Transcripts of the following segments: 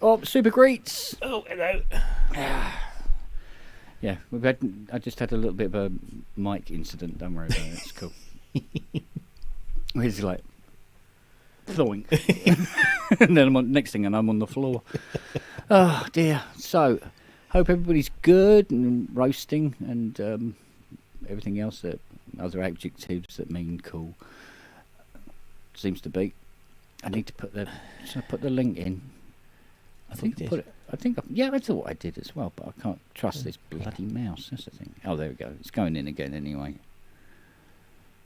Oh, Super Greets. Oh, hello. Yeah, I just had a little bit of a mic incident. Don't worry about it. It's cool. He's like, flowing, and then next thing, and I'm on the floor. Oh dear. So, hope everybody's good and roasting and everything else that other adjectives that mean cool seems to be. I need to put the link in. I think I thought I did as well, but I can't trust this bloody mouse. That's the thing. Oh, there we go. It's going in again anyway.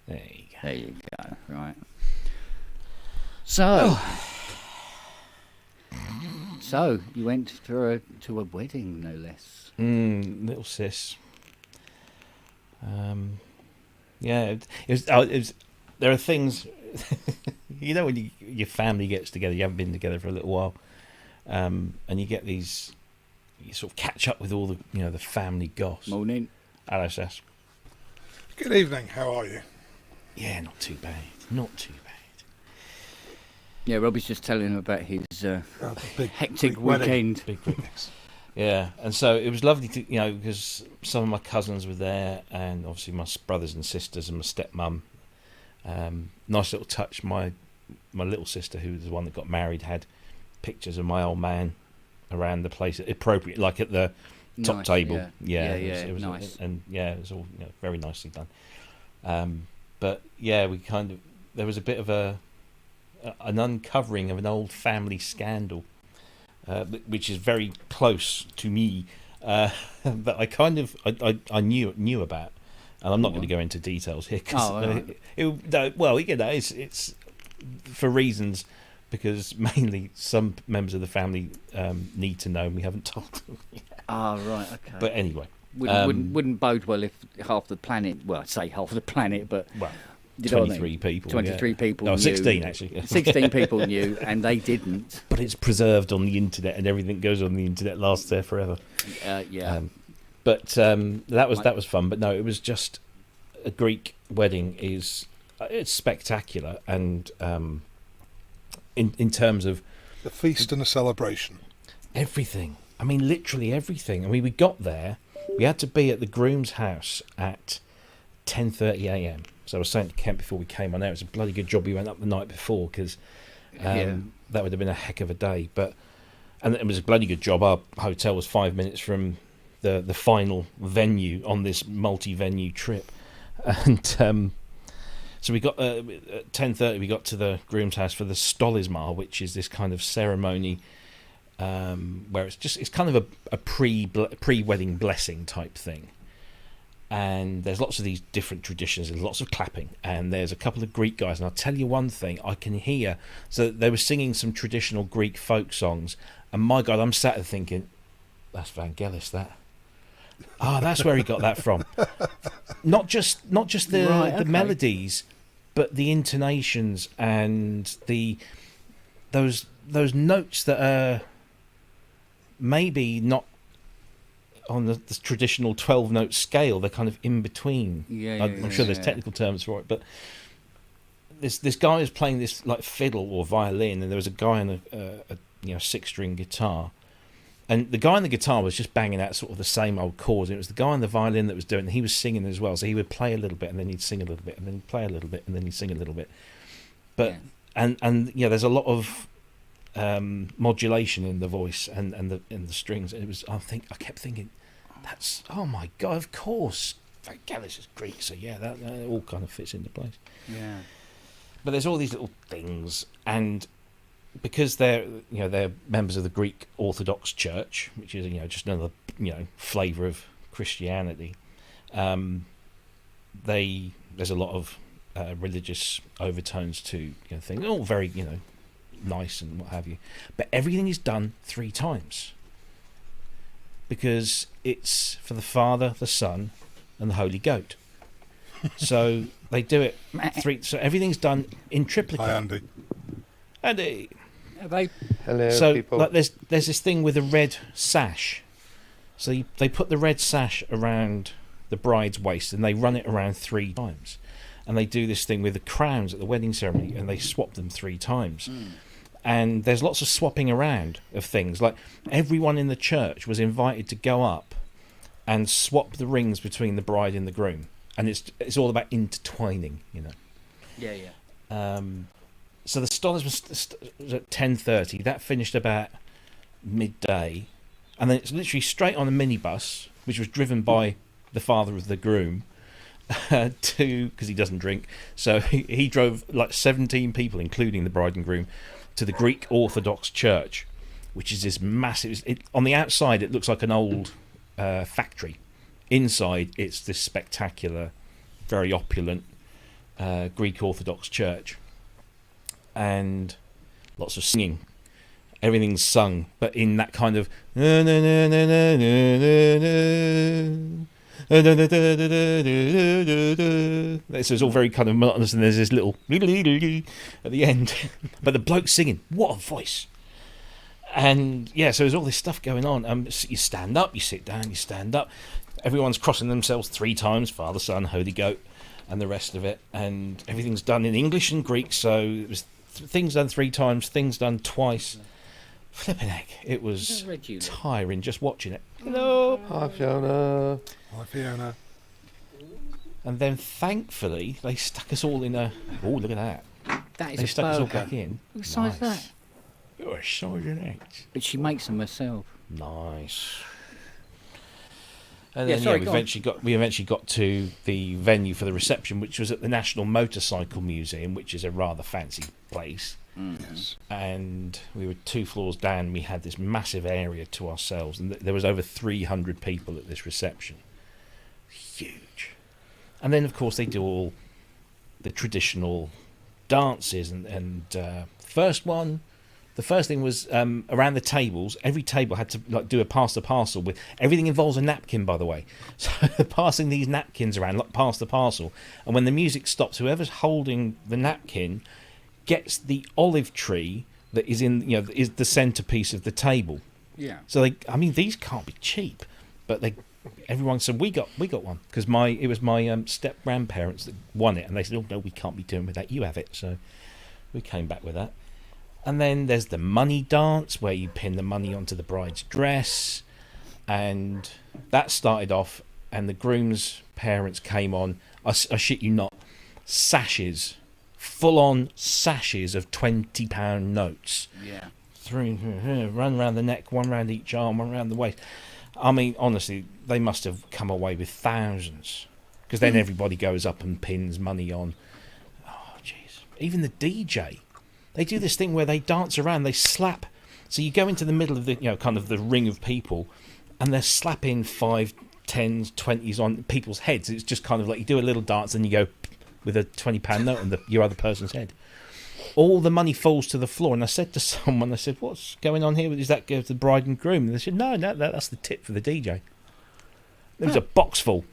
There you go. There you go. Right. So, so you went to a wedding, no less. Little sis. Yeah, it was. There are things, you know, when your family gets together, you haven't been together for a little while, and you get these, you sort of catch up with all the, the family goss. Morning. Hello, Sess. Good evening. How are you? Yeah, not too bad. Not too bad. Yeah, Robbie's just telling him about his hectic big wedding. weekend. Big weddings. Yeah, and so it was lovely to, because some of my cousins were there, and obviously my brothers and sisters and my stepmum. Nice little touch. My little sister, who was the one that got married, had pictures of my old man around the place, appropriate, like at the top table. Yeah, it was nice. And yeah, it was all very nicely done. But yeah, there was a bit of an uncovering of an old family scandal, which is very close to me, that I knew about. And I'm not going to go into details here because it's for reasons, because mainly some members of the family need to know and we haven't told them yet. Ah, right, okay. But anyway, wouldn't bode well if half the planet. Well, I'd say half the planet, but 23 people. 23 people. No, knew. 16 actually. 16 people knew, and they didn't. But it's preserved on the internet, and everything that goes on the internet lasts there forever. Yeah. But that was fun. But no, it was just a Greek wedding. It's spectacular, and in terms of the feast and the celebration, everything. I mean, literally everything. I mean, we got there. We had to be at the groom's house at 10:30 a.m. So I was saying to Kent before we came on air, it was a bloody good job we went up the night before, because that would have been a heck of a day. And it was a bloody good job. Our hotel was 5 minutes from the final venue on this multi-venue trip. And so we got at 10:30. We got to the groom's house for the stolisma, which is this kind of ceremony where it's kind of a pre-wedding blessing type thing. And there's lots of these different traditions. There's lots of clapping, and there's a couple of Greek guys. And I'll tell you one thing, I can hear. So they were singing some traditional Greek folk songs, and my God, I'm sat there thinking, that's Vangelis, that. That's where he got that from. Not just the melodies, but the intonations and those notes that are maybe not on the traditional 12-note scale. They're kind of in between. I'm sure there's technical terms for it, but this guy is playing this like fiddle or violin, and there was a guy on a 6-string guitar. And the guy on the guitar was just banging out sort of the same old chords. It was the guy on the violin that was doing it, and he was singing as well. So he would play a little bit, and then he'd sing a little bit, and then he'd play a little bit, and then he'd sing a little bit. But and there's a lot of modulation in the voice and the strings. And it was I kept thinking, that's, oh my God, of course, Vangelis is Greek, so yeah, that all kind of fits into place. Yeah. But there's all these little things, and because they're members of the Greek Orthodox Church, which is just another flavour of Christianity, there's a lot of religious overtones to things, all very nice and what have you, but everything is done 3 times, because it's for the Father, the Son, and the Holy Goat. So they do it 3. So everything's done in triplicate. Hi, Andy. Andy. Hello, so people. like there's this thing with a red sash. So they put the red sash around the bride's waist, and they run it around 3 times. and they do this thing with the crowns at the wedding ceremony, and they swap them 3 times. And there's lots of swapping around of things. Like, everyone in the church was invited to go up and swap the rings between the bride and the groom, and it's all about intertwining, So the scholars was at 10:30. That finished about midday, and then it's literally straight on a minibus, which was driven by the father of the groom, because he doesn't drink. So he drove like 17 people, including the bride and groom, to the Greek Orthodox Church, which is this massive. On the outside, it looks like an old factory. Inside, it's this spectacular, very opulent Greek Orthodox Church, and lots of singing. Everything's sung, but in that kind of so it's all very kind of monotonous, and there's this little at the end. But the bloke's singing, what a voice! And so there's all this stuff going on. You stand up, you sit down, you stand up. Everyone's crossing themselves 3 times, Father, Son, Holy Goat, and the rest of it. And everything's done in English and Greek, so it was things done 3 times, things done twice. Flipping heck, it was tiring just watching it. Hello. Hi, Fiona. Hi, Fiona. And then thankfully they stuck us all in a. Oh, look at that! That is They a stuck us all burger. back in. What size is Nice. that? You're a sergeant X. But she makes them herself. Nice. And Yeah, then sorry, we go on. eventually got to the venue for the reception, which was at the National Motorcycle Museum, which is a rather fancy place. Yes. And we were 2 floors down. We had this massive area to ourselves, and there was over 300 people at this reception. Huge. And then, of course, they do all the traditional dances. And the first thing was around the tables. Every table had to do a pass the parcel with. Everything involves a napkin, by the way. So passing these napkins around, pass the parcel. And when the music stops, whoever's holding the napkin gets the olive tree that is is the centerpiece of the table. Yeah. So these can't be cheap, but everyone said we got one because it was my step grandparents that won it, and they said, oh no, we can't be doing with that. You have it. So we came back with that. And then there's the money dance where you pin the money onto the bride's dress, and that started off. And the groom's parents came on. I shit you not, sashes. Full-on sashes of £20 notes. Yeah. Run around the neck, one round each arm, one round the waist. I mean, honestly, they must have come away with thousands. Because then everybody goes up and pins money on. Oh, jeez. Even the DJ. They do this thing where they dance around, they slap. So you go into the middle of the, kind of the ring of people, and they're slapping 5, 10s, 20s on people's heads. It's just kind of like you do a little dance and you go with a £20 note on your other person's head. All the money falls to the floor, and I said to someone, what's going on here? Does that go to the bride and groom? And they said, no, that's the tip for the DJ. There was a box full.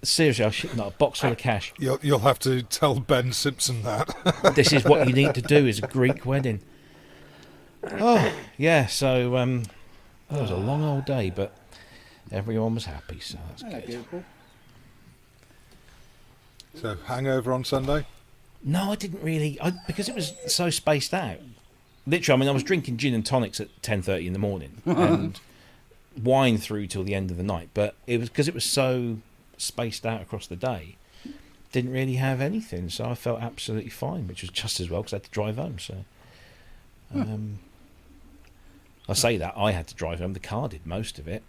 Seriously, I shit not a box full of cash. You'll have to tell Ben Simpson that. This is what you need to do is a Greek wedding. Oh, yeah, so it was a long old day, but everyone was happy, so that's good. Beautiful. So, hangover on Sunday? No, I didn't really, because it was so spaced out. Literally, I was drinking gin and tonics at 10:30 in the morning and wine through till the end of the night. But it was because it was so spaced out across the day. Didn't really have anything, so I felt absolutely fine, which was just as well because I had to drive home. So, I say that I had to drive home. The car did most of it.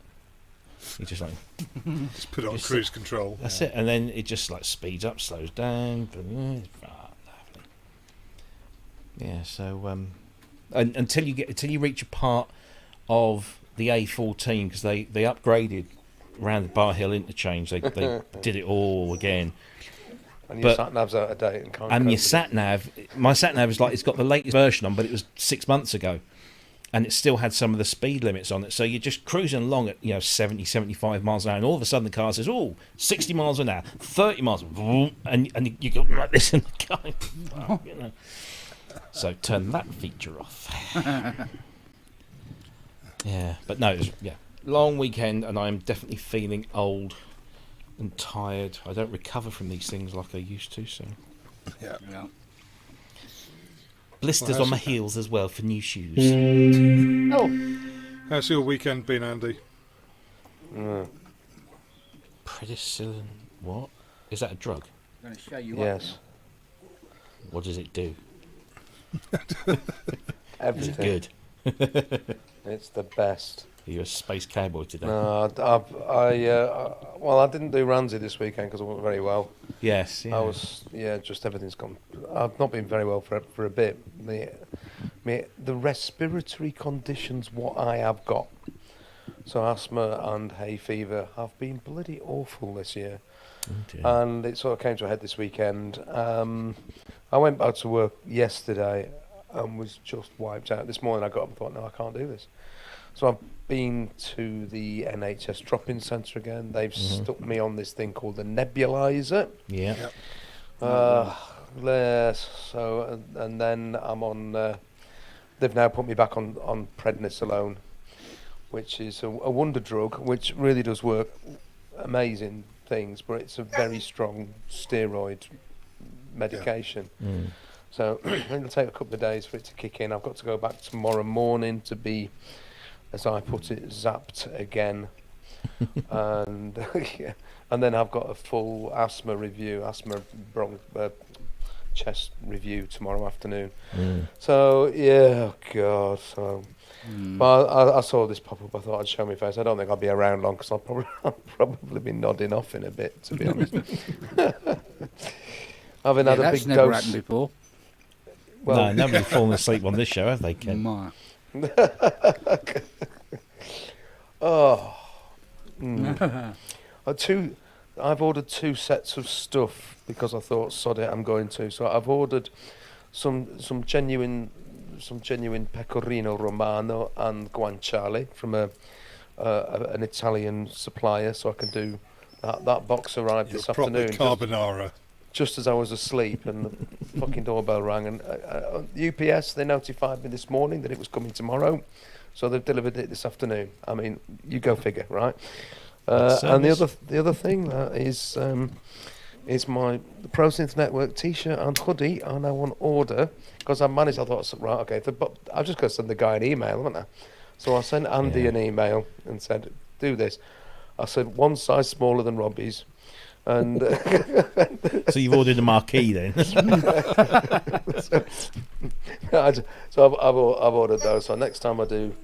You just Just put it on cruise control. That's it, and then it just speeds up, slows down. Lovely. Yeah, so until you reach a part of the A14, because they upgraded around the Bar Hill interchange. They did it all again. And your sat nav's out of date and can't. And cope your with sat nav, my sat nav is it's got the latest version on, but it was 6 months ago. And it still had some of the speed limits on it. So you're just cruising along at 70, 75 miles an hour, and all of a sudden the car says, 60 miles an hour, 30 miles, and you go like this in the car. Well, So turn that feature off. Yeah, but no, it was, long weekend, and I'm definitely feeling old and tired. I don't recover from these things like I used to, so Yeah. Yeah. Blisters Well, on my how's it- heels as well for new shoes. Oh, How's your weekend been, Andy? Mm, Predicillin. What? Is that a drug? I'm going to show you yes. What does it do? Is it Everything. good? It's the best. Are you a space cowboy today? No, well, I didn't do Ramsey this weekend because I wasn't very well. Yes. Yeah. I was, just everything's gone. I've not been very well for a bit. The respiratory conditions what I have got, so asthma and hay fever, have been bloody awful this year. Oh dear. And it sort of came to a head this weekend. I went back to work yesterday and was just wiped out. This morning I got up and thought, no, I can't do this. So I've been to the NHS drop-in centre again. They've stuck me on this thing called the nebulizer. Yeah. Yep. So and then I'm on. They've now put me back on prednisolone, which is a wonder drug, which really does work amazing things, but it's a very strong steroid medication. Mm. So it'll take a couple of days for it to kick in. I've got to go back tomorrow morning to be, as I put it, zapped again. And and then I've got a full asthma chest review tomorrow afternoon. Mm. So oh God. So, but I saw this pop up. I thought I'd show my face. I don't think I'll be around long because I'll probably be nodding off in a bit, to be honest. Having had a that's big never dose. happened before. Well, No, nobody's fallen asleep on this show, have they, Ken? My. Oh. I've ordered 2 sets of stuff because I thought, sod it, I'm going to. So I've ordered some genuine pecorino romano and guanciale from an Italian supplier, so I can do that. That box arrived Your this proper afternoon. carbonara. Just as I was asleep, and the fucking doorbell rang, and UPS, they notified me this morning that it was coming tomorrow, so they've delivered it this afternoon. I mean, you go figure, right? And the other thing is my Pro Synth Network T-shirt and hoodie are now on order because I managed. I thought, right, okay, I've just got to send the guy an email, haven't I? So I sent Andy an email and said, do this. I said 1 size smaller than Robbie's. And So you've ordered a marquee then? so I've ordered those. So next time I do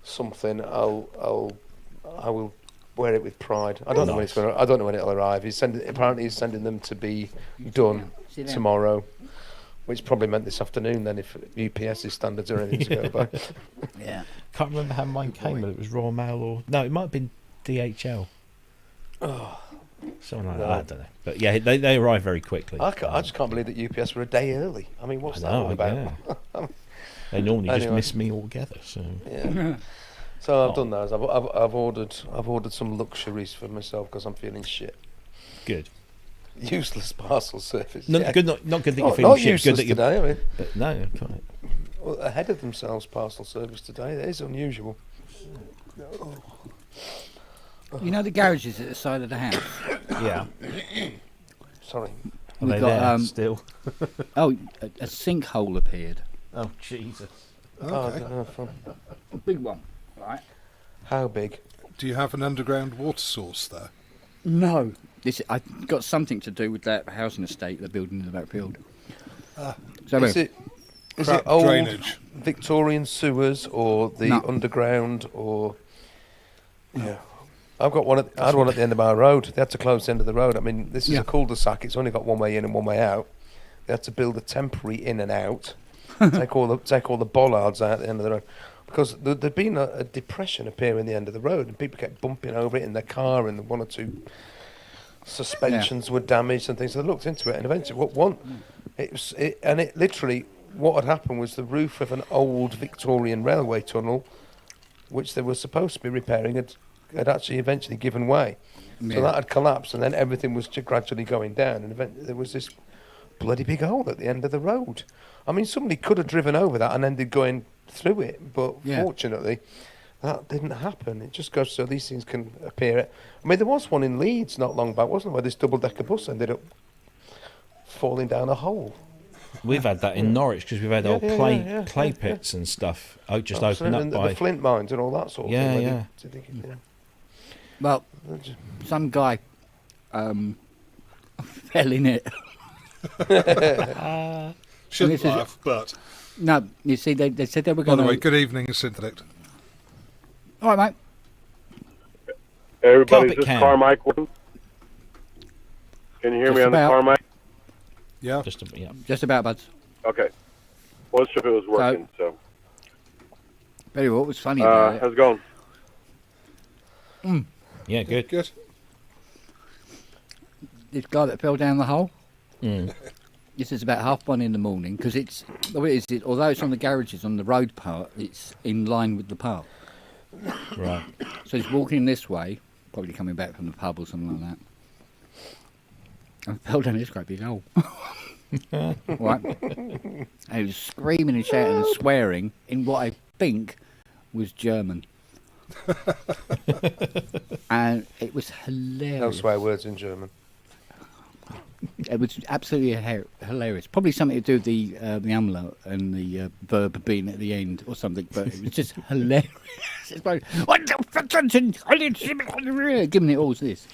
something, I will wear it with pride. I don't know when it's going. I don't know when it'll arrive. Apparently he's sending them to be done tomorrow, which probably meant this afternoon. Then if UPS's standards are anything to go by. Yeah. Can't remember how mine came, whether it was Royal Mail or... No, it might have been DHL. Something like that, I don't know. But yeah, they arrive very quickly. I just can't believe that UPS were a day early. I mean, what's that all about? Yeah. They normally just miss me altogether. So Yeah. So I've done those. I've ordered some luxuries for myself because I'm feeling shit. good. Useless parcel service. Not yeah. good. Not good that you're Not feeling shit. useless Good that today. I mean, But no, quite. well, ahead of themselves parcel service today. That is unusual. You know the garages at the side of the house? Yeah. Sorry. Are We've they got, there still? Oh, a sinkhole appeared. Oh Jesus! Oh, Okay. I don't know from A big one, right? how big? Do you have an underground water source there? No. I got something to do with that housing estate they're building in the backfield. So Is it Crap old drainage. Victorian sewers or the No. underground or? Yeah. I've got one. I had one at the end of my road. They had to close the end of the road. I mean, this is Yeah. a cul-de-sac. It's only got one way in and one way out. They had to build a temporary in and out. take all the bollards out at the end of the road because there'd been a depression appear in the end of the road, and people kept bumping over it in their car, and 1 or 2 suspensions were damaged and things. So they looked into it, and eventually, it literally what had happened was the roof of an old Victorian railway tunnel, which they were supposed to be repairing, had actually eventually given way. Yeah. So that had collapsed, and then everything was gradually going down, and there was this bloody big hole at the end of the road. I mean, somebody could have driven over that and ended going through it, but fortunately, that didn't happen. It just goes so these things can appear. I mean, there was one in Leeds not long back, wasn't there, where this double-decker bus ended up falling down a hole. We've had that in Norwich because we've had old clay pits and stuff. Just open up and by the flint mines and all that sort of Yeah, thing. yeah. Well, some guy fell in it. Shouldn't this is- laugh, but... No, you see, they said they were By going the to... way, good evening, Synthelict. All right, mate. Everybody, Carpet is this cam. car mic working? Can you hear Just me on about. the car mic? Yeah. Just about, buds. Okay. Wasn't sure if it was working, so. Very well, what was funny about How's it going? Yeah, good. Good. this guy that fell down the hole, Mm. this is about 1:30 in the morning, because although it's on the garages, on the road part, it's in line with the path. Right. So he's walking this way, probably coming back from the pub or something like that. And fell down this great big hole. Right. And he was screaming and shouting and swearing in what I think was German. And it was No hilarious. swear words in German. It was absolutely hilarious. Probably something to do with the umlaut and the verb being at the end or something, but it was just hilarious. It's like, what the fuck? Giving it all this.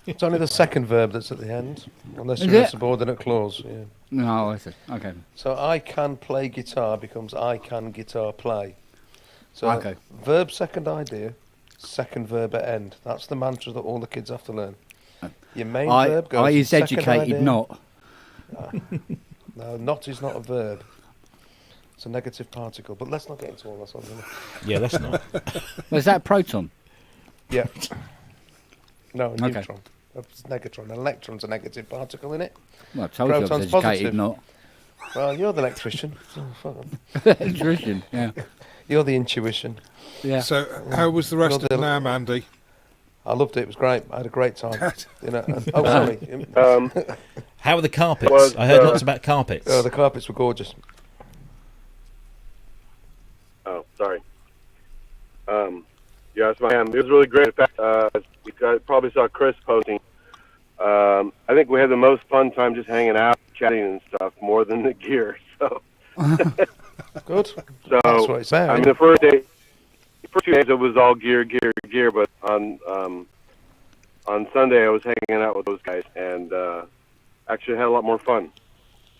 It's only the second verb that's at the end, unless Is you're in a it? subordinate clause. Yeah. No, I said, okay. So I can play guitar becomes I can guitar play. So Okay. verb second idea, second verb at end. That's the mantra that all the kids have to learn. Your main verb goes I is second educated, idea. not. No, not is not a verb. It's a negative particle. But let's not get into all that sort of thing. Yeah, that's not. Was that proton? Yeah. No, a Okay. neutron. It's negatron. An electron's a negative particle in it. Well, I told you I was Proton's educated, positive. not. Well, you're the electrician. Oh, fuck 'em. Electrician, yeah. You're the intuition. Yeah. So, how was the rest Well, of NAM, Andy? I loved it. It was great. I had a great time. You know. Oh, sorry. How are the carpets? Was, I heard lots about carpets. The carpets were gorgeous. Oh, sorry. Yes, I am. It was really great. In fact, you guys probably saw Chris posting. I think we had the most fun time just hanging out, chatting and stuff, more than the gear. So, Good. so That's what it's about. I mean, the first 2 days it was all gear. But on Sunday I was hanging out with those guys and actually had a lot more fun.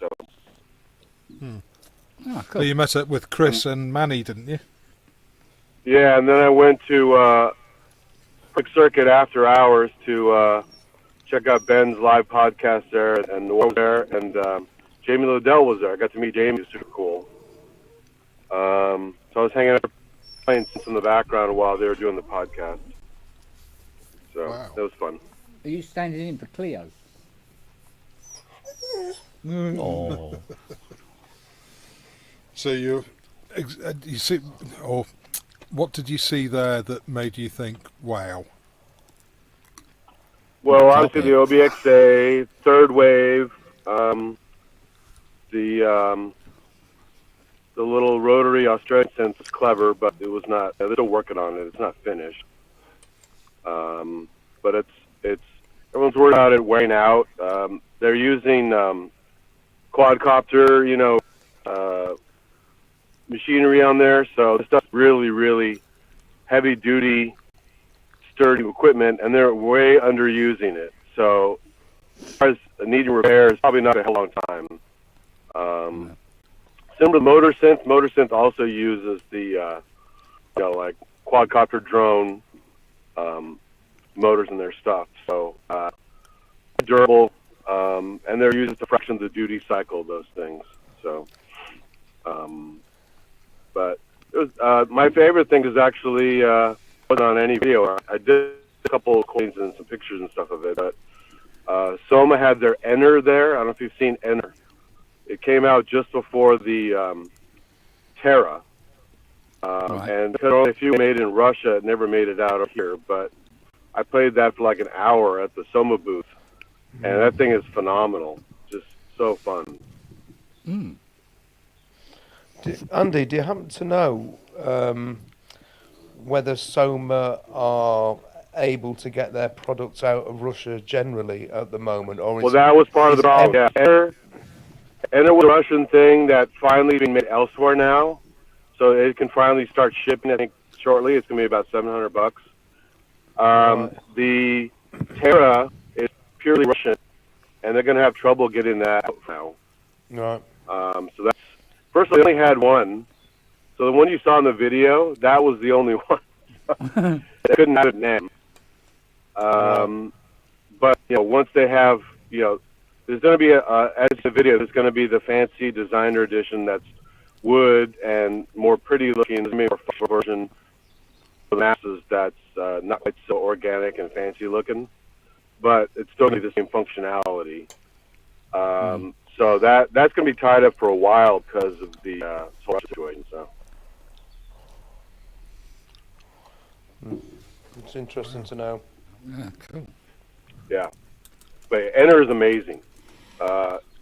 So. Oh, Well, cool. you met up with Chris and Manny, didn't you? Yeah, and then I went to Quick Circuit after hours to check out Ben's live podcast there, and Noah was there, and Jamie Liddell was there. I got to meet Jamie. It was super cool. So I was hanging out playing in the background while they were doing the podcast. So Wow. that was fun. Are you standing in for Cleo? Oh. So you see, or what did you see there that made you think, wow? Well, obviously the OBXA, third wave, the little rotary Australian synth is clever, but it was not. They're still working on it. It's not finished. But it's everyone's worried about it wearing out. They're using quadcopter, machinery on there, so the stuff's really, really heavy duty, sturdy equipment, and they're way underusing it. So, as far as needing repairs, probably not a hell long time. Similar to motor synth also uses the like quadcopter drone motors in their stuff. So durable, and they're using the fraction of the duty cycle of those things. So, but it was my favorite thing is actually wasn't on any video. I did a couple of coins and some pictures and stuff of it, but Soma had their Enter there. I don't know if you've seen Enter. It came out just before the Terra. Right. And because only a few made in Russia, it never made it out of here. But I played that for like an hour at the Soma booth, and that thing is phenomenal. Just so fun. Mm. Andy, do you happen to know whether Soma are able to get their products out of Russia generally at the moment, or Well, that was part of the is problem. Yeah, Enter was a Russian thing that finally being made elsewhere now, so it can finally start shipping. I think shortly. It's gonna be about $700. Right. The Terra is purely Russian, and they're gonna have trouble getting that out now. Right. So that's first of all, they only had one. So the one you saw in the video, that was the only one. They couldn't have it now. But once they have, there's going to be as the video, there's going to be the fancy designer edition that's wood and more pretty looking. There's maybe a more version for the masses that's not quite so organic and fancy looking, but it's still going to be the same functionality. So that's going to be tied up for a while because of the solar situation. So It's interesting to know. Yeah, cool. yeah, but Enter is amazing.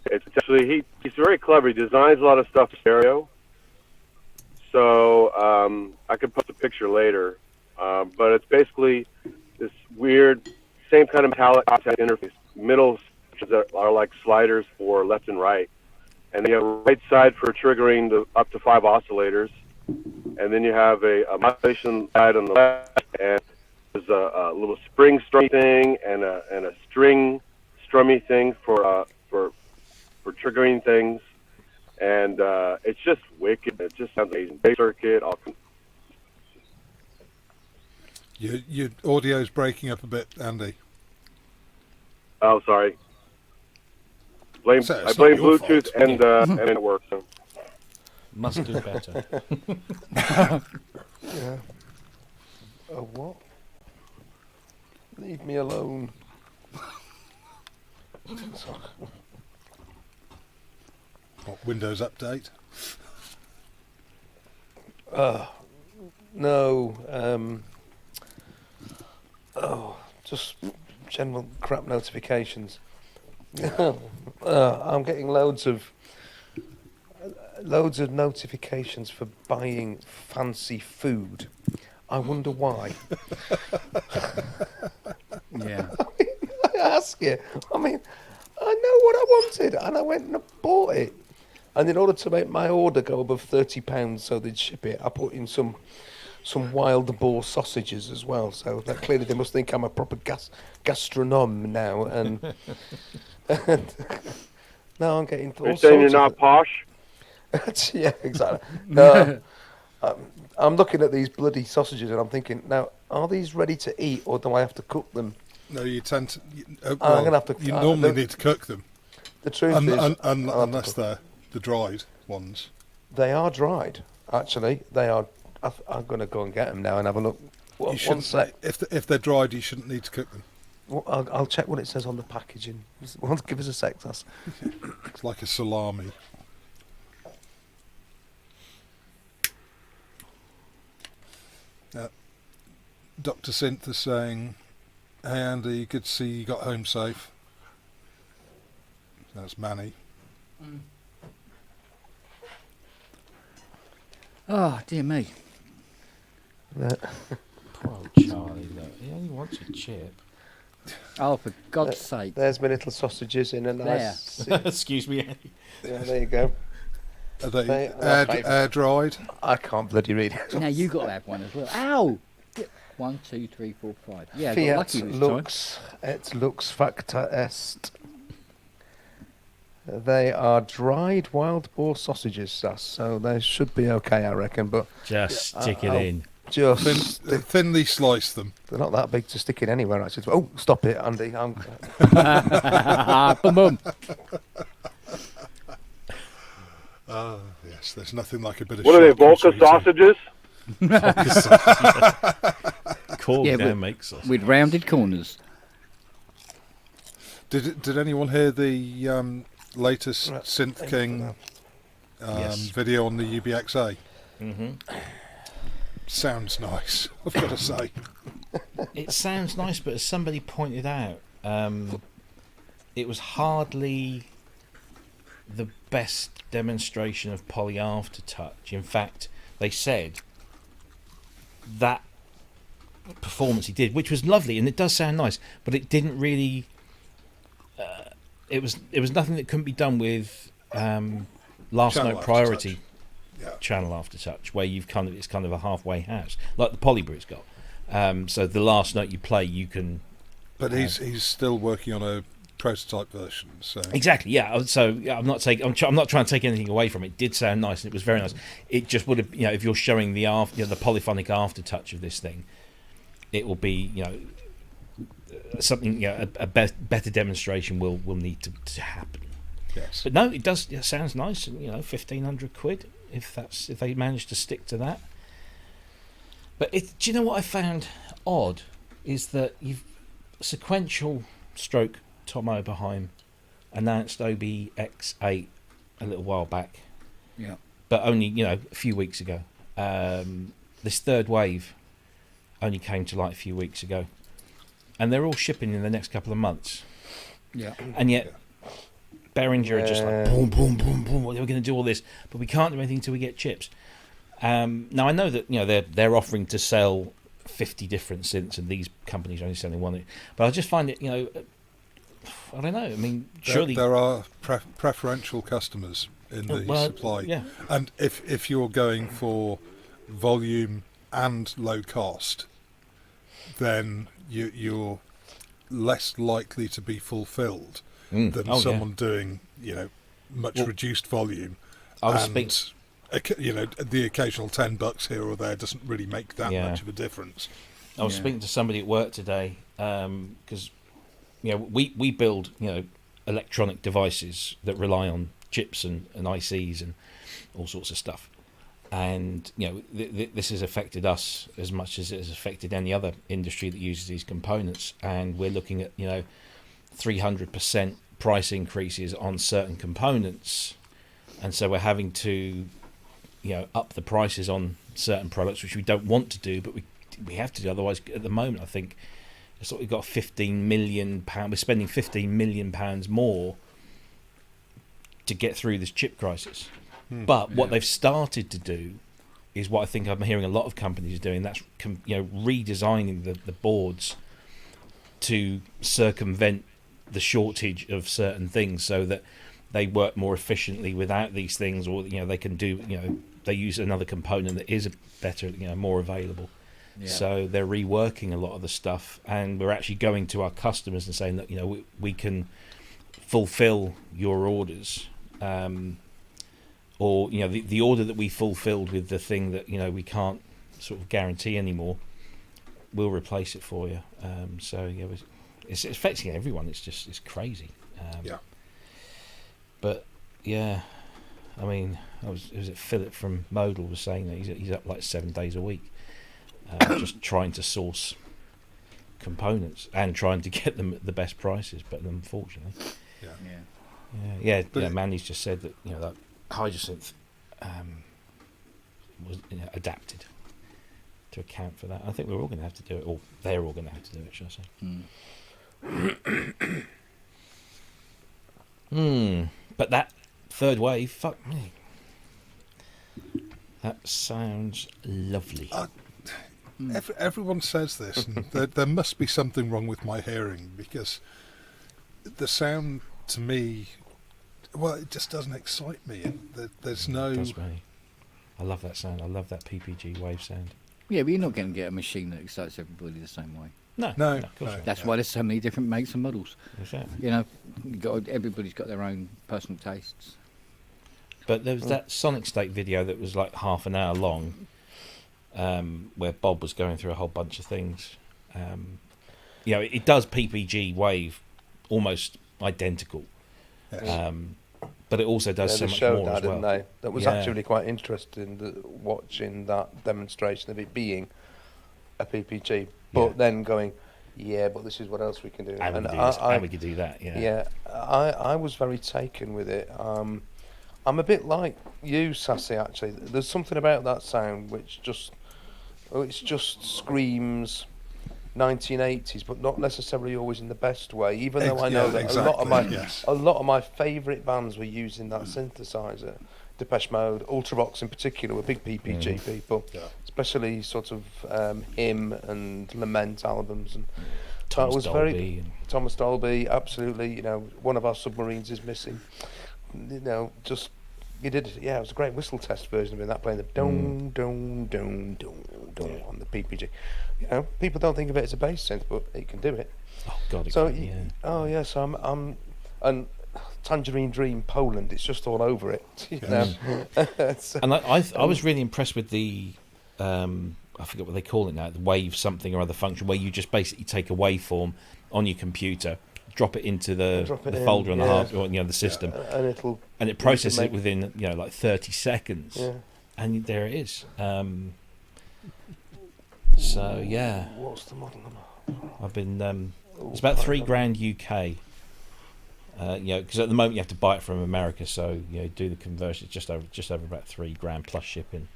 It's actually he's very clever. He designs a lot of stuff stereo. So I could post a picture later, but it's basically this weird, same kind of metallic interface. Middle that are like sliders for left and right, and then you have a right side for triggering the up to 5 oscillators, and then you have a modulation side on the left, and there's a little spring strummy thing and a string strummy thing for triggering things, and it's just wicked. It just sounds amazing. Bass circuit, all. Your audio's breaking up a bit, Andy. Oh, sorry. So I it's not blame your Bluetooth fault. and network. So. Must do better. Yeah. Oh, what? Leave me alone. What, Windows update? No. Just general crap notifications. I'm getting loads of notifications for buying fancy food. I wonder why. Yeah. I ask you. I mean, I know what I wanted, and I went and bought it. And in order to make my order go above £30, so they'd ship it, I put in some wild boar sausages as well. So that clearly they must think I'm a proper gastronome now. And now I'm getting all You're saying you're sorts not posh? yeah, exactly. No, I'm looking at these bloody sausages and I'm thinking, now, are these ready to eat or do I have to cook them? No, you tend to. I'm gonna have to. You normally need to cook them, The truth is, unless they're the dried ones. they are dried. Actually, they are. I'm going to go and get them now and have a look. You One shouldn't. sec. If they're dried, you shouldn't need to cook them. Well, I'll check what it says on the packaging. Give us a sec, That's. It's like a salami. Dr. Synth is saying, "Hey Andy, good to see you got home safe." That's Manny. Oh, dear me. Poor old Charlie, look. He only wants a chip. Oh, for God's sake. There's my little sausages in a nice. Excuse me, Andy. Yeah, there you go. Are they They are air dried? I can't bloody read it. Now you got to have one as well. Ow! 1, 2, 3, 4, 5. Yeah, I got Fiat lucky this lux et lux facta est. They are dried wild boar sausages, Sass, so they should be okay, I reckon. But Just stick it I'll in. just Thinly slice them. they're not that big to stick in anywhere. Actually, oh, stop it, Andy! time. Boom, boom. Yes, there's nothing like a bit of. What are they, Volca charcuterie sausages? Call Yeah, down makes us. With rounded corners. Did anyone hear the latest Synth King Yes. video on the UBXA? Mm-hmm. Sounds nice, I've got to say. It sounds nice, but as somebody pointed out, it was hardly the best demonstration of poly aftertouch. In fact, they said that performance he did, which was lovely, and it does sound nice, but it didn't really. It was nothing that couldn't be done with Last Channel Note After Priority Yeah. Channel After Touch, where it's kind of a halfway house, like the Polybrid's got. So the last note you play, you can. But he's still working on a prototype version. So Exactly, yeah. So yeah, I'm not trying to take anything away from it. It did sound nice, and it was very nice. It just would have, if you're showing the the polyphonic aftertouch of this thing, it will be, something. A better demonstration will need to happen. yes. But no, it does. It sounds nice. And, £1,500 if they manage to stick to that. But do you know what I found odd is that Sequential Stroke Tom Oberheim announced OBX8 a little while back. Yeah. But only a few weeks ago. This third wave only came to light a few weeks ago, and they're all shipping in the next couple of months. Yeah. And yet, Behringer are just like boom, boom, boom, boom. We're going to do all this, but we can't do anything until we get chips. Now I know that they're offering to sell 50 different synths, and these companies are only selling one. But I just find it, I don't know. I mean, surely there are preferential customers in the supply, yeah. and if you're going for volume and low cost, then you're less likely to be fulfilled than someone doing much reduced volume. I was the occasional $10 here or there doesn't really make that much of a difference. I was speaking to somebody at work today because we build electronic devices that rely on chips and ICs and all sorts of stuff, and this has affected us as much as it has affected any other industry that uses these components, and we're looking at 300% price increases on certain components, and so we're having to up the prices on certain products, which we don't want to do, but we have to do. Otherwise, at the moment, I think it's we've got £15 million. We're spending £15 million more to get through this chip crisis. But what they've started to do is what I think I'm hearing a lot of companies doing. That's redesigning the boards to circumvent the shortage of certain things, so that they work more efficiently without these things, or they can do they use another component that is better, more available. Yeah. So they're reworking a lot of the stuff, and we're actually going to our customers and saying that we can fulfill your orders, or the order that we fulfilled with the thing that we can't sort of guarantee anymore, we'll replace it for you. So it's affecting everyone. It's crazy. But yeah, I mean, was it Philip from Modal was saying that he's up like 7 days a week, just trying to source components and trying to get them at the best prices. But unfortunately, Manny's just said that that Hydrosynth was adapted to account for that. I think we're all going to have to do it, or they're all going to have to do it, should I say? But that third wave, fuck me. That sounds lovely. Everyone says this, and there must be something wrong with my hearing, because the sound to me, it just doesn't excite me. There's no. It does me. I love that sound. I love that PPG wave sound. Yeah, but you're not going to get a machine that excites everybody the same way. No. Of course not. That's why there's so many different makes and models. Exactly. Everybody's got their own personal tastes. But there was that Sonic State video that was like half an hour long, where Bob was going through a whole bunch of things. It does PPG wave almost identical, but it also does so much more as well. They? That was actually quite interesting, watching that demonstration of it being a PPG, but then going, but this is what else we can do. And we could do that. I was very taken with it. I'm a bit like you, Sassy. Actually, there's something about that sound which just screams 1980s, but not necessarily always in the best way. Even though I know that a lot of my favourite bands were using that synthesizer. Depeche Mode, Ultravox in particular were big PPG people, especially sort of Hymn and Lament albums. And so it was Thomas Dolby, absolutely. You know, one of our submarines is missing. You know, just you did. Yeah, it was a great whistle test version of it. That playing the dong dong dong dong dong on the PPG. You know, people don't think of it as a bass synth, but it can do it. Oh God! So yeah. oh yeah, so I'm and Tangerine Dream Poland. It's just all over it. You know? So, And I was really impressed with the I forget what they call it now, the wave something or other function, where you just basically take a waveform on your computer, drop it into the folder on the hard, or, you know, the system, and it processes it within, you know, like 30 seconds, and there it is. So yeah, what's the model number? I've been it's about £3,000 UK. You know, because at the moment you have to buy it from America, so you know, do the conversion. It's just over about £3,000 plus shipping.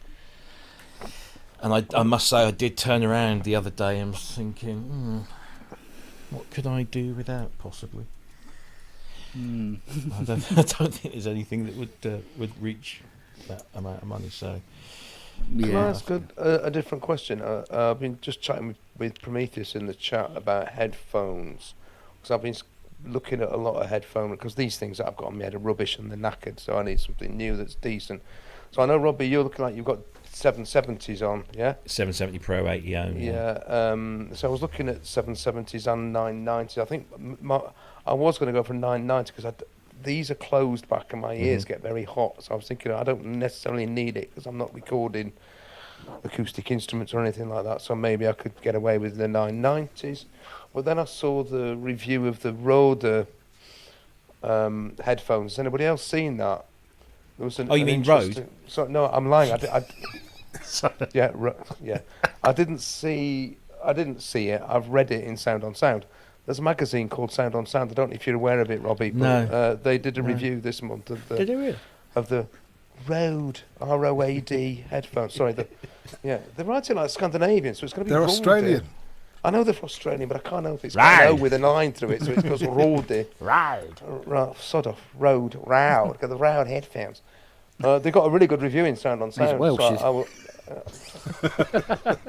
And I must say, I did turn around the other day and was thinking, what could I do without, possibly? I don't think there's anything that would reach that amount of money. So, Can I ask a different question? I've been just chatting with Prometheus in the chat about headphones, because I've been looking at a lot of headphones, because these things that I've got on my head are rubbish and they're knackered, so I need something new that's decent. So I know, Robbie, you're looking like you've got 770s on, yeah? 770 Pro 80 ohm. Yeah. So I was looking at 770s and 990s. I think I was going to go for 990 because these are closed back and my ears get very hot. So I was thinking I don't necessarily need it because I'm not recording acoustic instruments or anything like that. So maybe I could get away with the 990s. But then I saw the review of the Rode headphones. Has anybody else seen that? There was you mean Rode? So no, I'm lying. Yeah. I didn't see it. I've read it in Sound on Sound. There's a magazine called Sound on Sound. I don't know if you're aware of it, Robbie. But, no. They did a review this month of the. Did they really? Of the Rode ROAD headphones. Sorry, they're writing like Scandinavian, so it's going to be. They're Rode. Australian. I know they're Australian, but I can't know if it's got an O with a line through it, so it goes Rode. Sod off. Rode. Got the Rode headphones. They got a really good review in Sound on Sound. He's Welsh. So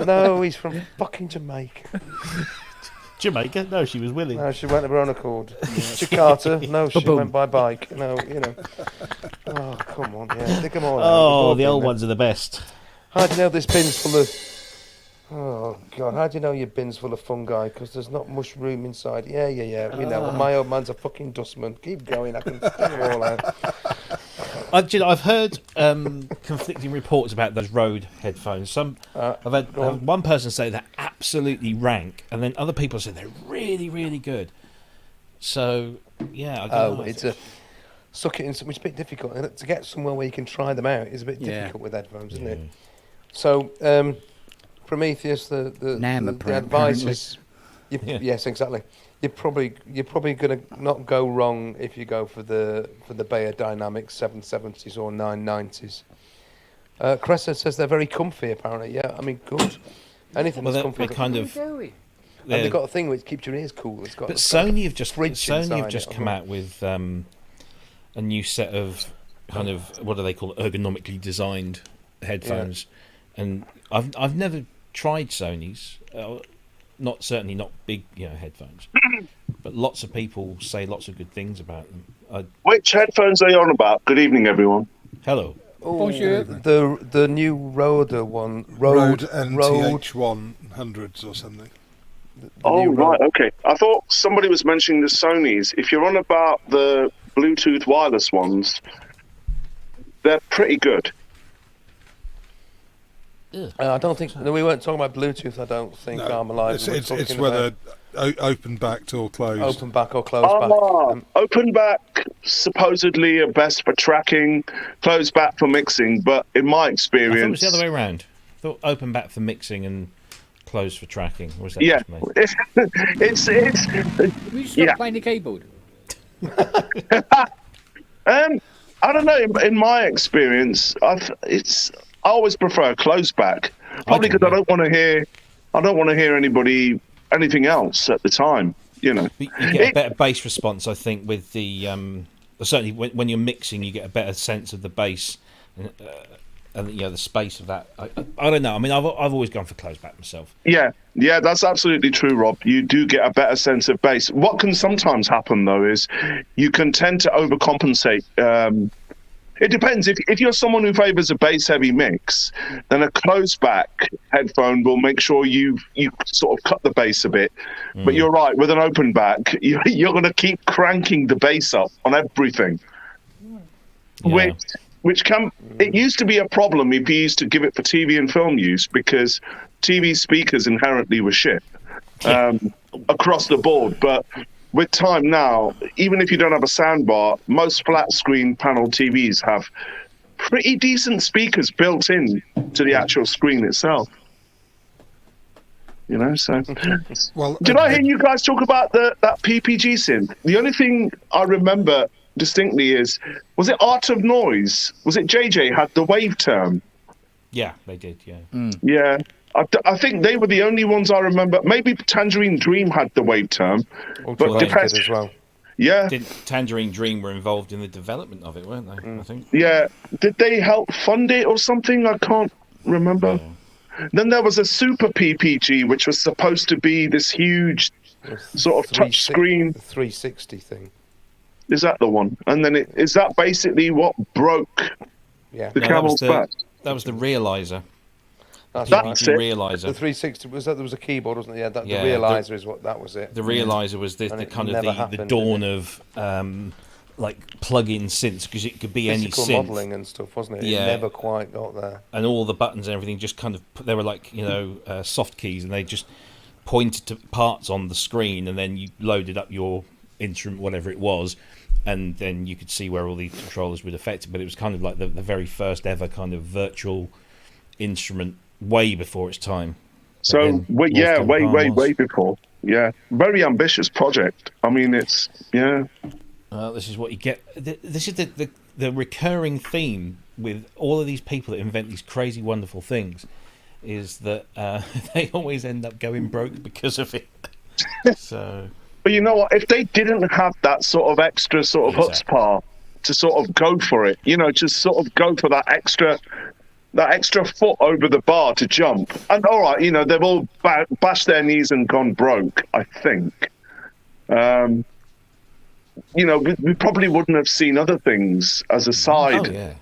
no, he's from fucking Jamaica. Jamaica? No, she was willing. No, she went of her own accord. Jakarta? No, she went by bike. No, you know. Oh, come on, yeah. Dig them all out. Oh, the old ones are the best. How do you know this bin's full of... Oh, God, how do you know your bin's full of fungi? Because there's not much room inside. Yeah. We know. Well, my old man's a fucking dustman. Keep going, I can dig them all out. I've heard conflicting reports about those Rode headphones. I've had one person say they're absolutely rank, and then other people say they're really, really good. So, yeah. It's a suck it in. It's a bit difficult to get somewhere where you can try them out. Is a bit difficult with headphones, isn't it? So, Prometheus, the advice is, yes, exactly. You're probably going to not go wrong if you go for the Bayer Dynamics 770s or 990s. Cressa says they're very comfy. Apparently, yeah. I mean, good. Anything that's comfy. And they've got a thing which keeps your ears cool. It's got. But Sony have just come out with a new set of kind of, what do they call it, ergonomically designed headphones, and I've never tried Sony's. Certainly not big, headphones, but lots of people say lots of good things about them. Which headphones are you on about? Good evening, everyone. Hello. Bonjour. The new Rode one. Rode NTH 100s or something. Right, okay. I thought somebody was mentioning the Sonys. If you're on about the Bluetooth wireless ones, they're pretty good. I don't think we weren't talking about Bluetooth. I don't think Armalite. It's whether open backed or closed. Open back or closed back. Open back supposedly are best for tracking, closed back for mixing. But in my experience, I thought it was the other way around. I thought open back for mixing and closed for tracking. Or was that yeah, just me? it's We stop playing the keyboard. I don't know. In my experience, I always prefer closed back, probably because I don't want to hear anything else at the time. You get a better bass response, I think, with the certainly when you're mixing, you get a better sense of the bass and the space of that. I don't know. I mean, I've always gone for closed back myself. Yeah, that's absolutely true, Rob. You do get a better sense of bass. What can sometimes happen, though, is you can tend to overcompensate. It depends. If you're someone who favours a bass-heavy mix, then a closed-back headphone will make sure you sort of cut the bass a bit. But you're right, with an open back, you're going to keep cranking the bass up on everything. Yeah. Which it used to be a problem if you used to give it for TV and film use, because TV speakers inherently were shit across the board. But with time now, even if you don't have a soundbar, most flat screen panel TVs have pretty decent speakers built in to the actual screen itself. So Well, did I hear you guys talk about that PPG synth? The only thing I remember distinctly was it Art of Noise? Was it JJ had the wave term? Yeah, they did. Yeah. Yeah. I think they were the only ones I remember. Maybe Tangerine Dream had the wave term, but Ultralight did as well. Yeah. Tangerine Dream were involved in the development of it, weren't they? I think. Yeah. Did they help fund it or something? I can't remember. Yeah. Then there was a Super PPG, which was supposed to be this huge sort of touch screen. The 360 thing. Is that the one? And then is that basically what broke Yeah. the camel's back? That was the realizer. That's it. Realizer. The 360 there was a keyboard, wasn't it? Yeah, the Yeah, realizer is what that was it. The realizer was the And it kind of never the happened, dawn did of like plug-in synths, because it could be any Physical synth. modelling and stuff, wasn't it? Yeah. It never quite got there. And all the buttons and everything just kind of they were like soft keys, and they just pointed to parts on the screen, and then you loaded up your instrument, whatever it was, and then you could see where all the controllers would affect it. But it was kind of like the very first ever kind of virtual instrument, way before its time. So way before. Yeah, very ambitious project. I mean, it's This is what you get. This is the recurring theme with all of these people that invent these crazy, wonderful things, is that they always end up going broke because of it. So. But you know what? If they didn't have that sort of extra sort of chutzpah to sort of go for it, just sort of go for that extra foot over the bar to jump. And all right, they've all bashed their knees and gone broke, I think. We probably wouldn't have seen other things as a sidecar.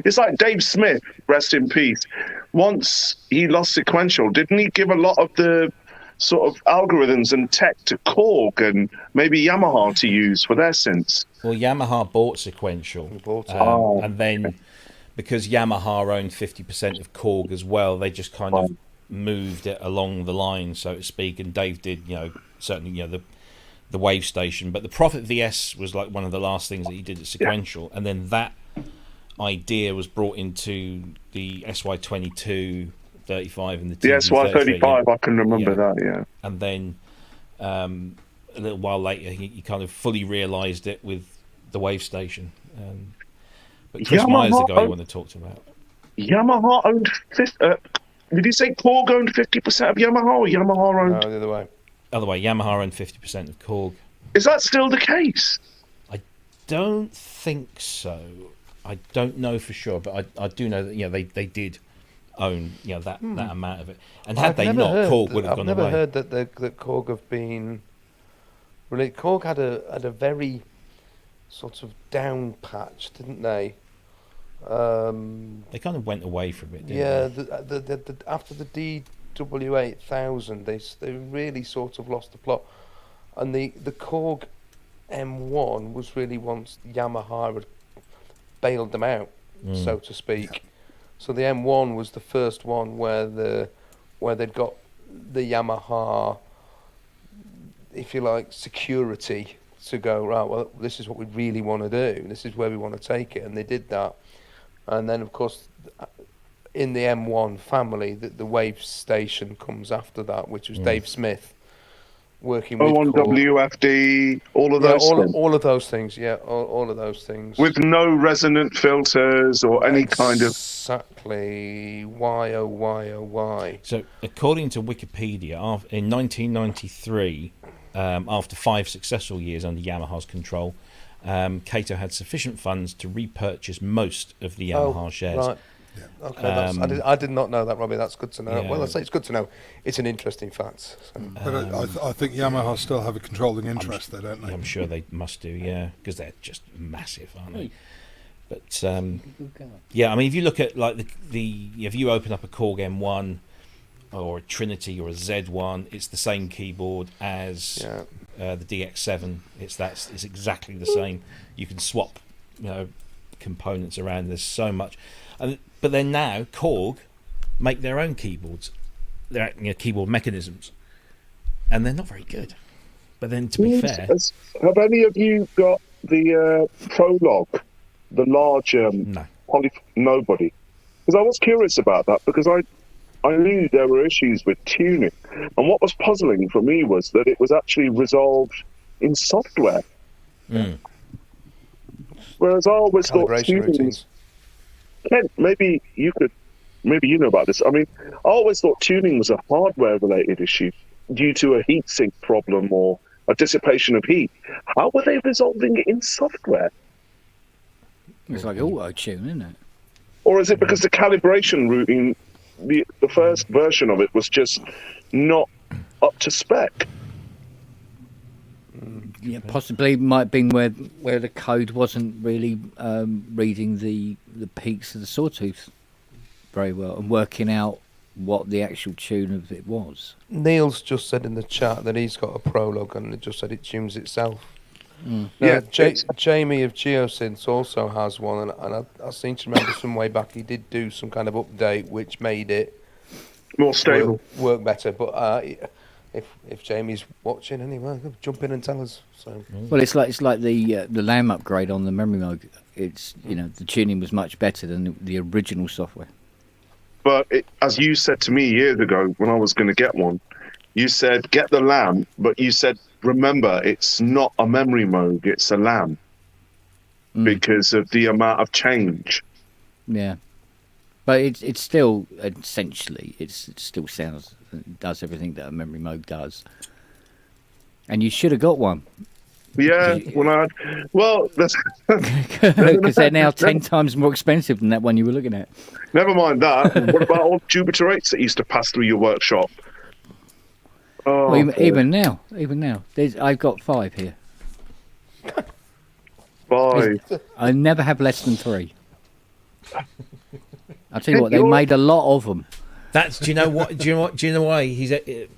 It's like Dave Smith, rest in peace. Once he lost Sequential, didn't he give a lot of the sort of algorithms and tech to Korg and maybe Yamaha to use for their synths? Well, Yamaha bought Sequential. And then because Yamaha owned 50% of Korg as well, they just kind of moved it along the line, so to speak. And Dave did, certainly, the Wave Station. But the Prophet VS was like one of the last things that he did at Sequential. And then that idea was brought into the SY22, 35 and the SY35, I can remember that, yeah. And then a little while later, he kind of fully realised it with the Wave Station. But Chris Meyer's the guy you want to talk to about. Yamaha owned... did you say Korg owned 50% of Yamaha, or Yamaha owned... No, the other way. Other way, Yamaha owned 50% of Korg. Is that still the case? I don't think so. I don't know for sure, but I do know that they did own that amount of it. And had they not, Korg would have gone away. I've never heard that Korg have been... Really, Korg had a very sort of down patch, didn't they? They kind of went away from it, didn't they? After the DW8000, they really sort of lost the plot. And the Korg M1 was really once Yamaha had bailed them out, so to speak. So the M1 was the first one where they'd got the Yamaha, if you like, security to go, right, well, this is what we really want to do. This is where we want to take it. And they did that. And then, of course, in the M1 family, the Wave Station comes after that, which was Dave Smith working with on WFD, all of those things. All of those things, yeah, all of those things. With no resonant filters or any kind of... Exactly. Why, oh, why, oh, why? So, according to Wikipedia, in 1993, after 5 successful years under Yamaha's control, Cato had sufficient funds to repurchase most of the Yamaha shares. Right. Okay, I did not know that, Robbie. That's good to know. Yeah. Well, I say it's good to know. It's an interesting fact. So. But I think Yamaha still have a controlling interest there, don't they? I'm sure they must do, yeah, because they're just massive, aren't they? But yeah, I mean, if you look at like if you open up a Korg M1 or a Trinity or a Z1, it's the same keyboard as the DX7. It's exactly the same. You can swap, components around. There's so much, but then now Korg make their own keyboards. They're keyboard mechanisms, and they're not very good. But then, to be fair, have any of you got the Prologue, the large no. Nobody? Because I was curious about that, because I knew there were issues with tuning, and what was puzzling for me was that it was actually resolved in software. Whereas I always thought tunings. Ken, maybe you know about this. I mean, I always thought tuning was a hardware-related issue due to a heatsink problem or a dissipation of heat. How were they resolving it in software? It's like auto-tune, isn't it? Or is it because the calibration routing, the first version of it was just not up to spec? Yeah, possibly might have been where the code wasn't really reading the peaks of the sawtooth very well and working out what the actual tune of it was. Neil's just said in the chat that he's got a Prologue and it just said it tunes itself. Mm. Now, Jamie of Geosynths also has one, and I seem to remember some way back he did do some kind of update which made it more stable, work better. But if Jamie's watching anyway, jump in and tell us. So well, it's like the LAM upgrade on the memory mode. It's the tuning was much better than the original software. But as you said to me years ago when I was going to get one, you said get the LAM, but you said remember it's not a memory mode, it's a LAM because of the amount of change. Yeah, but it's still essentially it still does everything that a memory mode does, and you should have got one. Yeah, that's because they're now 10 times more expensive than that one you were looking at. Never mind that. What about all Jupiter 8s that used to pass through your workshop? Oh, well, even now, I've got 5 here. 5. I never have less than 3. I'll tell you what, they made a lot of them. Do you know why he's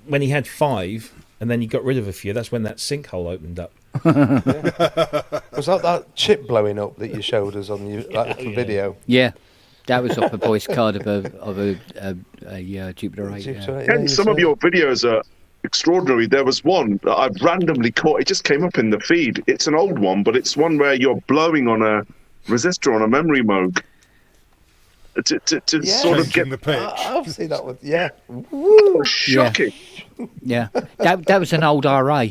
when he had 5 and then he got rid of a few? That's when that sinkhole opened up. Was that chip blowing up that you showed us on that video? Yeah, that was off a voice card of a Jupiter 8. And some of your videos are extraordinary. There was one that I've randomly caught. It just came up in the feed. It's an old one, but it's one where you're blowing on a resistor on a memory mode to sort of get the pitch. I've seen that one. Yeah. Woo, shocking. Yeah, that was an old RA.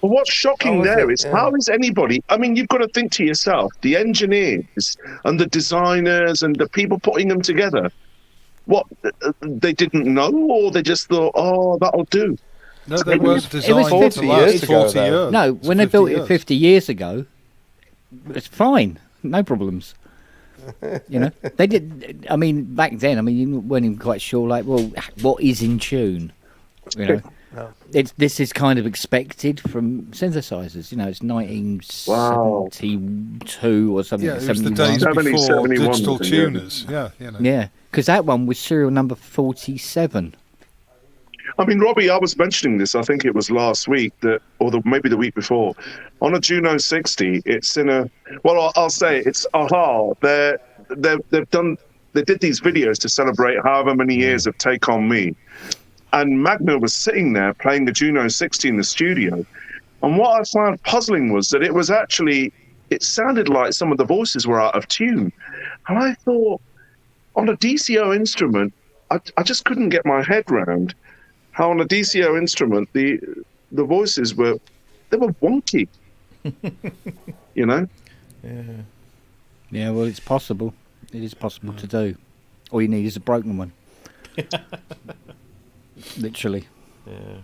But what's shocking is how is anybody? I mean, you've got to think to yourself, the engineers and the designers and the people putting them together. What, they didn't know, or they just thought, oh, that'll do? No, they weren't designed 40 years ago, 40 years. No, when they built it 50 years ago, it's fine, no problems. They did. I mean, back then, you weren't even quite sure. Like, well, what is in tune? No. This is kind of expected from synthesizers. It's 1972 or something. Yeah, it was the days before digital tuners. Yeah, because that one was serial number 47. I mean, Robbie, I was mentioning this. I think it was last week maybe the week before, on a Juno 60. It's in a. Well, I'll say it's AHA. They did these videos to celebrate however many years of Take On Me. And Magna was sitting there playing the Juno 60 in the studio. And what I found puzzling was that it sounded like some of the voices were out of tune. And I thought, on a DCO instrument, I just couldn't get my head round how on a DCO instrument, the voices were wonky. Yeah. Yeah, well, it's possible. It is possible to do. All you need is a broken one. Literally. Yeah.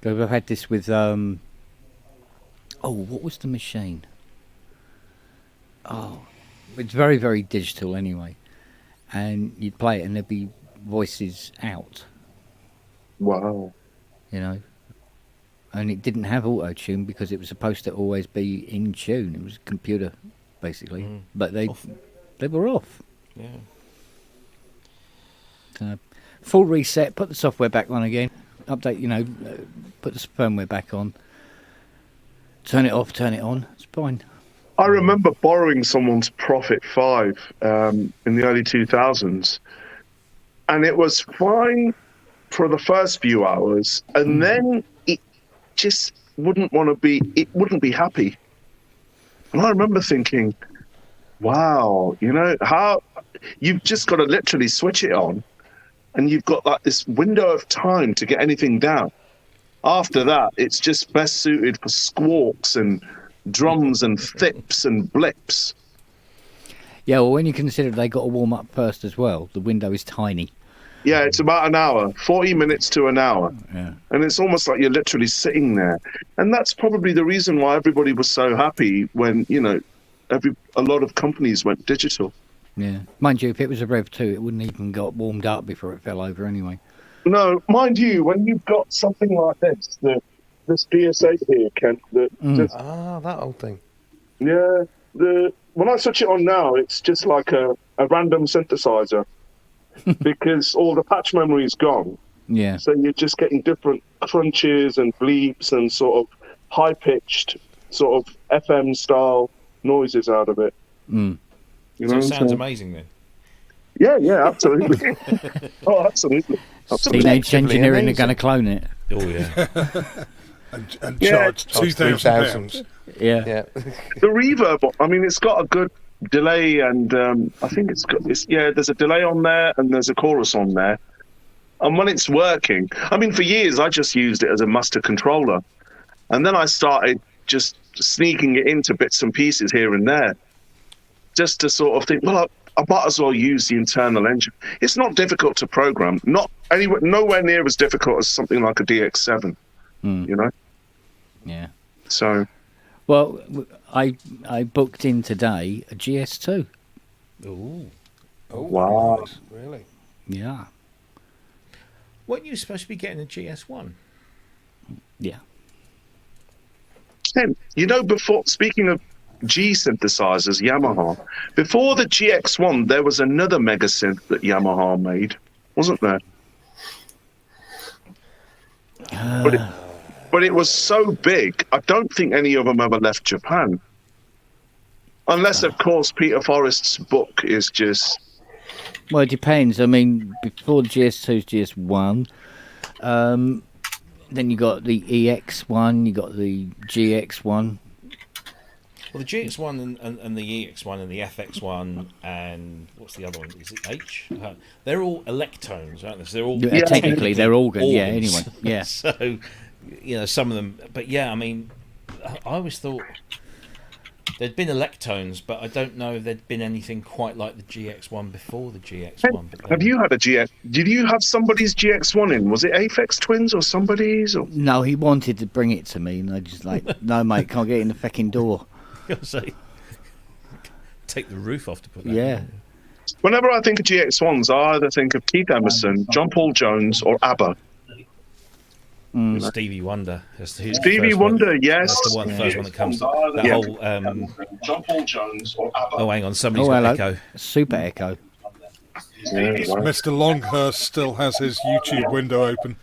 I've had this with what was the machine? Oh, it's very, very digital anyway. And you'd play it and there'd be voices out, Wow. you know. And it didn't have auto-tune because it was supposed to always be in tune. It was a computer, basically. But they were off. Yeah. So, full reset, put the software back on again, update, put the firmware back on, turn it off, turn it on, it's fine. I remember borrowing someone's Prophet 5 in the early 2000s, and it was fine for the first few hours, and then it just wouldn't be happy. And I remember thinking, wow, how you've just got to literally switch it on, and you've got like this window of time to get anything down. After that, it's just best suited for squawks and drums and thips and blips. Yeah, well, when you consider they got to warm up first as well, the window is tiny. Yeah, it's about an hour, 40 minutes to an hour. Yeah. And it's almost like you're literally sitting there. And that's probably the reason why everybody was so happy when, a lot of companies went digital. Yeah. Mind you, if it was a Rev 2, it wouldn't even got warmed up before it fell over anyway. No, mind you, when you've got something like this DSA here, Kent, that old thing. Yeah, when I switch it on now, it's just like a random synthesizer because all the patch memory is gone. Yeah. So you're just getting different crunches and bleeps and sort of high-pitched sort of FM-style noises out of it. Mm. So it sounds amazing then. Yeah, absolutely. Oh, absolutely. Teenage Engineering are going to clone it. Oh, yeah. and charge £2,000. Yeah. The reverb, I mean, it's got a good delay, and I think there's a delay on there, and there's a chorus on there. And when it's working, I mean, for years I just used it as a master controller, and then I started just sneaking it into bits and pieces here and there, just to sort of think, well, I might as well use the internal engine. It's not difficult to program, nowhere near as difficult as something like a DX7, Yeah. So, well, I booked in today a GS2. Ooh. Oh, wow. Really? Yeah. Weren't you supposed to be getting a GS1? Yeah. Ken, before, speaking of G synthesizers, Yamaha, before the GX1, there was another mega synth that Yamaha made, wasn't there? But it was so big, I don't think any of them ever left Japan. Unless, of course, Peter Forrest's book is just... Well, it depends. I mean, before the GS2's GS1, then you got the EX1, you got the GX1. Well, the GX1 and the EX1 and the FX1 and what's the other one? Is it H? They're all electones, aren't they? So they're all technically they're organ. organs. Yeah. Anyway. Yeah. So, some of them. But yeah, I mean, I always thought there'd been electones, but I don't know if there'd been anything quite like the GX1 before the GX1. Have you had a GX? Did you have somebody's GX1 in? Was it Aphex Twins or somebody's? Or? No, he wanted to bring it to me, and I just no, mate, can't get in the fucking door. Say, take the roof off to put that. Yeah. In. Whenever I think of GX1s, I either think of Keith Emerson, John Paul Jones, or ABBA. Stevie Wonder. Stevie Wonder, yes. That's the first one that comes. That whole. John Paul Jones or ABBA. Oh, hang on, somebody's got echo. Super echo. Yeah, wow. Mr. Longhurst still has his YouTube window open.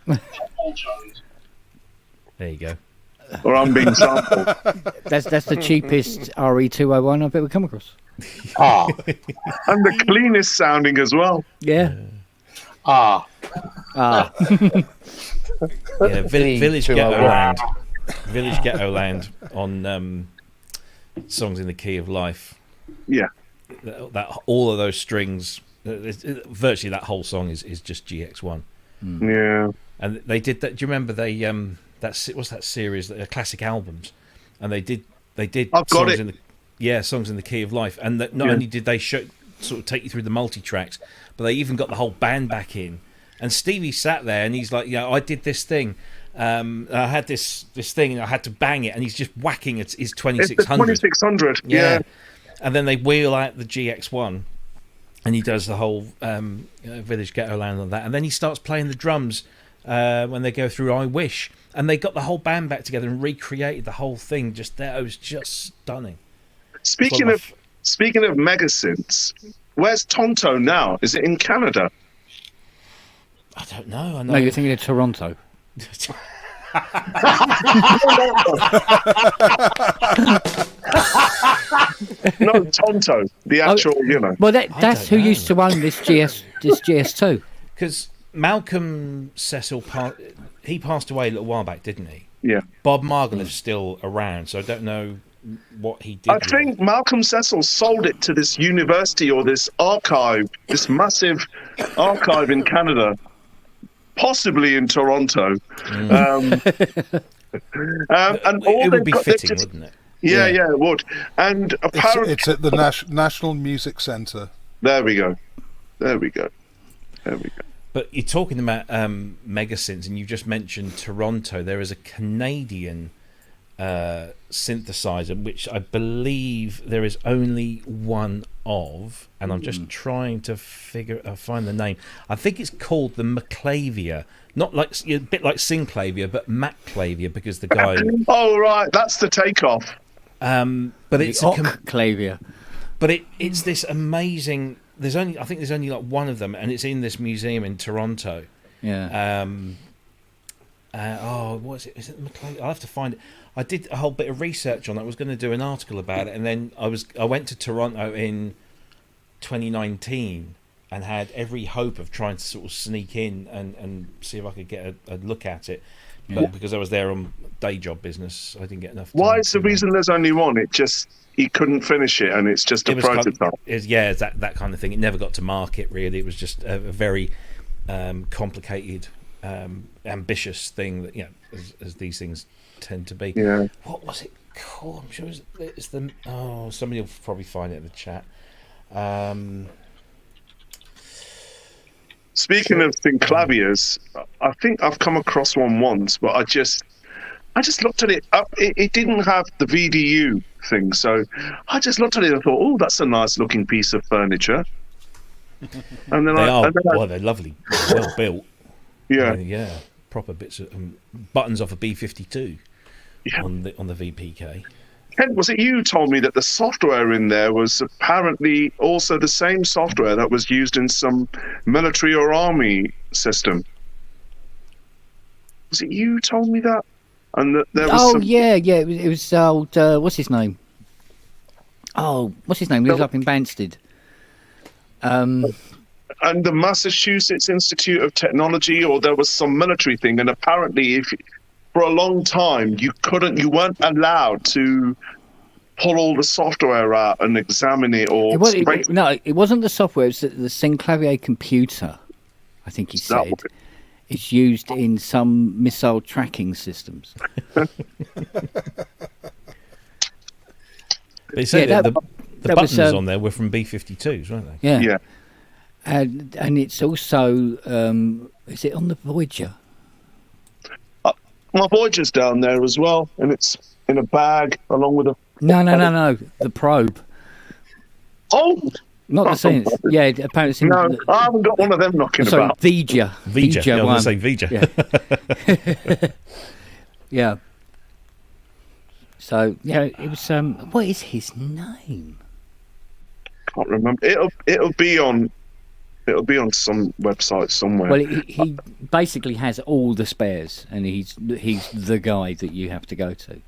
There you go. Or I'm being sampled. That's the cheapest RE201 I've ever come across. And the cleanest sounding as well. Yeah. Yeah, Village Ghetto Land. Village Ghetto Land on Songs in the Key of Life. Yeah. That all of those strings, virtually that whole song is just GX1. Yeah. And they did that. Do you remember what's that series, classic albums, and they did I've got songs it. Songs in the Key of Life, and not only did they sort of take you through the multi-tracks, but they even got the whole band back in. And Stevie sat there and he's like, I did this thing, I had this thing, and I had to bang it, and he's just whacking his It's the 2600. 2600. Yeah. And then they wheel out the GX1, and he does the whole Village Ghetto Land on that, and then he starts playing the drums when they go through I Wish, and they got the whole band back together and recreated the whole thing just there. It was just stunning. Speaking of megasynths, where's Tonto now? Is it in Canada? I don't know. I know. No, you're thinking of Toronto. No, Tonto, the actual, Well, that's who don't know. used to own this GS2. Because Malcolm Cecil, he passed away a little while back, didn't he? Yeah. Bob Margoliouth's still around, so I don't know what he did. I with it. think Malcolm Cecil sold it to this university or this archive, this massive archive in Canada, possibly in Toronto. And all it would be they've got- fitting, they've just- wouldn't it? Yeah, it would. And apparently, It's at the National Music Centre. there we go. But you're talking about megasynths, and you just mentioned Toronto. There is a Canadian synthesizer, which I believe there is only one of, and I'm just trying to find the name. I think it's called the Maclavia, not like a bit like Synclavia, but Maclavia, because the guy. Oh right, that's the takeoff. But it's Octavia. but it's this amazing. I think there's only like one of them, and it's in this museum in Toronto. Yeah. What is it? Is it McLean? I'll have to find it. I did a whole bit of research on it. I was going to do an article about it, and then I went to Toronto in 2019 and had every hope of trying to sort of sneak in and see if I could get a look at it. But because I was there on day job business, I didn't get enough time. Why is the reason there's only one? It just he couldn't finish it, and it's just a It was kind of- prototype. it's that kind of thing. It never got to market, really. It was just a very complicated, ambitious thing that, as these things tend to be. Yeah. What was it called? I'm sure it's the. Oh, somebody will probably find it in the chat. Speaking of synclaviers, I think I've come across one once, but I just looked at it. It didn't have the VDU thing, so I just looked at it and thought, "Oh, that's a nice looking piece of furniture." And then They're lovely, well built. yeah, Yeah, proper bits of buttons off a B-52 Yeah. on the VPK. Kent, was it you who told me that the software in there was apparently also the same software that was used in some military or army system? Was it you who told me that? And that there was some... yeah. It was old. What's his name? Oh, what's his name? He was up in Banstead. and the Massachusetts Institute of Technology, or there was some military thing, and apparently for a long time you weren't allowed to pull all the software out and examine it or It wasn't the software. It was the Synclavier computer. I think he said it's used in some missile tracking systems. They said Yeah, the that buttons was, on there were from B-52s, weren't they? Yeah. And it's also is it on the Voyager? my Voyager's down there as well, and it's in a bag along with a No. The probe. oh Not the same. Yeah, apparently it's in no, I haven't got one of them knocking sorry, about. Yeah, Vija. I was going one. to say Vija. Yeah. Yeah. So yeah, it was. What is his name? Can't remember. It'll be on some website somewhere. Well, he basically has all the spares, and he's the guy that you have to go to.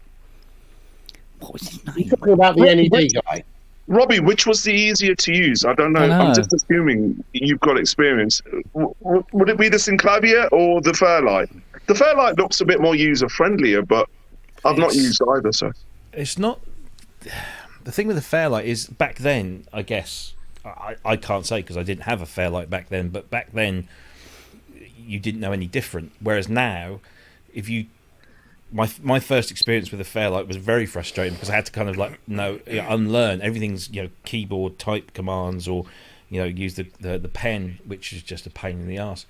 What was his name? Talking about the NED guy. Robbie, which was the easier to use? I don't know. I know. I'm just assuming you've got experience. Would it be the Synclavier or the Fairlight? The Fairlight looks a bit more user-friendlier, but I've not used either, so... It's not... The thing with the Fairlight is, back then, I guess... I can't say because I didn't have a Fairlight back then, but back then you didn't know any different. Whereas now, if you... My first experience with a Fairlight was very frustrating because I had to kind of unlearn everything's keyboard type commands or use the pen, which is just a pain in the arse.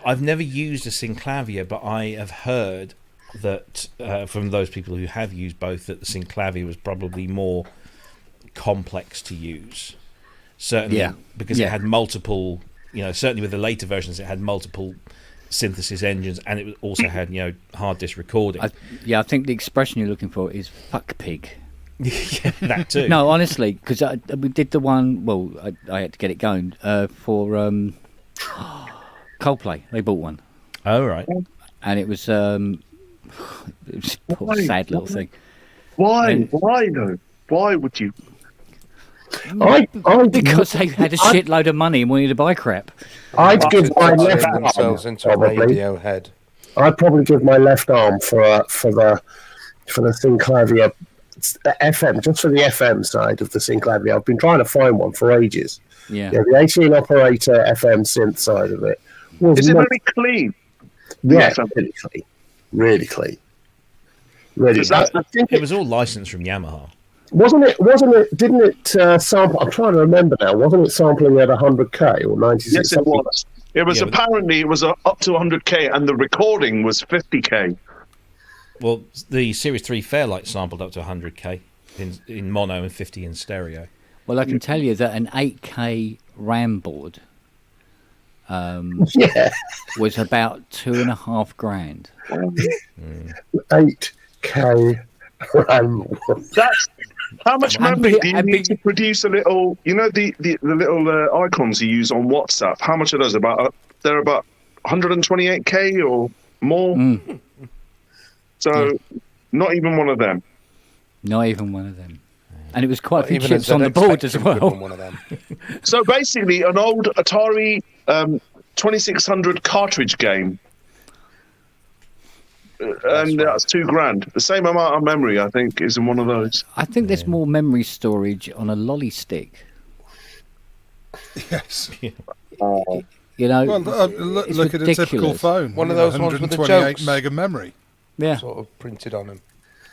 I've never used a synclavier, but I have heard that from those people who have used both, that the synclavier was probably more complex to use. Certainly, because it had multiple. Certainly with the later versions, it had multiple synthesis engines, and it also had hard disk recording. I think the expression you're looking for is "fuck pig." Yeah, that too. No, honestly, because we did the one. Well, I had to get it going for Coldplay. They bought one. Oh right. And it was a poor, sad little thing. Why though? Why would you? Because they had a shitload of money and wanted to buy crap. I'd give my left themselves arm into a radio head. I'd probably give my left arm for the synclavier FM, just for the FM side of the synclavier. I've been trying to find one for ages. Yeah, the 18 operator FM synth side of it. Is it very clean? Yeah, really clean. Really. It was all licensed from Yamaha. Wasn't it? Didn't it sample? I'm trying to remember now. Wasn't it sampling at 100k or 96? Yes, it was. It was apparently it was up to 100k, and the recording was 50k. Well, the Series 3 Fairlight sampled up to 100k in mono and 50 in stereo. Well, I can tell you that an 8k RAM board was about $2,500. 8k RAM. That's how much memory do you need to produce a little? The little icons you use on WhatsApp. How much are those? They're about 128k or more. So, not even one of them. Not even one of them. And it was quite a few chips on the board as well. One of them. So basically, an old Atari 2600 cartridge game. And that's $2,000. The same amount of memory, I think, is in one of those. I think there's more memory storage on a lolly stick. Yes. Oh. Well, look at a typical phone. One of those ones with the 128 jokes. meg of memory. Yeah. Sort of printed on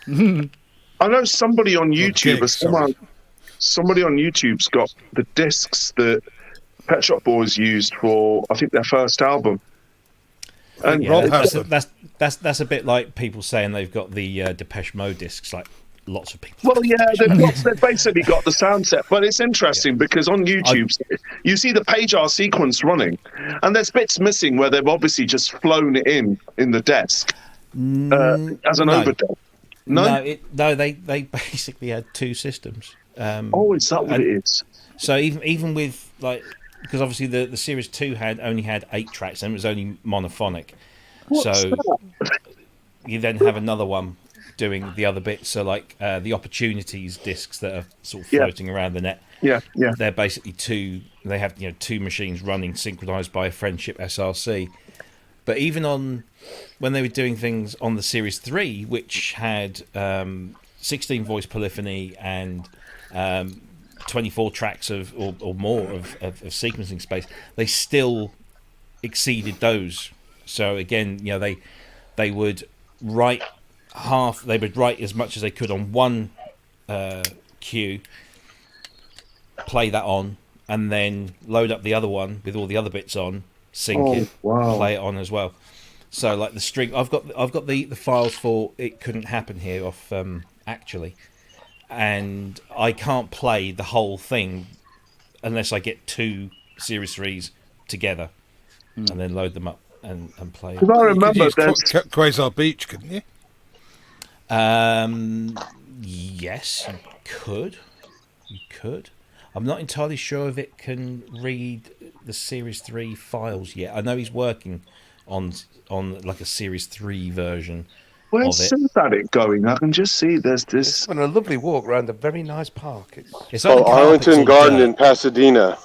them. I know somebody on YouTube, gigs, somebody on YouTube's got the discs that Pet Shop Boys used for, I think, their first album. And Rob has them. That's a bit like people saying they've got the Depeche Mode discs, like lots of people. Well, yeah, they've basically got the sound set, but it's interesting because on YouTube, you see the page sequence running, and there's bits missing where they've obviously just flown it in the desk as an overdub. No, they basically had two systems. Is that what it is? So even with because obviously the Series 2 only had 8 tracks and it was only monophonic. So you then have another one doing the other bits. So the opportunities discs that are sort of floating around the net. Yeah. They're basically two. They have two machines running synchronized by a Friendship SRC. But even when they were doing things on the Series 3, which had 16 voice polyphony and 24 tracks or more of sequencing space, they still exceeded those. So again, they would write they would write as much as they could on one cue, play that on, and then load up the other one with all the other bits on, sync it, play it on as well. So the string, I've got the files for It Couldn't Happen here off Actually, and I can't play the whole thing unless I get 2 Series 3s together and then load them up and play. Because I remember Quasar Beach, couldn't you? Yes, you could. I'm not entirely sure if it can read the Series 3 files yet. I know he's working on a Series 3 version. Where's Synthetic going? I can just see there's this. It's been a lovely walk around a very nice park. It's like Arlington Garden in Pasadena.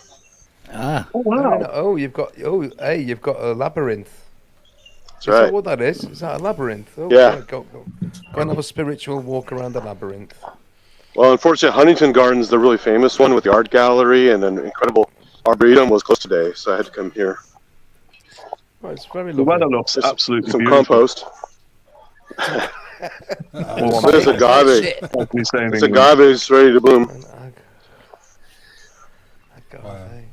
Ah. Oh wow! Oh, you've got a labyrinth. That's Is right. that what that is? Is that a labyrinth? Oh, Yeah. Go and have a spiritual walk around the labyrinth. Well, unfortunately, Huntington Gardens, the really famous one with the art gallery and an incredible arboretum, was closed today, so I had to come here. Oh, it's very The lovely. weather looks absolutely Some beautiful. compost. There's agave. It's agave is ready to bloom. Agave.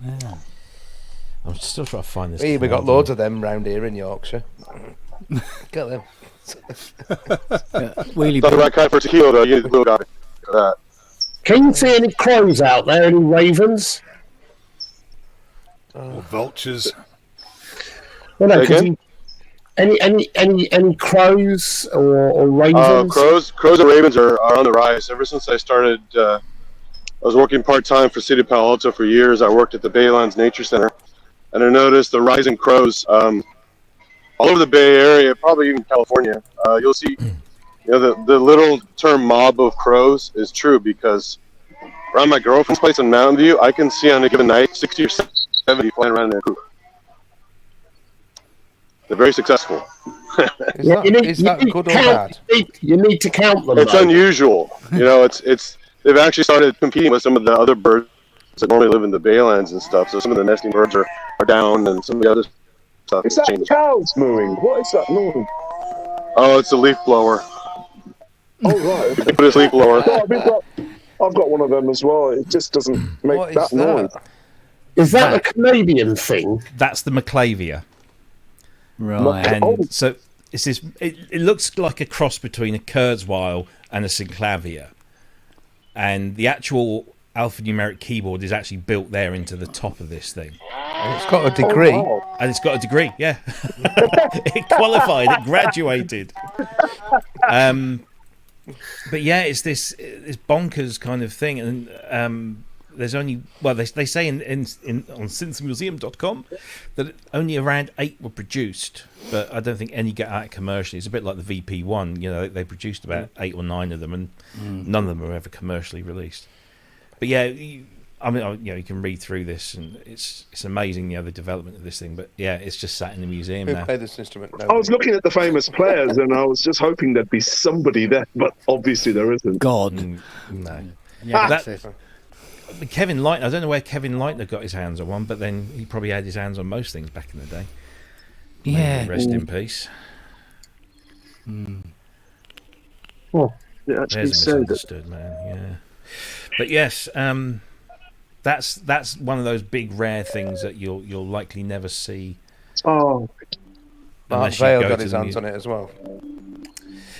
I'm still trying to find this. We got loads of them round here in Yorkshire. Get them. Wheelie Not the right kind for tequila, though. You need the blue guy for that. Can you see any crows out there? Any ravens? Or vultures. Well, no, Again? any crows or ravens? Crows and ravens are on the rise. Ever since I started, I was working part-time for City of Palo Alto for years. I worked at the Baylands Nature Center, and I noticed the rising crows all over the Bay Area, probably even California. You'll see, the little term mob of crows is true because around my girlfriend's place in Mountain View, I can see on a given night 60 or 70 flying around in a coop. They're very successful. Is that good or bad? You need to count them. It's though. unusual. It's they've actually started competing with some of the other birds that normally live in the baylands and stuff. So some of the nesting birds are down, and some of the other stuff Is has that changed. cows mooing? What is that noise? Oh, it's a leaf blower. Oh, right. You can put a leaf blower. I've got one of them as well. It just doesn't make What is that noise. that? Is that a Canadian thing? That's the Maclavia. Right. And Oh. so it's this. It looks like a cross between a Kurzweil and a Synclavier, and the actual alphanumeric keyboard is actually built there into the top of this thing, And it's got a degree. Oh, wow. and it's got a degree. Yeah, it qualified. It graduated. But yeah, it's this bonkers kind of thing, and there's only they say on synthmuseum.com that only around 8 were produced, but I don't think any get out commercially. It's a bit like the VP1. They produced about 8 or 9 of them, and none of them were ever commercially released. But yeah, you can read through this, and it's amazing, the development of this thing. But yeah, it's just sat in the museum Who now. played this instrument? I was looking at the famous players and I was just hoping there'd be somebody there, but obviously there isn't. God. No. Yeah, That- that's it. But Kevin Leitner, I don't know where Kevin Leitner got his hands on one, but then he probably had his hands on most things back in the day. May Yeah. he rest in peace. Well, it actually There's a said that. misunderstood man. Yeah, but yes, that's one of those big rare things that you'll likely never see Oh, Mark unless you Vail go got to his the hands on it as well.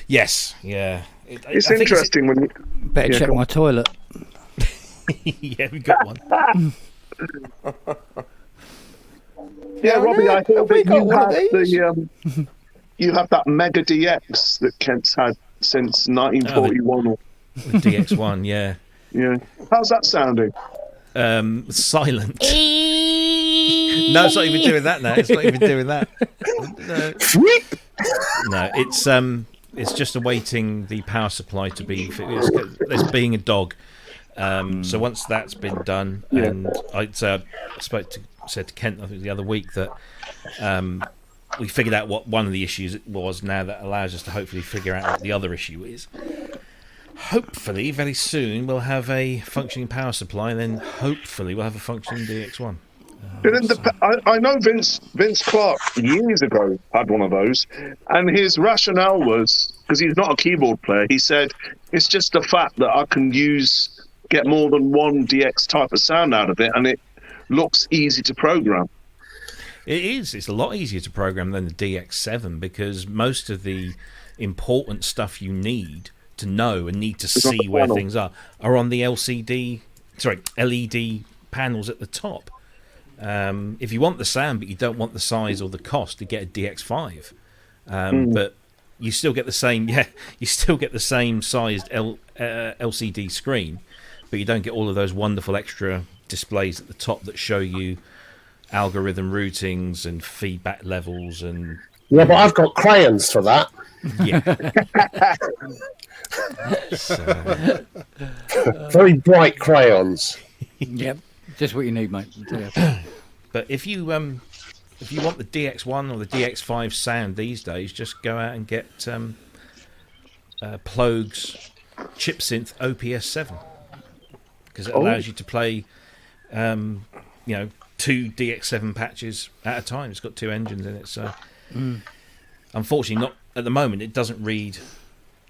Yes, yeah. it's I think interesting when you. Better Yeah, check go on. my toilet. yeah, we got one. Yeah, Robbie, I Have heard we that got you one of have these? you have that Mega DX that Kent's had since 1941. The DX1, yeah. Yeah, how's that sounding? Silent. No, it's not even doing that now. It's not even doing that. No, it's just awaiting the power supply to be. It's being a dog. So once that's been done, and I said to Kent, I think the other week, that we figured out what one of the issues was. Now that allows us to hopefully figure out what the other issue is. Hopefully, very soon we'll have a functioning power supply, and then hopefully we'll have a functioning DX1. I know Vince Clarke years ago had one of those, and his rationale was, because he's not a keyboard player, he said it's just the fact that I can get more than one DX type of sound out of it, and it looks easy to program. It is. It's a lot easier to program than the DX7, because most of the important stuff you need to know and need to It's on see the where panel. things are on the LED panels at the top. If you want the sound but you don't want the size or the cost, to get a DX5, but you still get the same. Yeah, you still get the same sized LCD screen, but you don't get all of those wonderful extra displays at the top that show you algorithm routings and feedback levels and. Yeah, but I've got crayons for that. Yeah. Very bright crayons. Yep. Just what you need, mate. I'll tell you. But if you want the DX1 or the DX5 sound these days, just go out and get Plogue's chip synth OPS7, because it allows you to play, 2 DX7 patches at a time. It's got 2 engines in it, so unfortunately, not at the moment. It doesn't read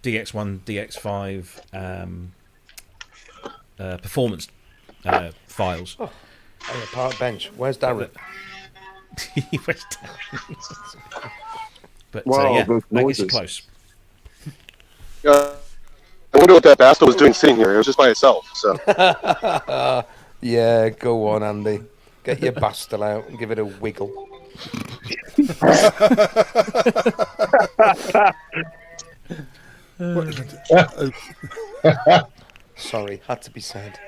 DX1, DX5 performance files. On the park bench. Where's Darren? West Darren. But Wow, yeah, those that gets noises. close. I wonder what that bastard was doing sitting here. It was just by itself. So Yeah, go on, Andy. Get your bastel out and give it a wiggle. Sorry, had to be said.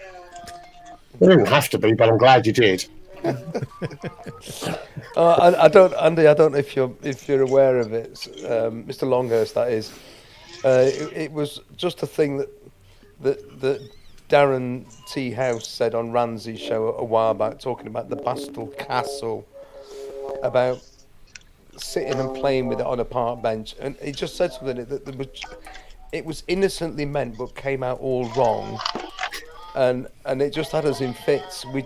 It didn't have to be, but I'm glad you did. I don't, Andy. I don't know if you're aware of it, Mr. Longhurst. That is, it was just a thing that Darren T. House said on Ramsey's show a while back, talking about the Bastel Castle, about sitting and playing with it on a park bench, and he just said something that it was innocently meant, but came out all wrong. And it just had us in fits. We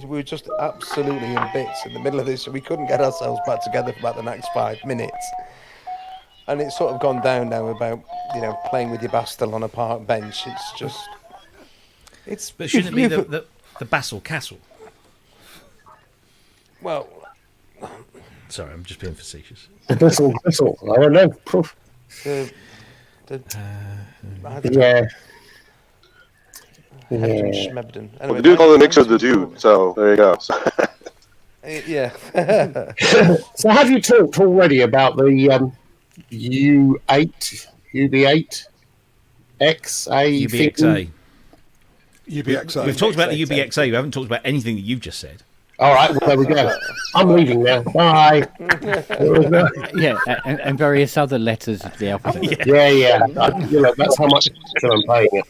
were just absolutely in bits in the middle of this. We couldn't get ourselves back together for about the next 5 minutes. And it's sort of gone down now about, playing with your bastel on a park bench. It's just... But shouldn't it be the Basel Castle? Well... Sorry, I'm just being facetious. Bristle. I don't know. Poof. Yeah. Schmebden. well, Anyway, the dude called the Knicks are the dude. So there you go. yeah. So have you talked already about the UB8 XA UBXA. UBXA. We've talked about the UBXA. We haven't talked about anything that you've just said. All right, well, there we go. I'm leaving now. Bye. Yeah, and various other letters of the alphabet. Yeah. That's how much I'm paying it.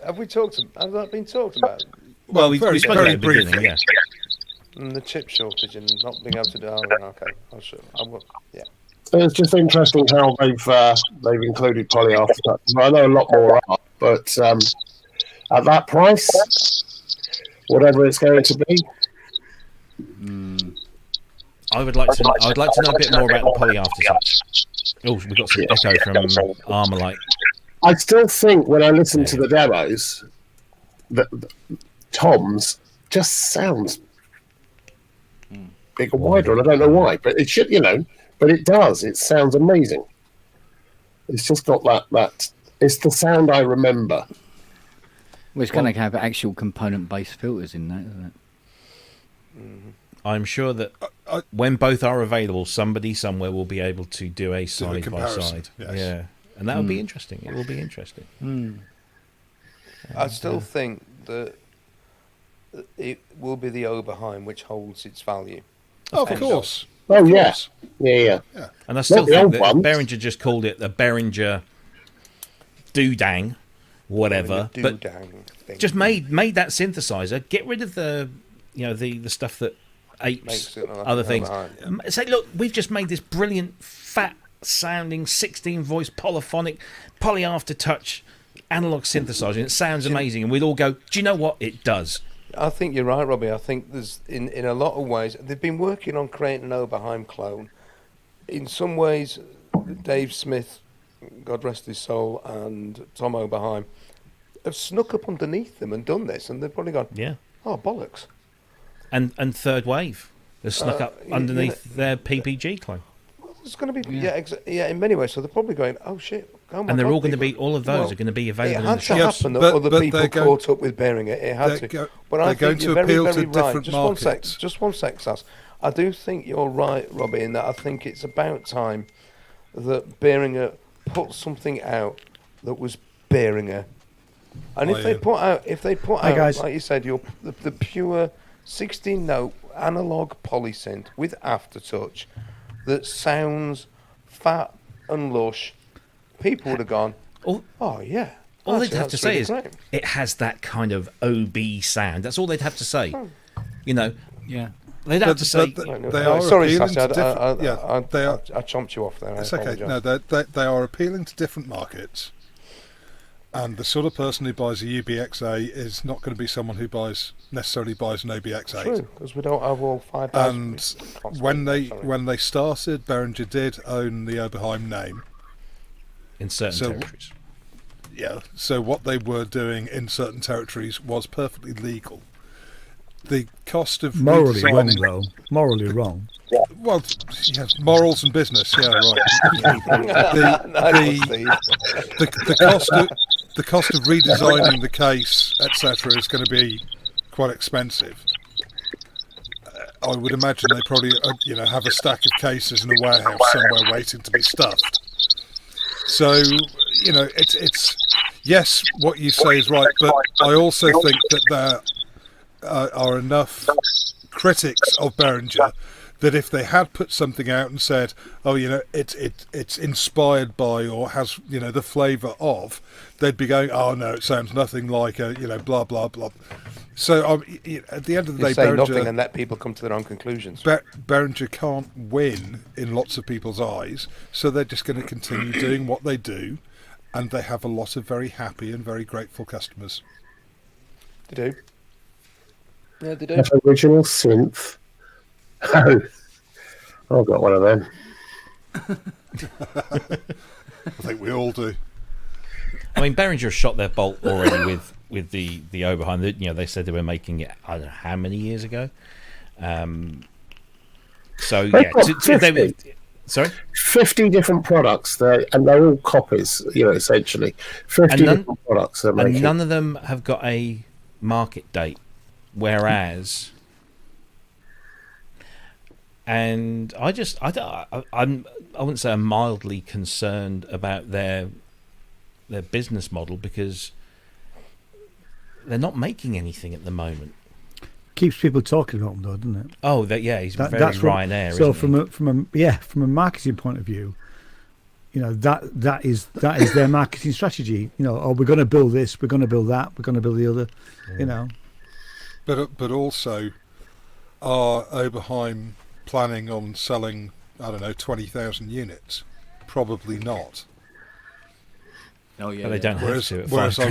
Have that been talked about? Well, we very- spoke about very it at the beginning, briefly. yeah. And the chip shortage and not being able to do. Oh, okay. I will. Yeah. It's just interesting how they've included polyafter. I know a lot more are, but at that price, whatever it's going to be. I would like to know a bit more about the poly aftertouch. Oh, we've got some echo from Armalite. I still think when I listen to the demos, that Tom's just sounds bigger, wider, and I don't know why, but it should, but it does. It sounds amazing. It's just got that. It's the sound I remember. Well, it's going to have actual component-based filters in that, isn't it? I'm sure that when both are available, somebody somewhere will be able to do a side by comparison, side. yes. Yeah, and that will be interesting. It will be interesting. I still think that it will be the Oberheim which holds its value. Oh, of course. Oh, yeah. Yeah. And I still the think old that ones. Behringer just called it the Behringer Doodang, whatever, The but doodang thing. just made that synthesizer. Get rid of the the stuff that apes Makes it like other an things. Oberheim. Say, look, we've just made this brilliant, fat sounding 16 voice polyphonic poly aftertouch analog synthesizer, and it sounds amazing. And we'd all go, do you know what? It does. I think you're right, Robbie. I think there's in a lot of ways they've been working on creating an Oberheim clone. In some ways, Dave Smith, God rest his soul, and Tom Oberheim have snuck up underneath them and done this, and they've probably gone, Yeah. oh bollocks. And Third Wave has snuck up underneath their PPG clone. It's going to be in many ways. So they're probably going, oh shit. Oh my And they're God, all going to people- be, all of those well, are going to be It available in had the to shop. Yes, happen that but other people they're going- caught up with bearing it. It had to. But I they're going think you're to very, appeal very to right. different Just one sec. markets. Just one sec, Sass. I do think you're right, Robbie, in that I think it's about time that Behringer put something out that was Behringer. And if they put out, guys. like you said, the pure 16-note analog polysynth with aftertouch that sounds fat and lush, people would have gone, All, oh yeah. all they'd Actually, have to that's say really is, great. it has that kind of OB sound. That's all they'd have to say. Yeah. They'd have to say, They are Sorry, appealing Sassy, to different. They are. I chomped you off there. It's I okay. apologise. No, they are appealing to different markets, and the sort of person who buys a UBXA is not going to be someone who necessarily buys an OBX8. True, because we don't have all 5,000. And when they started, Behringer did own the Oberheim name. in certain So- territories. Yeah. So what they were doing in certain territories was perfectly legal. the cost of Morally wrong, redesigning. though. Morally wrong. Well, yeah, morals and business. Yeah, right. The cost of redesigning the case, etc., is going to be quite expensive. I would imagine they probably, have a stack of cases in a warehouse somewhere waiting to be stuffed. So, it's yes, what you say is right, but I also think that there are enough critics of Behringer that if they had put something out and said, "Oh, it's inspired by or has the flavour of," they'd be going, "Oh no, it sounds nothing like a blah blah blah." So at the end of the day, say nothing and let people come to their own conclusions. Behringer can't win in lots of people's eyes, so they're just going to continue doing what they do, and they have a lot of very happy and very grateful customers. They do. Yeah, they do. That original synth. Oh, I've got one of them. I think we all do. I mean, Behringer shot their bolt already with the Oberheim. They said they were making it, I don't know how many years ago. So yeah, sorry, 50 different products there, and they're all copies. Essentially 50 different products they're making. And none of them have got a market date, whereas. And I wouldn't say I'm mildly concerned about their business model, because they're not making anything at the moment. Keeps people talking about them, though, doesn't it? Oh, he's very Ryanair. So isn't from a marketing point of view, that is their marketing strategy. We're going to build this, we're going to build that, we're going to build the other. But also, are Oberheim planning on selling, 20,000 units? Probably not. Oh yeah, but they don't have to. Whereas I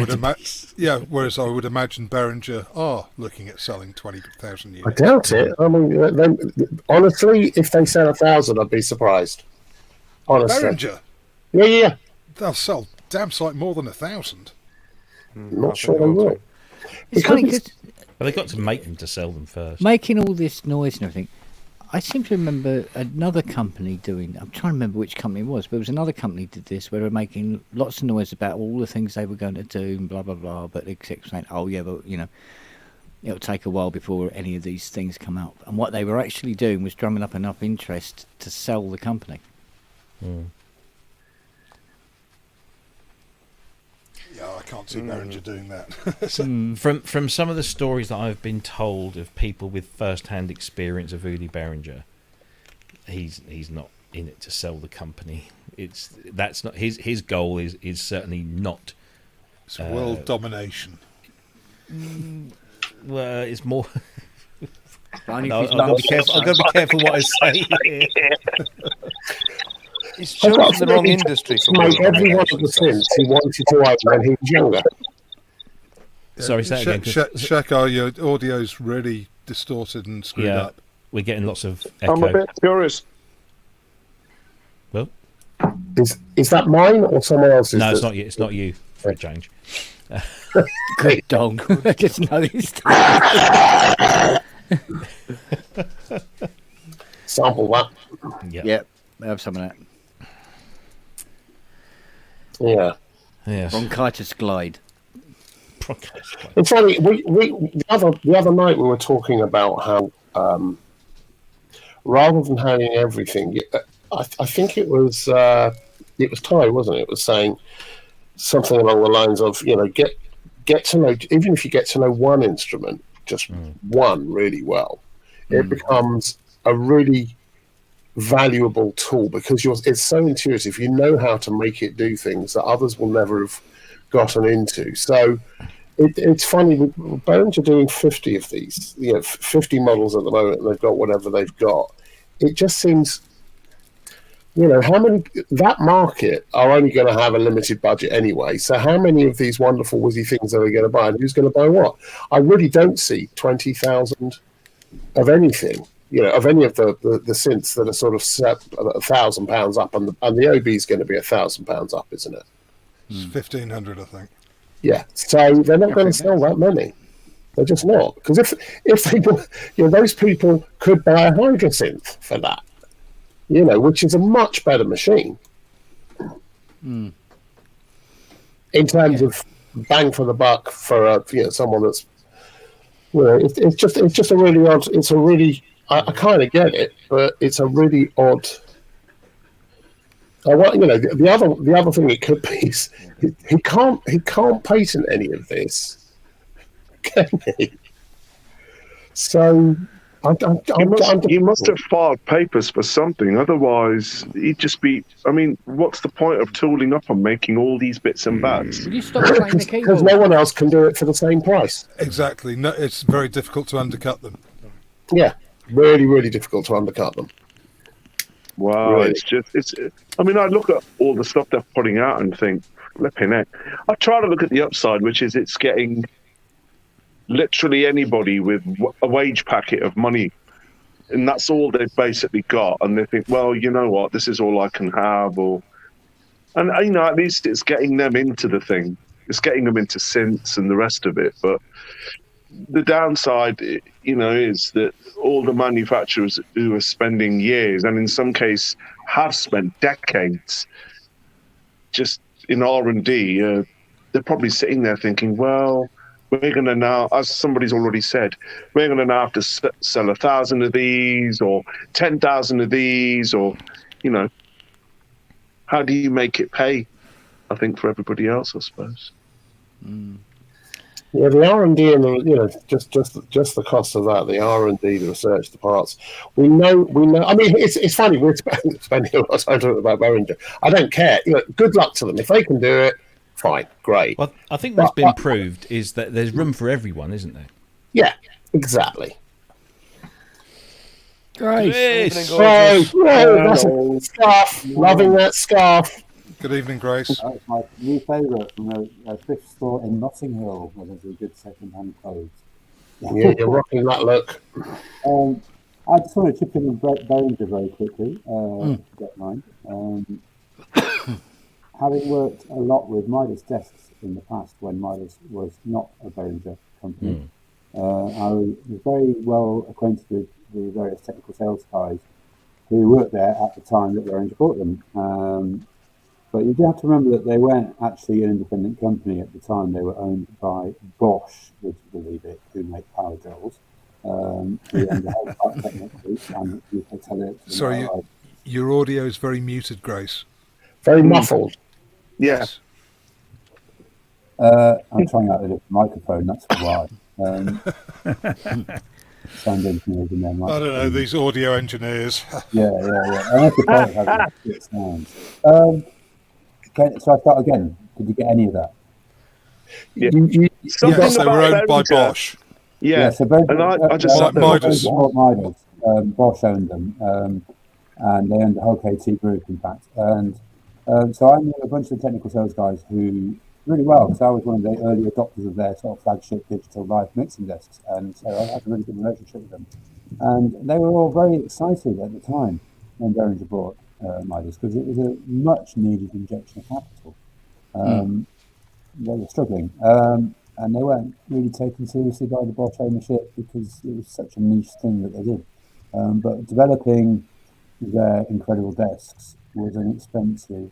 would imagine Behringer are looking at selling 20,000 units. I doubt it. I mean, honestly, if they sell 1,000, I'd be surprised. Honestly, Behringer, yeah, they'll sell damn sight more than 1,000. I'm not sure they will. It's funny because but they've got to make them to sell them first. making all this noise and everything. I seem to remember another company doing. I'm trying to remember which company it was, but it was another company did this where they were making lots of noise about all the things they were going to do and blah blah blah. But they kept saying, "Oh yeah, but it'll take a while before any of these things come out." And what they were actually doing was drumming up enough interest to sell the company. Yeah, I can't see Behringer doing that. From some of the stories that I've been told of people with first-hand experience of Uli Behringer, he's not in it to sell the company. That's not his goal. Is certainly not. It's world domination. Well, it's more. I've I've got to be careful what I say here. He's chosen the wrong industry for make every one of the synths he wanted to own when he was younger. Sorry, say that again. Shakar, your audio's really distorted and screwed up. We're getting lots of echo. I'm a bit curious. Well, is that mine or someone else's? no, it's not you. It's not you. For a change. Good dog. I just noticed. Sample that. Yep, I have some of that. Yeah. Yes. Bronchitis glide. It's funny. We the other night we were talking about how rather than having everything, I think it was Ty, wasn't it? It was saying something along the lines of get to know, even if you get to know one instrument, just one really well, it becomes a really valuable tool because it's so intuitive. You know how to make it do things that others will never have gotten into. So it's funny. Behringer doing 50 of these, 50 models at the moment, and they've got whatever they've got. It just seems, how many, that market are only going to have a limited budget anyway. So how many of these wonderful whizzy things are they going to buy, and who's going to buy what? I really don't see 20,000 of anything. Of any of the synths that are sort of set £1,000 up, and the OB is going to be £1,000 up, isn't it? It's 1,500, I think. Yeah, so they're not going to sell that many. They're just not. Because if they, those people could buy a Hydrosynth for that, which is a much better machine in terms of bang for the buck for someone that's, it's just a really odd. It's a really, I kind of get it, but it's a really odd. The other thing it could be is he can't patent any of this. Can he? So he must have filed papers for something. Otherwise, he'd just be. I mean, what's the point of tooling up and making all these bits and bats? Will you stop playing the keyboard? Because no one else can do it for the same price. Exactly. No, it's very difficult to undercut them. Yeah, really, really difficult to undercut them. Wow, Really? it's. I mean, I look at all the stuff they're putting out and think, flipping it. I try to look at the upside, which is it's getting literally anybody with a wage packet of money, and that's all they've basically got. And they think, well, you know what, this is all I can have, and at least it's getting them into the thing. It's getting them into synths and the rest of it. But the downside, is that all the manufacturers who are spending years, and in some cases have spent decades, just in R&D, they're probably sitting there thinking, well, we're going to now, as somebody's already said, we're going to now have to sell 1,000 of these or 10,000 of these, or, how do you make it pay? I think for everybody else, I suppose. Yeah, the R&D and just the cost of that, the R&D, the research, the parts. We know. I mean, it's funny. We're spending a lot of time talking about Behringer. I don't care. Good luck to them. If they can do it, fine, great. Well, I think what's been proved is that there's room for everyone, isn't there? Yeah, exactly. Great. Yes. That's a scarf. Loving that scarf. Good evening, Grace. That's my new favourite from a thrift store in Notting Hill, where there's a good second-hand clothes. Yeah, you're rocking that look. I just want to chip in with Behringer very quickly, if you don't mind. Having worked a lot with Midas desks in the past, when Midas was not a Behringer company, I was very well acquainted with the various technical sales guys who worked there at the time that Behringer bought them. But you do have to remember that they weren't actually an independent company at the time. They were owned by Bosch, would you believe it, who make power drills. Sorry, your audio is very muted, Grace. Very muffled. Yes. I'm trying out a different microphone, that's why. Sound engineers in there. I don't know, these audio engineers. Yeah. I have to find how it sounds. Okay, so I start again. Did you get any of that? Yeah. Yes, they were owned by Bosch. Yeah, so and I just like Midas. Bosch owned them, and they owned the whole KT group, in fact. And so I knew a bunch of technical sales guys who really well, because I was one of the early adopters of their sort of flagship digital live mixing desks, and so I had a really good relationship with them. And they were all very excited at the time when Behringer bought Midas, because it was a much needed injection of capital. They were struggling, and they weren't really taken seriously by the Bosch ownership because it was such a niche thing that they did. But developing their incredible desks was an expensive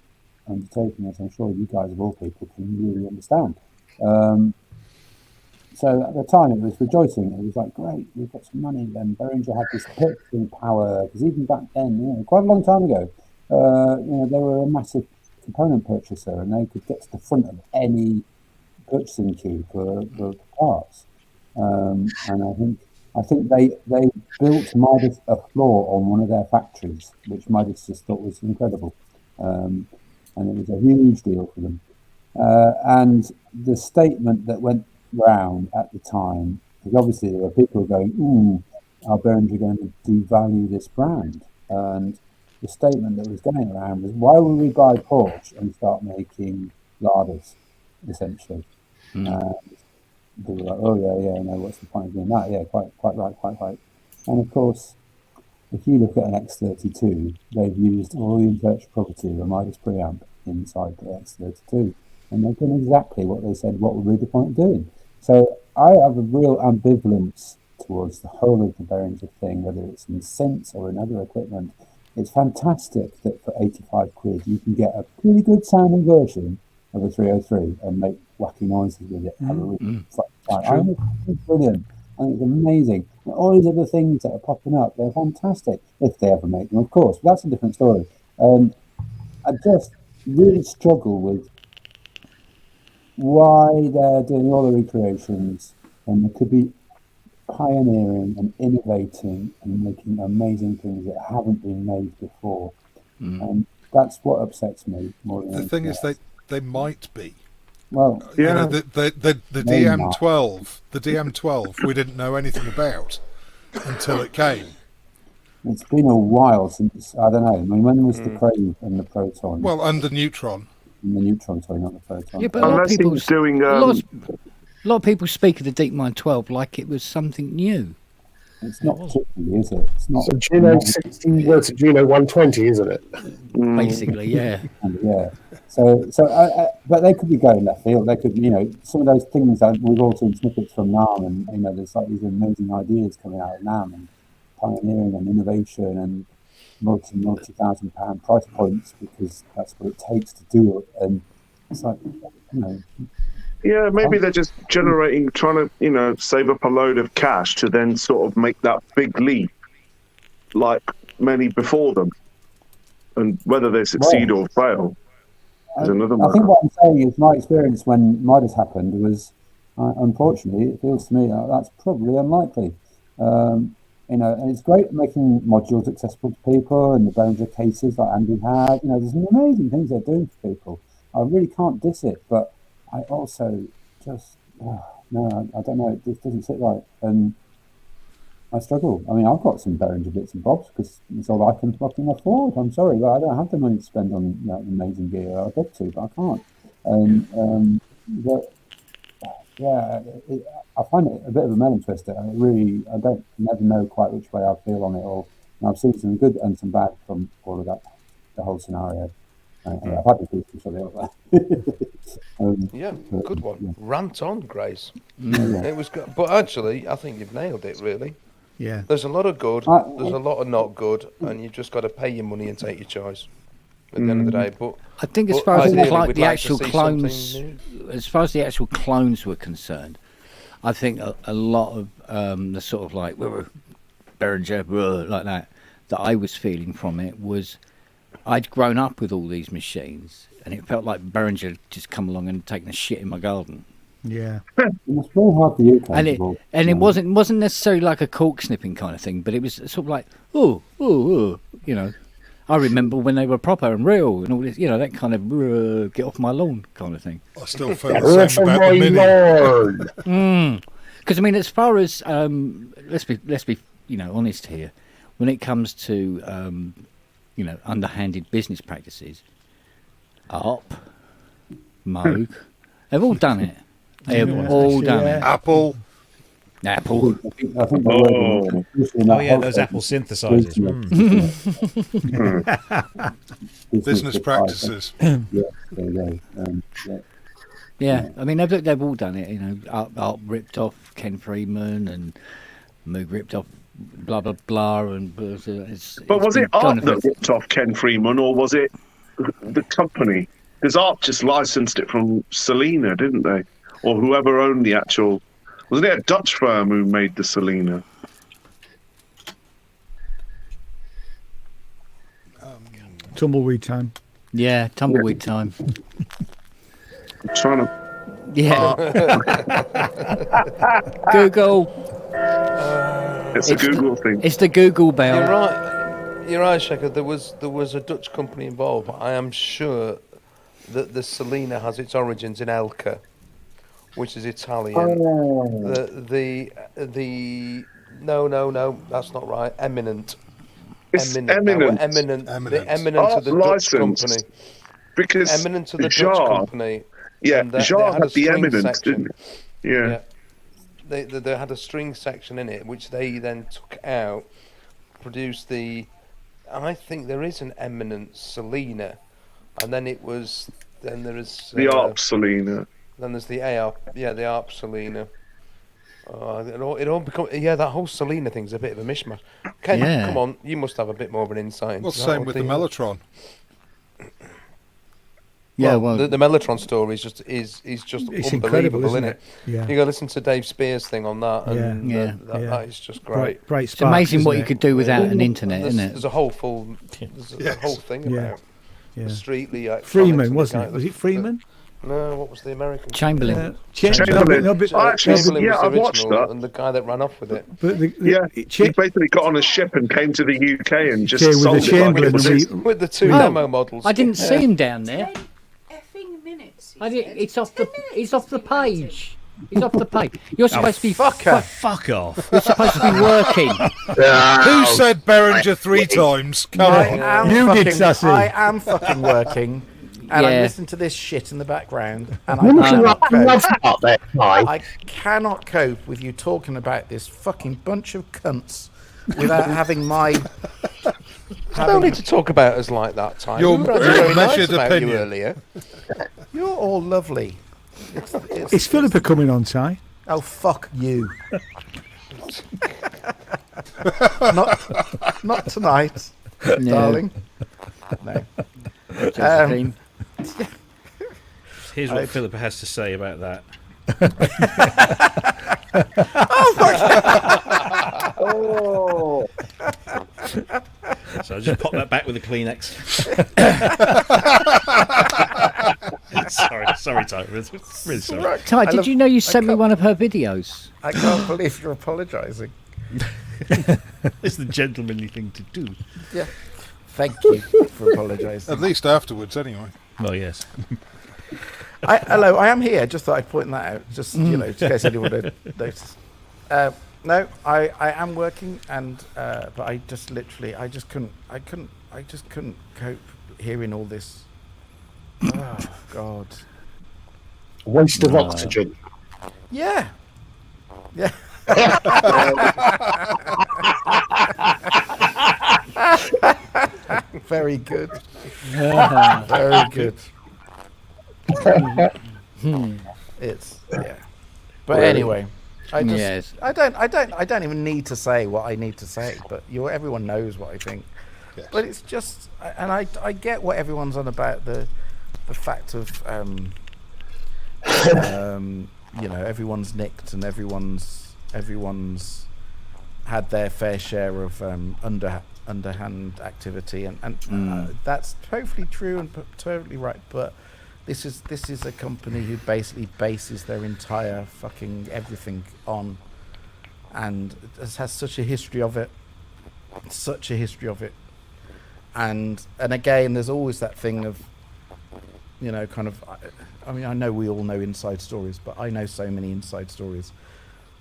undertaking, as I'm sure you guys of all people can really understand. So at the time it was rejoicing. It was like, great, we've got some money. Then Behringer had this purchasing power, because even back then, quite a long time ago, they were a massive component purchaser, and they could get to the front of any purchasing queue for parts. And I think they built Midas a floor on one of their factories, which Midas just thought was incredible. And it was a huge deal for them. And the statement that went round at the time, because obviously there were people going, ooh, are Behringer going to devalue this brand? And the statement that was going around was, why would we buy Porsche and start making Ladas, essentially? And people were like, oh yeah, no, what's the point of doing that? Yeah, quite right. And of course, if you look at an X32, they've used all the intellectual property of a Midas preamp inside the X32, and they've done exactly what they said, what would be the point of doing? So I have a real ambivalence towards the whole of the Behringer thing, whether it's in synths or in other equipment. It's fantastic that for 85 quid you can get a pretty good sounding version of a 303 and make wacky noises with it. Have a really fun time. I think it's brilliant. I think it's amazing. And all these other things that are popping up, they're fantastic. If they ever make them, of course. But that's a different story. I just really struggle with why they're doing all the recreations and they could be pioneering and innovating and making amazing things that haven't been made before. And that's what upsets me more than The thing anything is, they might be. Well, You Yeah. know, the DM12, the DM12, we didn't know anything about until it came. it's been a while since, I don't know, I mean, when was the Crave and the Proton? Well, under Neutron. And the Neutron, sorry, not the Proton. Yeah, but a lot of Unless people he's doing a lot of people speak of the DeepMind 12 like it was something new. It's not particularly, is it? It's not. So Juno 60, well, it's a Juno 120, isn't it? Basically, yeah. Yeah. But they could be going left field. They could, some of those things that we've all seen snippets from NAM, and there's like these amazing ideas coming out of NAM and pioneering and innovation and multi-thousand-pound price points because that's what it takes to do it. And it's like, Yeah, maybe they're just trying to, save up a load of cash to then sort of make that big leap like many before them. And whether they succeed or fail is another I matter. think what I'm saying is my experience when Midas happened was, unfortunately, it feels to me that's probably unlikely. And it's great making modules accessible to people and the Behringer cases like Andy had. There's some amazing things they're doing for people. I really can't diss it, but I also just, no, I don't know, it just doesn't sit right. And I struggle. I mean, I've got some Behringer bits and bobs because it's all I can fucking afford. I'm sorry, but I don't have the money to spend on amazing gear. I'd love to, but I can't. But yeah, I find it a bit of a melon twister. I don't never know quite which way I feel on it all. And I've seen some good and some bad from all of that, the whole scenario. I've had to do something like that. Good one. Yeah. Rant on, Grace. Yeah. It was good. But actually, I think you've nailed it, really. Yeah. There's a lot of good, there's a lot of not good, and you've just got to pay your money and take your choice at the end of the day. But I think as But far as ideally, the we'd like to actual see clones, something as far as the actual clones were concerned, I think a lot of the sort of like Behringer like that I was feeling from it was I'd grown up with all these machines, and it felt like Behringer had just come along and taken a shit in my garden. Yeah. It's very hard for you, And it wasn't necessarily like a cork snipping kind of thing, but it was sort of like I remember when they were proper and real and all this, that kind of get off my lawn kind of thing. I still feel the same about the Mini. Because I mean, as far as let's be honest here, when it comes to underhanded business practices, ARP, Moog, they've all done it. They have all done it. Apple. I think Oh yeah, those Apple synthesizers. Business practices. Yeah, there you go. Yeah, I mean they've all done it. ARP ripped off Ken Freeman and Moog ripped off blah blah blah, and But was it ARP that ripped off Ken Freeman, or was it the company? Because ARP just licensed it from Selena, didn't they? Or whoever owned the actual... Wasn't it a Dutch firm who made the Selena? Tumbleweed time. Yeah, tumbleweed time. I'm trying to... Yeah. Google. It's a Google thing. It's the Google bell. You're right, Shekhar. There was a Dutch company involved, but I am sure that the Selena has its origins in Elka, which is Italian. No, that's not right. Eminent. It's Eminent. Eminent. The Eminent of the Dutch company. Because Eminent of the Jar, Dutch company. Yeah, and Jar had the string Eminent, section. didn't it? Yeah. They had a string section in it, which they then took out, produced I think there is an Eminent Selena, and then there is the ARP Selena. Then there's the ARP, the ARP Selena. It all become that whole Selena thing's a bit of a mishmash. Ken, Yeah. come on, you must have a bit more of an insight. Well, into that same whole with the thing. Mellotron. Yeah, Well, the Mellotron story is just It's unbelievable, incredible, isn't isn't it? it? Yeah. You go listen to Dave Spears' thing on that, and Yeah. that is just great. Bright It's sparks, amazing what isn't you it? could do without an internet, There's, isn't it? there's a whole thing Yeah. about Yeah. the Streetly. Freeman, wasn't it? Was it Freeman? No, what was the American? Chamberlain. Chamberlain. No, but- Chamberlain yeah, was I the watched original, that. and the guy that ran off with it. but He basically got on a ship and came to the UK and just Yeah, with sold the it like Chamberlain it was and his. With the two Oh, demo models. I didn't see him down there. Effing minutes. It's off the. He's off the page. He's off the page. You're supposed to be Fuck off. You're supposed to be working. Who said Beringer 3 times? Come on. You did, Sassy. I am fucking working, and Yeah. I listen to this shit in the background, and You're I looking like cannot a love cope. heart there, Ty. I cannot cope with you talking about this fucking bunch of cunts without having my. I don't need to talk about us like that, Ty. Your We were actually very nice measured about you opinion. earlier. You're all lovely. Is Philippa coming on, Ty? Oh, fuck you. not tonight, darling. No. Just Um, team. Here's what Philippa has to say about that. Oh, So I'll just pop that back with a Kleenex. sorry, Ty. Really sorry. Ty, did you know you sent me one of her videos? I can't believe you're apologising. It's the gentlemanly thing to do. Yeah. Thank you for apologising. At least afterwards, anyway. Well, yes. Hello, I am here. Just thought I'd point that out, just in case anyone had noticed. No, I am working, and but I just couldn't cope hearing all this. Oh God. Waste of oxygen. Yeah. Yeah. Very good. Very good. It's But anyway, I just Yes. I don't even need to say what I need to say, but everyone knows what I think. Yes. But it's just, and I get what everyone's on about the fact of everyone's nicked and everyone's had their fair share of underhand activity, and that's totally true and totally right. But this is a company who basically bases their entire fucking everything on, and has such a history of it, and again, there's always that thing of, kind of. I mean, I know we all know inside stories, but I know so many inside stories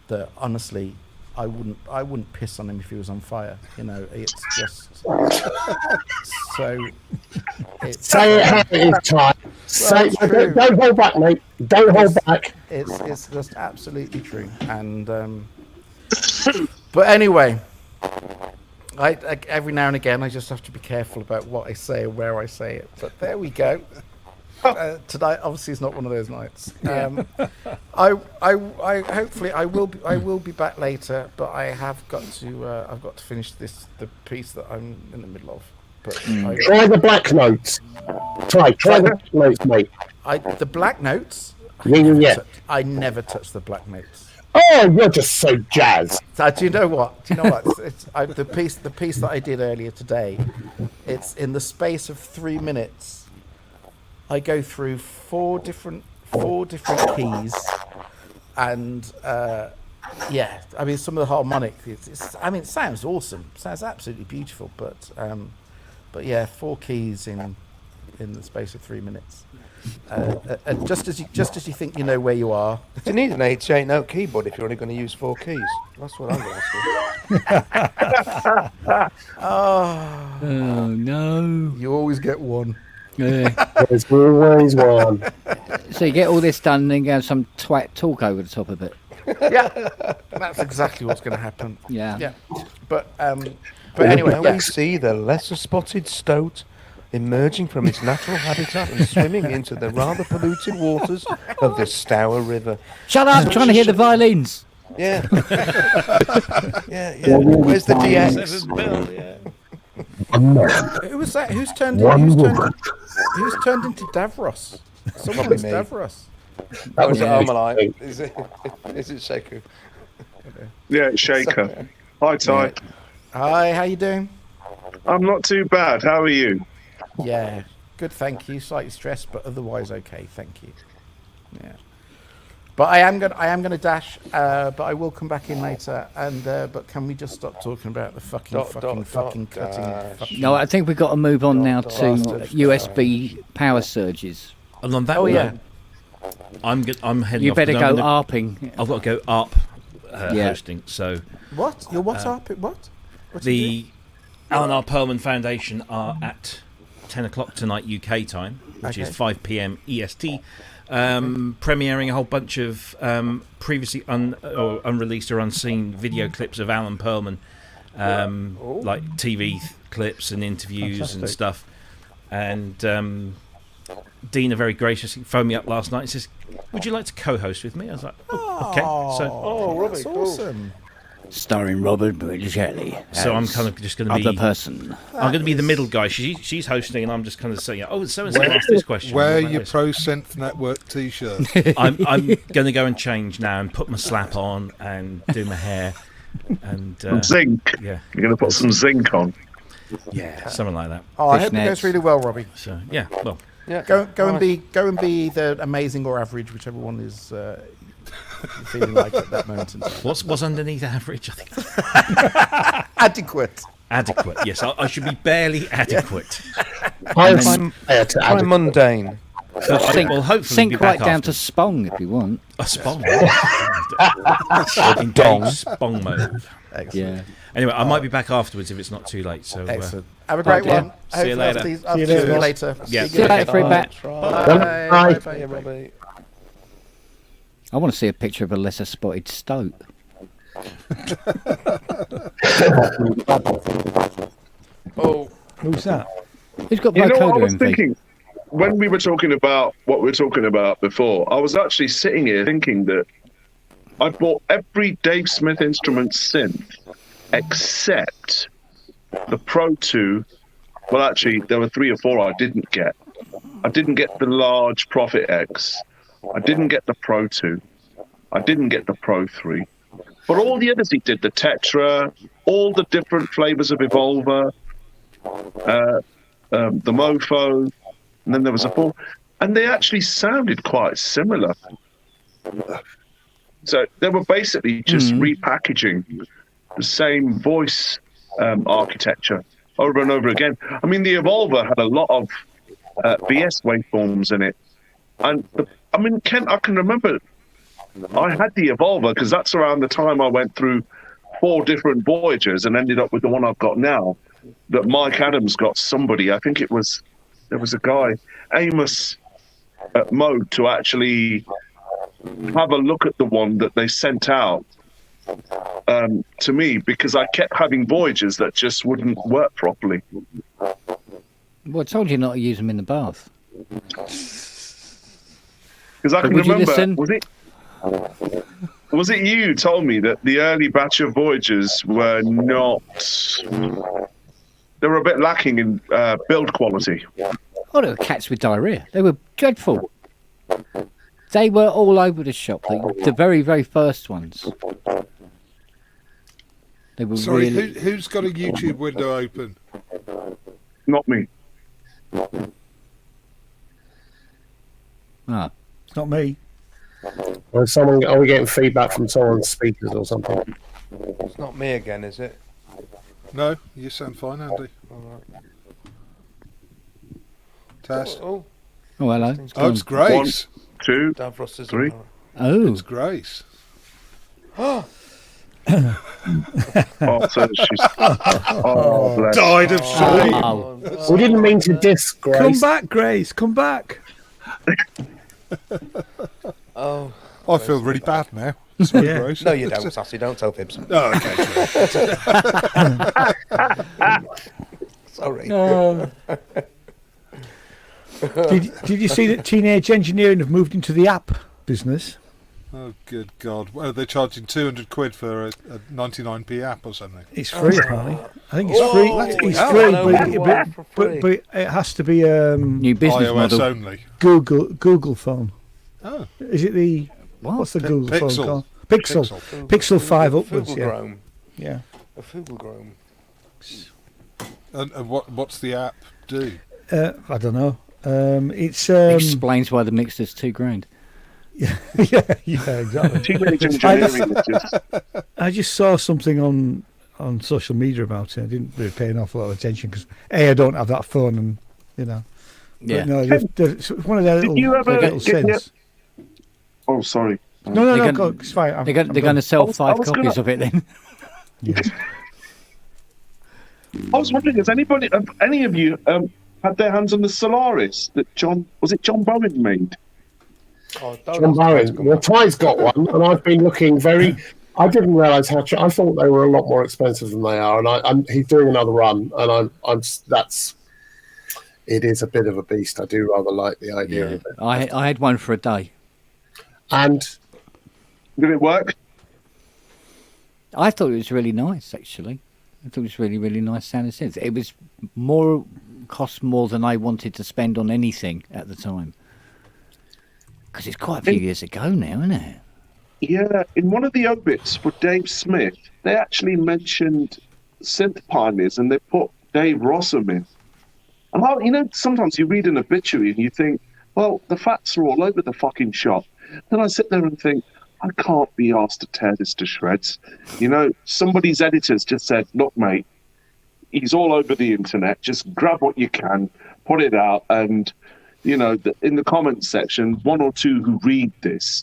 that honestly, I wouldn't piss on him if he was on fire. It's just so. Say it how it is, Ty. Say it's true. don't hold back, mate. Don't hold back. It's just absolutely true, and but anyway, I every now and again I just have to be careful about what I say and where I say it. But there we go. Tonight obviously is not one of those nights. I hopefully I will be back later, but I've got to finish the piece that I'm in the middle of. But Try the black notes. Try the black notes, mate. the black notes. Yeah. I never touch the black notes. Oh, you're just so jazzed. So do you know what? The piece that I did earlier today. It's in the space of 3 minutes. I go through four different keys, and I mean some of the harmonic. It sounds awesome. Sounds absolutely beautiful. But yeah, 4 keys in the space of 3 minutes. And just as you think you know where you are. You need an 88-note keyboard if you're only going to use 4 keys. That's what I'm going to say. Oh no! You always get one. Yeah. There's always one. So you get all this done, and then you have some twat talk over the top of it. Yeah, that's exactly what's going to happen. Yeah. But anyway, Now we see the lesser spotted stoat emerging from its natural habitat and swimming into the rather polluted waters of the Stour River. Shut up! I'm trying to hear the violins. Yeah. yeah. Well, Where's the really DX? 7 bill, yeah. Who was that? Who's turned One into Davros? Someone was me. Davros. Or is it Yeah. Armalite? Is it Shaku? Yeah, it's Shaker. Hi, Ty. Hi, how you doing? I'm not too bad. How are you? Yeah, good, thank you. Slightly stressed, but otherwise okay, thank you. Yeah, but I am gonna dash. But I will come back in later. And but can we just stop talking about the fucking cutting? Dash. Fucking... No, I think we've got to move on now to Dot. USB power surges. And on that Oh, note, yeah. I'm heading You off. better 'cause go I'm gonna- ARPing. I've got to go up Yeah. hosting. So What? Your what up? What? What's he Uh, the Alan R. Perlman Foundation are at 10 o'clock tonight UK time, which is Okay. 5 p.m. EST, premiering a whole bunch of previously unreleased or unseen video clips of Alan Perlman, like TV clips and interviews and Fantastic. stuff. And Dina very graciously phoned me up last night and says, "Would you like to co-host with me?" I was like, "Oh, okay." So, Robbie, that's cool. awesome. Starring Robert Shelley. So I'm kind of just going to other be. person. I'm going to be the middle guy. She's hosting, and I'm just kind of saying, "Oh, so and so asked this question." Wear What about your this? Pro Synth Network T-shirt. I'm going to go and change now and put my slap on and do my hair and Zinc. yeah, You're going to put some zinc on. yeah, something like that. Oh, I hope it Fishnets. goes really well, Robbie. So yeah, well, Yeah. Go and Nice. be the amazing or average, whichever one is feeling like at that moment in time. what's underneath average? I think Adequate. adequate. Yes, I should be barely adequate. I And aspire to Quite add mundane. Sink, Well, hopefully sink be right back down to after. Spong if you want. A spong. Dong. Spong mode. Excellent. Yeah. Anyway, I might be back afterwards if it's not too late. So Excellent. Have a great yeah. one. See you later. I'll see you later. Yeah. See you later, free bat. Bye. Bye. Bye, Robbie. I want to see a picture of a lesser spotted stoat. Oh, Who's that? Who's got You know what I vocoder was envy? thinking? When we were talking about what we were talking about before, I was actually sitting here thinking that I bought every Dave Smith instrument synth except the Pro 2. Well, actually, there were 3 or 4 I didn't get. I didn't get the large Prophet X. I didn't get the Pro 2. I didn't get the Pro 3. But all the others he did, the Tetra, all the different flavors of Evolver, the Mofo, and then there was a 4. And they actually sounded quite similar. So they were basically just repackaging the same voice architecture over and over again. I mean, the Evolver had a lot of BS waveforms in it. And, Kent, I can remember I had the Evolver because that's around the time I went through 4 different Voyagers and ended up with the one I've got now, that Mike Adams got somebody. I think there was a guy, Amos at Mode, to actually have a look at the one that they sent out to me, because I kept having Voyagers that just wouldn't work properly. Well, I told you not to use them in the bath. Because I But can would you remember, listen? was it you told me that the early batch of Voyagers were not, they were a bit lacking in build quality. Oh, they were cats with diarrhea. They were dreadful. They were all over the shop. The very, very first ones. They were Sorry, really. who's got a YouTube window open? Not me. Ah, It's not me. Or are we getting feedback from someone's speakers or something? it's not me again, is it? No, you sound fine, Andy. Test. Oh, oh, hello. Oh, it's Grace. 2. Davros is 3. Oh, It's Grace. Oh, so she's. Oh, bless. Died of shame. oh. We didn't mean to diss Grace. Come back, Grace. Come back. Oh, I feel really bad now. Sorry, Yeah. Grace. no, you don't, Sassy. Don't tell Fibs. Oh, okay. Sorry. Did you see that Teenage Engineering have moved into the app business? Oh, Good God. Well, they're charging 200 quid for a 99p app or something. It's free, apparently. I think it's free. It's free, but it has to be new business iOS model. only. Google phone. Oh. Is it the... What's the Google phone Pixel. called? Pixel 5 upwards, yeah. Chrome. Yeah. A Google Chrome. And what's the app do? I don't know. It's... Explains why the mixer's $2,000. yeah, exactly. Teenage engineering. I just saw something on social media about it. I didn't really pay an awful lot of attention because I don't have that phone, and Yeah. But no, it's one of their little sins. Oh, sorry. No, it's fine. They're going to sell 5 copies of it then. I was wondering, has any of you had their hands on the Solaris that John Bowen made? Oh, John Bowen. Well, Ty's got one, and I've been looking very. I didn't realise how. I thought they were a lot more expensive than they are, and he's doing another run, and it is a bit of a beast. I do rather like the idea of it. I had one for a day. And did it work? I thought it was really nice, actually. I thought it was really, really nice sound and sense. It was cost more than I wanted to spend on anything at the time. Because it's quite a few years ago now, isn't it? Yeah, in one of the obits for Dave Smith, they actually mentioned synth pioneers, and they put Dave Rossum in. And sometimes you read an obituary and you think, well, the facts are all over the fucking shop. Then I sit there and think, I can't be asked to tear this to shreds. Somebody's editors just said, look, mate, he's all over the internet. Just grab what you can, put it out. And, in the comments section, one or two who read this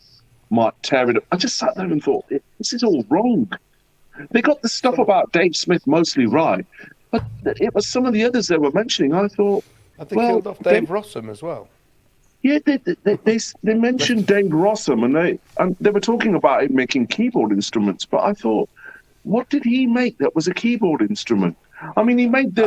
might tear it up. I just sat there and thought, this is all wrong. They got the stuff about Dave Smith mostly right. But it was some of the others they were mentioning. I thought, have they killed off Dave Rossum as well? Yeah, they mentioned Dave Rossum, and they were talking about him making keyboard instruments. But I thought, what did he make that was a keyboard instrument? I mean, he made the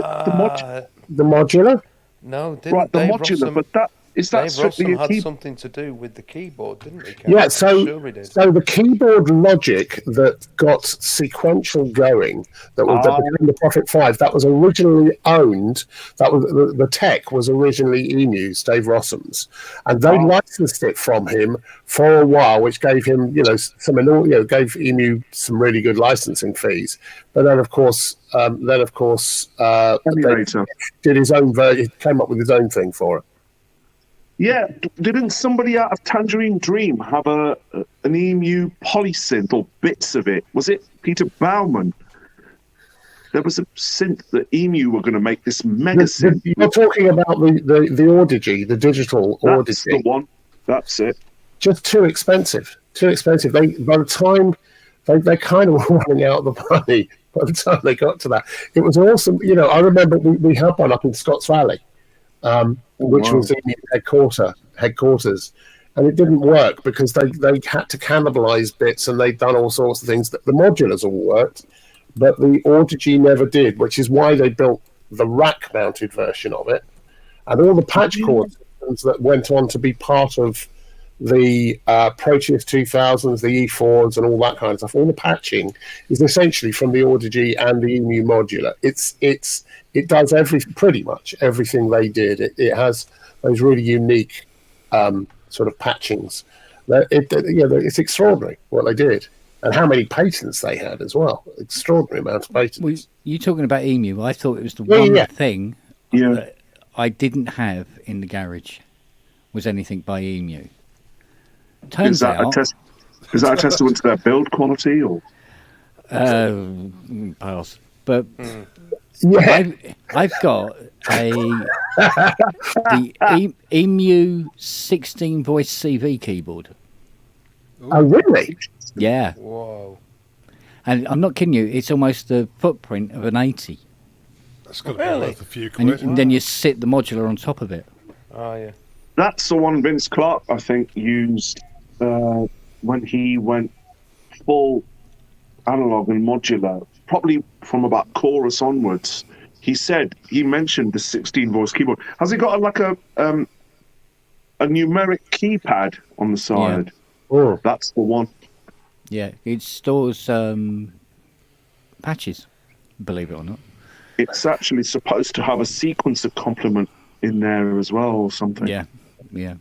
modular. No, didn't right, the Dave modular, Rossum, but that strictly Rossum a had something to do with the keyboard, didn't he? Yeah, so the keyboard logic that got sequential going, that became the Prophet 5, that was originally owned. That was the tech was originally EMU's, Dave Rossum's, and they licensed it from him for a while, which gave him, gave EMU some really good licensing fees. But then, of course, did his own version, came up with his own thing for it. Yeah, didn't somebody out of Tangerine Dream have an EMU polysynth or bits of it? Was it Peter Baumann? There was a synth that EMU were going to make, this mega synth. You're talking about the Audigy, the digital Audigy. That's the one. That's it. Just too expensive. By the time they kind of were running out of the money. By the time they got to that, it was awesome. I remember we had one up in Scotts Valley. Which was in the headquarters, and it didn't work because they had to cannibalize bits, and they'd done all sorts of things. The modulars all worked, but the Audigy never did, which is why they built the rack-mounted version of it, and all the patch cord systems that went on to be part of the Proteus 2000s, the E4s, and all that kind of stuff. All the patching is essentially from the Audigy and the EMU modular. It does pretty much everything they did. It has those really unique sort of patchings. It's extraordinary what they did, and how many patents they had as well. Extraordinary amount of patents. Well, you talking about EMU? I thought it was the one thing that I didn't have in the garage was anything by EMU. Turns out, is that a testament to their build quality, or? Pass. But yeah. I've got the EMU 16 voice CV keyboard. Oh, really? Yeah. Whoa. And I'm not kidding you. It's almost the footprint of an 80. That's got to be worth a few quid. And then you sit the modular on top of it. Oh yeah. That's the one Vince Clarke, I think, used when he went full analog and modular, probably from about chorus onwards. He mentioned the 16 voice keyboard. Has it got a numeric keypad on the side? Yeah. That's the one. Yeah, it stores patches, believe it or not. It's actually supposed to have a sequencer complement in there as well, or something. Yeah, yeah.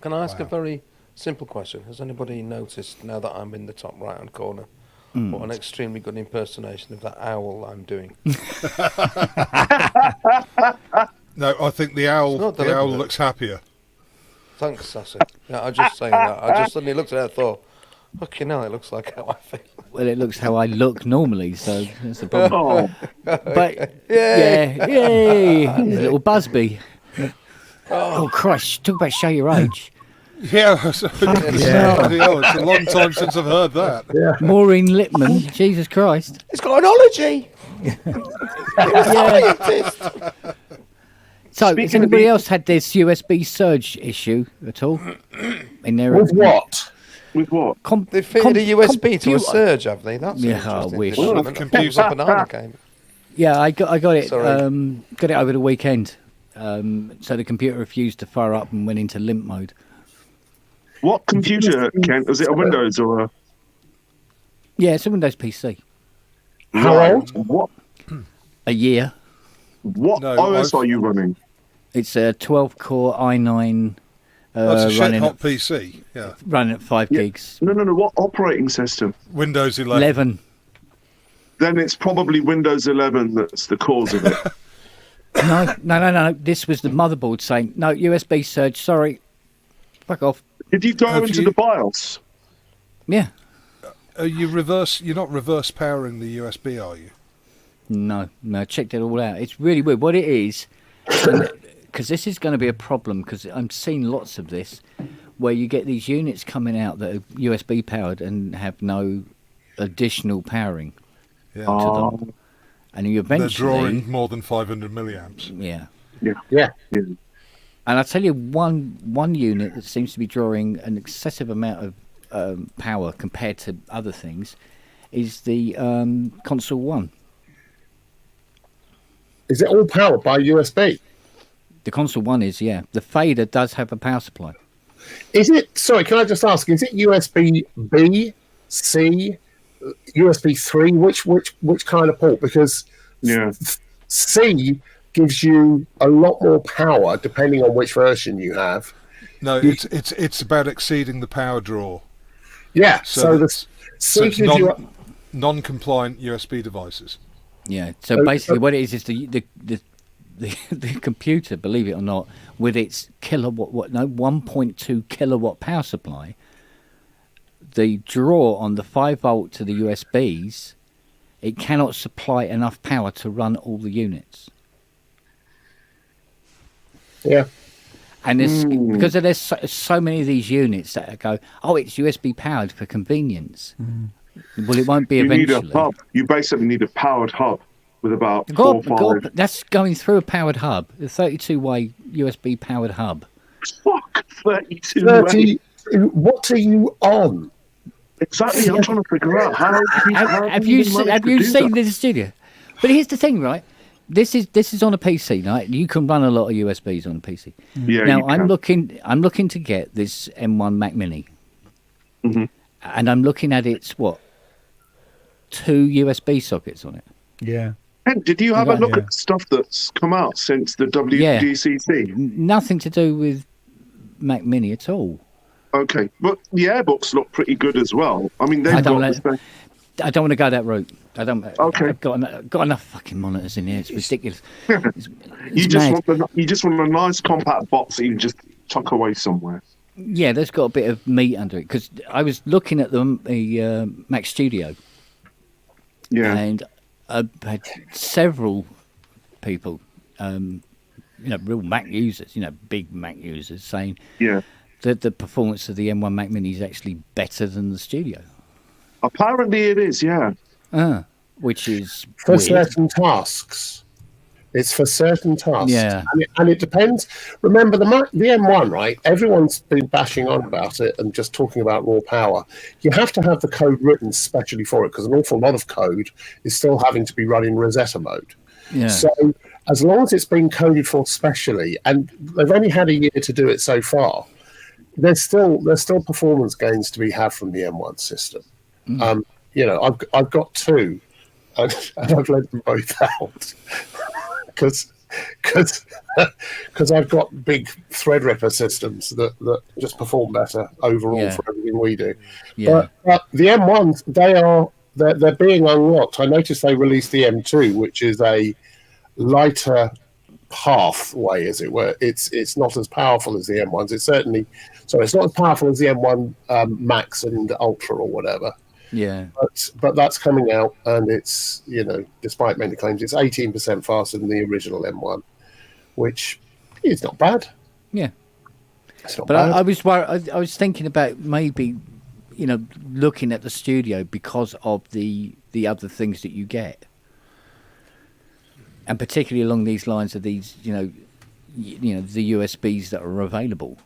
Can I ask a very simple question? Has anybody noticed, now that I'm in the top right-hand corner, what an extremely good impersonation of that owl I'm doing? No, I think the owl deliberate. looks happier. Thanks, Sassy. Yeah, I was just saying that. I just suddenly looked at it and thought, fucking hell, it looks like how I feel. Well, it looks how I look normally, so that's the problem. Oh, But Yay! yeah, yay, little Busby. Oh Christ! Talk about show your age. Yeah, bloody hell, it's a long time since I've heard that. Yeah. Maureen Lipman. Jesus Christ. It's got an ology! So, Speaking has of anybody the- else had this USB surge issue at all? In their With what? with what? They fitted a USB to a computer. surge, have they? That's Yeah, interesting. I wish. development. Computer. It was a banana game. Yeah, I got it. Sorry. Got it over the weekend. So the computer refused to fire up and went into limp mode. What computer, Kent? Was it a Windows or a... Yeah, it's a Windows PC. How old? What A year. What No, OS are you running? It's a 12-core i9 That's a shit running hot at, PC. Yeah, running at 5 gigs. No. What operating system? Windows 11. 11. Then it's probably Windows 11 that's the cause of it. No. This was the motherboard saying, no, USB surge, sorry. Fuck off. Did you go Have into you- the BIOS? Yeah. You're not reverse powering the USB, are you? No, checked it all out. It's really weird. What it is, because this is going to be a problem, because I'm seeing lots of this, where you get these units coming out that are USB powered and have no additional powering Yeah. to them. And you They're eventually... drawing more than 500 milliamps. Yeah. Yeah. And I'll tell you one unit that seems to be drawing an excessive amount of power compared to other things is the console 1. Is it all powered by USB? The console 1 is, yeah. The fader does have a power supply. Is it? Sorry, can I just ask? Is it USB B, C, USB 3? Which kind of port? Because Yeah. C gives you a lot more power depending on which version you have. No, it's about exceeding the power draw. Yeah. So So the it's- C So it's gives you. non-compliant USB devices. Yeah. So basically, what it is the computer, believe it or not, with its 1.2 kilowatt power supply, the draw on the 5 volt to the USBs, it cannot supply enough power to run all the units. Yeah. And because there's so many of these units that go, oh, it's USB powered for convenience. Well, it won't be You need eventually. a hub. You basically need a powered hub with about 4 or 5. God, that's going through a powered hub, a 32-way USB powered hub. Fuck, 32 30, what are you on? Exactly, I'm trying to figure out how Have you seen this studio? But here's the thing, right? This is on a PC, right? You can run a lot of USBs on a PC. Yeah, now you I'm can. looking to get this M1 Mac Mini, Mhm. and I'm looking at its 2 USB sockets on it. Yeah. And did you have a Yeah. look at the stuff that's come out since the WDCC? Nothing to do with Mac Mini at all. Okay, but the Airbooks look pretty good as well. I mean, they've I don't got know. I don't want to go that route. I don't. Okay. I've got enough fucking monitors in here. It's ridiculous. It's you just mad. want a nice compact box that you can just tuck away somewhere. Yeah, there's got a bit of meat under it, because I was looking at the Mac Studio, Yeah. and I've had several people, real Mac users, big Mac users, saying Yeah. that the performance of the M1 Mac Mini is actually better than the Studio. Apparently it is, yeah. Which is For weird. certain tasks. It's for certain tasks. Yeah. And it depends. Remember, the M1, right? Everyone's been bashing on about it and just talking about raw power. You have to have the code written specially for it, because an awful lot of code is still having to be run in Rosetta mode. Yeah. So as long as it's been coded for specially, and they've only had a year to do it so far, there's still performance gains to be had from the M1 system. I've got two, and I've let them both out because I've got big Threadripper systems that just perform better overall for everything we do. Yeah. But the M1s, they're being unlocked. I noticed they released the M2, which is a lighter pathway, as it were. It's not as powerful as the M1s. It's not as powerful as the M1 Max and Ultra or whatever. Yeah. But that's coming out, and it's, despite many claims, it's 18% faster than the original M1, which is not bad. Yeah. It's not But bad. I was thinking about maybe, looking at the studio because of the other things that you get, and particularly along these lines of these, the USBs that are available.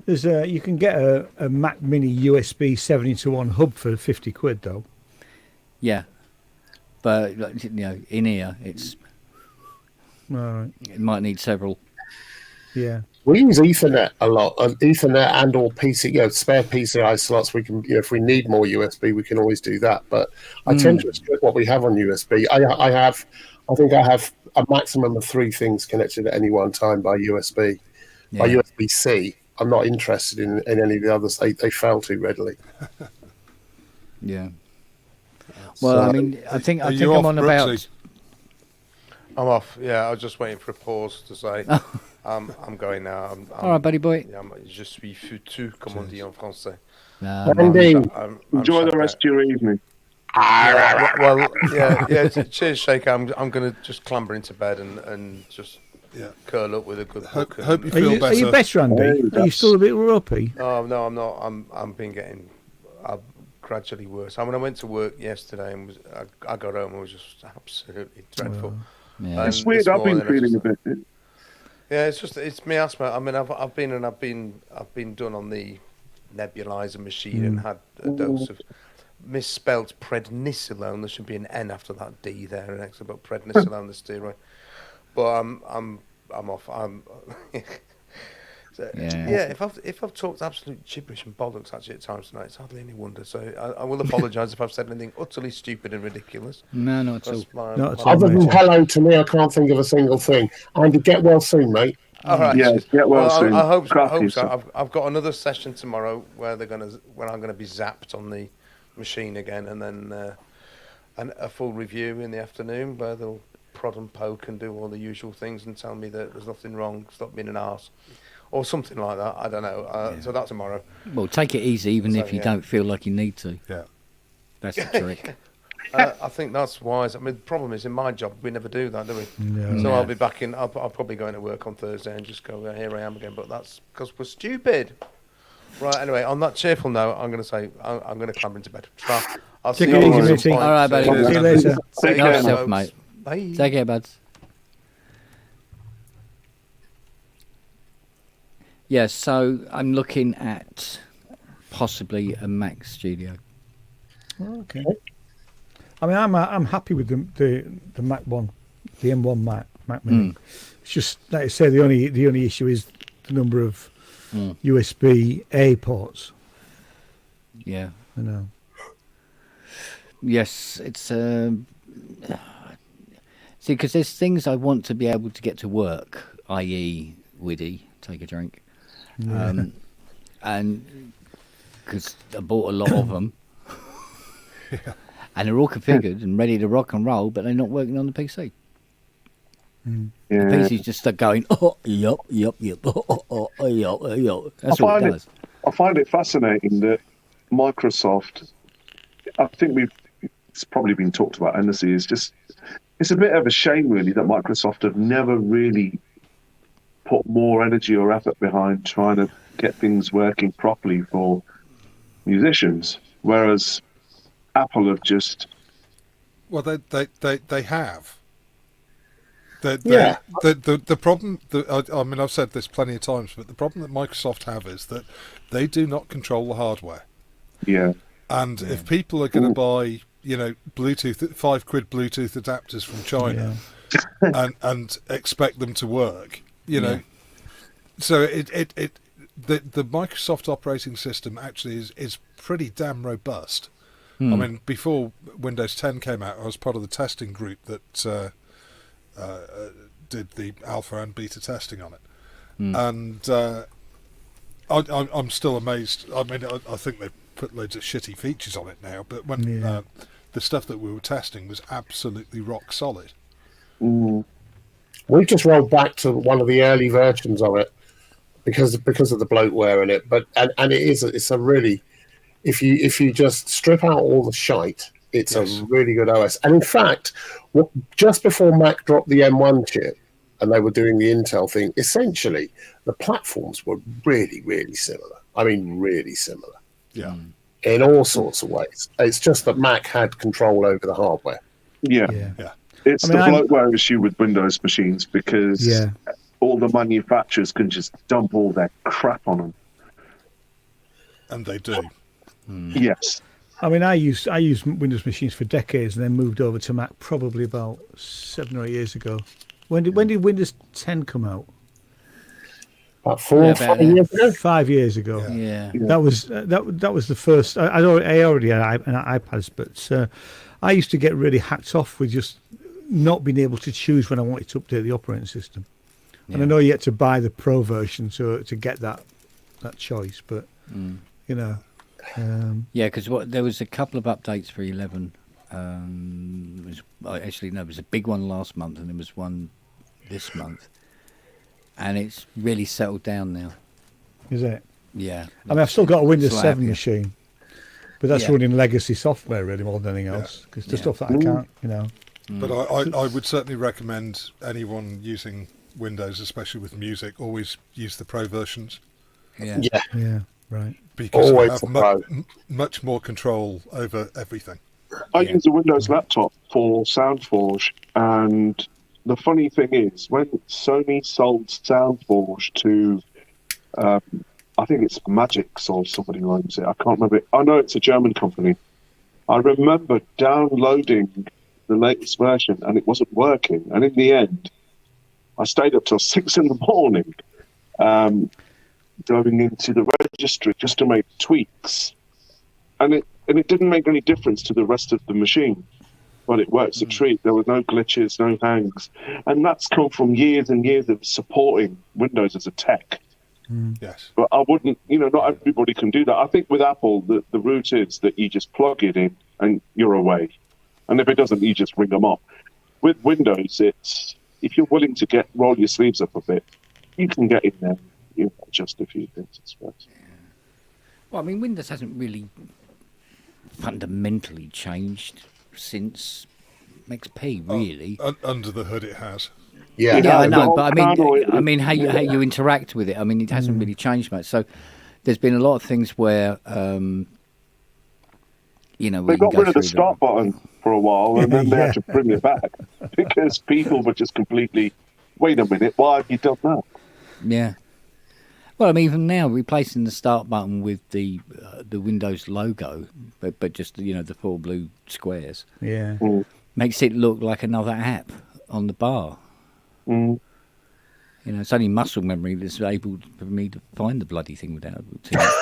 There's you can get a Mac Mini USB 7-to-1 hub for £50 though. Yeah, but in here it might need several. Yeah. We use Ethernet a lot, Ethernet and or PC, spare PCI slots. We can, if we need more USB, we can always do that. But I tend to restrict what we have on USB. I think I have a maximum of 3 things connected at any one time by USB. By USB-C. I'm not interested in any of the others. They fail too readily. Yeah. Well, I think I'm on about. I'm off. Yeah, I was just waiting for a pause to say I'm going now. All right, buddy boy. Je suis foutu, comme on dit en français. Andy, enjoy the rest of your evening. Cheers, Sheikh. I'm going to just clamber into bed and just curl up with a good book. Hope you feel better. Are you better, Andy? Are you still a bit ropey? Oh no, I'm not. I'm getting gradually worse. I went to work yesterday and I got home and it was just absolutely dreadful. Yeah. It's weird. I've been feeling a bit. Yeah, it's me asthma. I mean, I've been done on the nebulizer machine and had a dose of misspelt prednisolone. There should be an N after that D there, and extra, but prednisolone, the steroid. But I'm off. If I've talked absolute gibberish and bollocks actually at times tonight, it's hardly any wonder. So I will apologise if I've said anything utterly stupid and ridiculous. No, not at all. Not at all. Other than hello to me, I can't think of a single thing. Andy, get well soon, mate. All right. Yeah, get well soon. I hope so. I've got another session tomorrow where I'm gonna be zapped on the machine again, and then a full review in the afternoon where they'll prod and poke and do all the usual things and tell me that there's nothing wrong, stop being an arse, or something like that. I don't know. So that's tomorrow. Well, take it easy, even if you don't feel like you need to. Yeah, that's the trick. I think that's wise. I mean, the problem is in my job we never do that, do we? No. So I'll be back in. I'll probably go into work on Thursday and just go, here I am again. But that's because we're stupid. Right. Anyway, on that cheerful note, I'm going to say I'm going to clamber into bed. I'll see Take you it easy, all. mate. All right, buddy. See you later. Take care, yourself, mate. Bye. Take care, buds. Yeah, so I'm looking at possibly a Mac Studio. Okay. I mean, I'm happy with the Mac one, the M1 Mac Mini. It's just like I say, the only issue is the number of USB-A ports. Yeah. I know. Yes, it's see, because there's things I want to be able to get to work, i.e., Widdy, take a drink, and because I bought a lot of them, and they're all configured and ready to rock and roll, but they're not working on the PC. The PC's just start going, yup. That's what it does. I find it fascinating that Microsoft, I think it's probably been talked about endlessly, it's a bit of a shame really that Microsoft have never really put more energy or effort behind trying to get things working properly for musicians, whereas Apple have just... Well, they have. The problem, I mean, I've said this plenty of times, but the problem that Microsoft have is that they do not control the hardware. Yeah. And if people are going to buy, Bluetooth, £5 Bluetooth adapters from China and expect them to work, so the Microsoft operating system actually is pretty damn robust. I mean, before Windows 10 came out, I was part of the testing group that did the alpha and beta testing on it, and I'm still amazed. I mean, I think they put loads of shitty features on it now, but when the stuff that we were testing was absolutely rock solid. We just rolled back to one of the early versions of it because of the bloatware in it, but and it's a really, if you just strip out all the shite, it's a really good OS. And in fact, just before Mac dropped the M1 chip and they were doing the Intel thing, essentially the platforms were really, really similar. I mean, really similar. Yeah. In all sorts of ways. It's just that Mac had control over the hardware. Yeah. It's the bloatware issue with Windows machines because all the manufacturers can just dump all their crap on them. And they do. Yes. I mean, I used Windows machines for decades and then moved over to Mac probably about 7 or 8 years ago. When did Windows 10 come out? About 5 years ago. 5 years ago. Yeah. That was the first. I already had an iPads, but I used to get really hacked off with just not being able to choose when I wanted to update the operating system. Yeah. And I know you had to buy the Pro version to get that choice, but you know. Because there was a couple of updates for 11. There was a big one last month, and there was one this month, and it's really settled down now. Is it? Yeah. I mean, I've still got a Windows 7 machine, but that's running legacy software really more than anything else, because the stuff that I can't, you know. But I would certainly recommend anyone using Windows, especially with music, always use the Pro versions. Yeah, right. Because you have much more control over everything. I use a Windows laptop for SoundForge, and the funny thing is, when Sony sold SoundForge to, I think it's Magix or somebody owns it, I can't remember it. I know it's a German company. I remember downloading the latest version and it wasn't working, and in the end I stayed up till 6 a.m. Going into the registry just to make tweaks, and it didn't make any difference to the rest of the machine, but it works a treat. There were no glitches, no hangs, and that's come from years and years of supporting Windows as a tech. Yes, but I wouldn't, not everybody can do that. I think with Apple, the route is that you just plug it in and you're away, and if it doesn't, you just ring them up. With Windows, it's if you're willing to roll your sleeves up a bit, you can get in there. You adjust a few things, I suppose. Well, I mean, Windows hasn't really fundamentally changed since XP, really. Under the hood, it has. Yeah, I know, but I mean, how you interact with it. I mean, it hasn't really changed much. So, there's been a lot of things where, they got rid of the start button for a while, and then they had to bring it back because people were just completely. Wait a minute, why have you done that? Yeah. Well, I mean, even now, replacing the start button with the Windows logo, but just the 4 blue squares, makes it look like another app on the bar. It's only muscle memory that's able for me to find the bloody thing without too much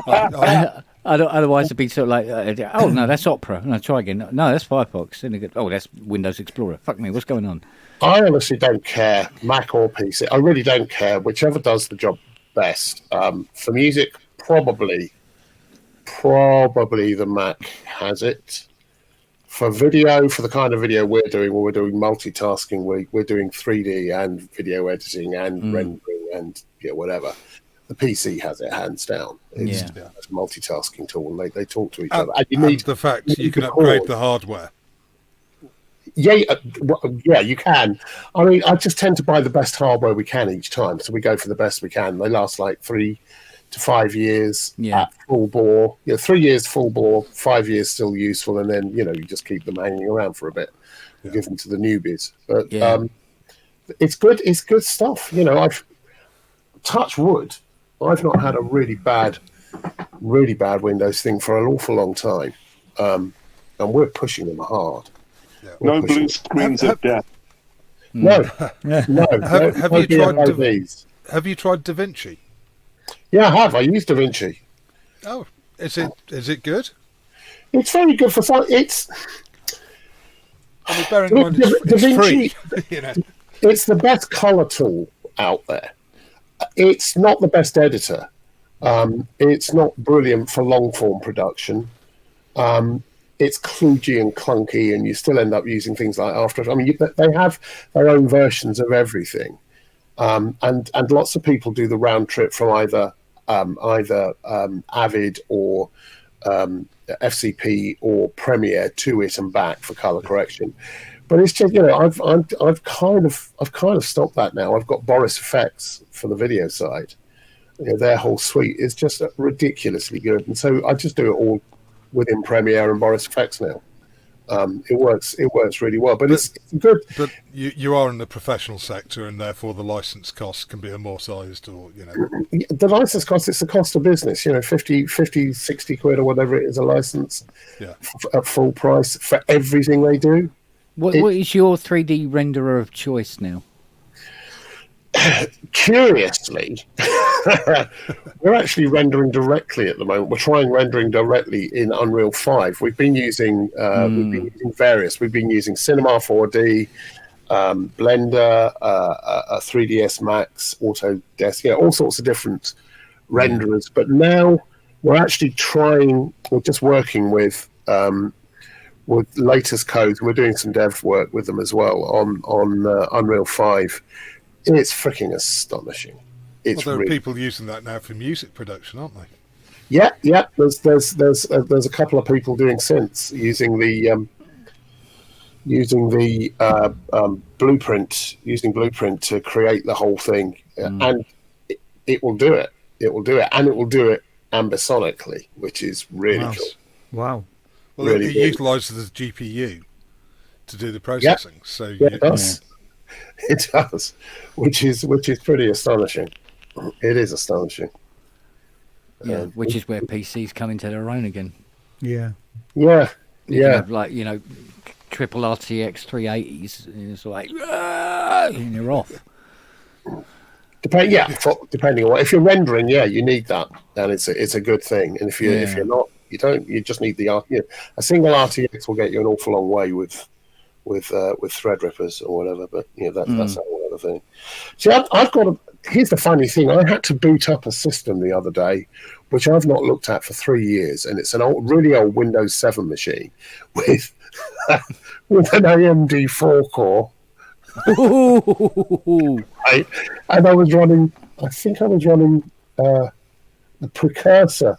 trouble. Otherwise, it'd be sort of like, oh no, that's Opera, and I try again. No, that's Firefox. And go, oh, that's Windows Explorer. Fuck me, what's going on? I honestly don't care, Mac or PC. I really don't care. Whichever does the job best. For music, probably the Mac has it. For video, for the kind of video we're doing multitasking. We're doing 3D and video editing and rendering and whatever. The PC has it hands down. It's a multitasking tool, and they talk to each other. And the fact you can upgrade the hardware. Yeah, you can. I mean, I just tend to buy the best hardware we can each time, so we go for the best we can. They last like 3 to 5 years at full bore. 3 years full bore, 5 years still useful, and then you just keep them hanging around for a bit and give them to the newbies. But it's good. It's good stuff. I've touch wood. I've not had a really bad Windows thing for an awful long time, and we're pushing them hard. No blue screens of death. No. Have you tried DaVinci? Yeah, I have. I used DaVinci. Oh, is it good? It's very good for fun. I mean, bearing in mind it's free. You know. It's the best color tool out there. It's not the best editor. It's not brilliant for long form production. It's kludgy and clunky, and you still end up using things like After Effects. I mean, they have their own versions of everything, and lots of people do the round trip from either Avid or FCP or Premiere to it and back for color correction. But it's just, I've kind of stopped that now. I've got Boris Effects for the video side. Their whole suite is just ridiculously good, and so I just do it all within Premiere and Boris Effects now. It works really well, but it's good. But you are in the professional sector, and therefore the license costs can be amortized, or the license cost, it's the cost of business. 50, 60 quid or whatever it is a license. Yeah. At full price for everything they do. What is your 3D renderer of choice now? Curiously, we're actually rendering directly at the moment. We're trying rendering directly in Unreal 5. We've been using various. We've been using Cinema 4D, Blender, 3ds Max, Autodesk, all sorts of different renderers. But now we're actually we're just working with latest codes. We're doing some dev work with them as well on Unreal 5. It's freaking astonishing. There are people using that now for music production, aren't they? Yeah. There's a couple of people doing synths using Blueprint to create the whole thing, and it will do it. And it will do it ambisonically, which is really cool. Wow. Well, really it utilises the GPU to do the processing. Yep. So it does. Yeah. It does, which is pretty astonishing. It is astonishing. Yeah, which is where PCs come into their own again. Yeah. Yeah. You can have, like, triple RTX 380s, and it's like, and you're off. Depending on what. If you're rendering, you need that, and it's a good thing. And if you're not, you don't. You just need the a single RTX will get you an awful long way with Threadrippers or whatever. But that's a whole other thing. See, I've got here's the funny thing. I had to boot up a system the other day, which I've not looked at for 3 years, and it's an really old Windows 7 machine with an AMD 4-core. Right? And I think I was running the precursor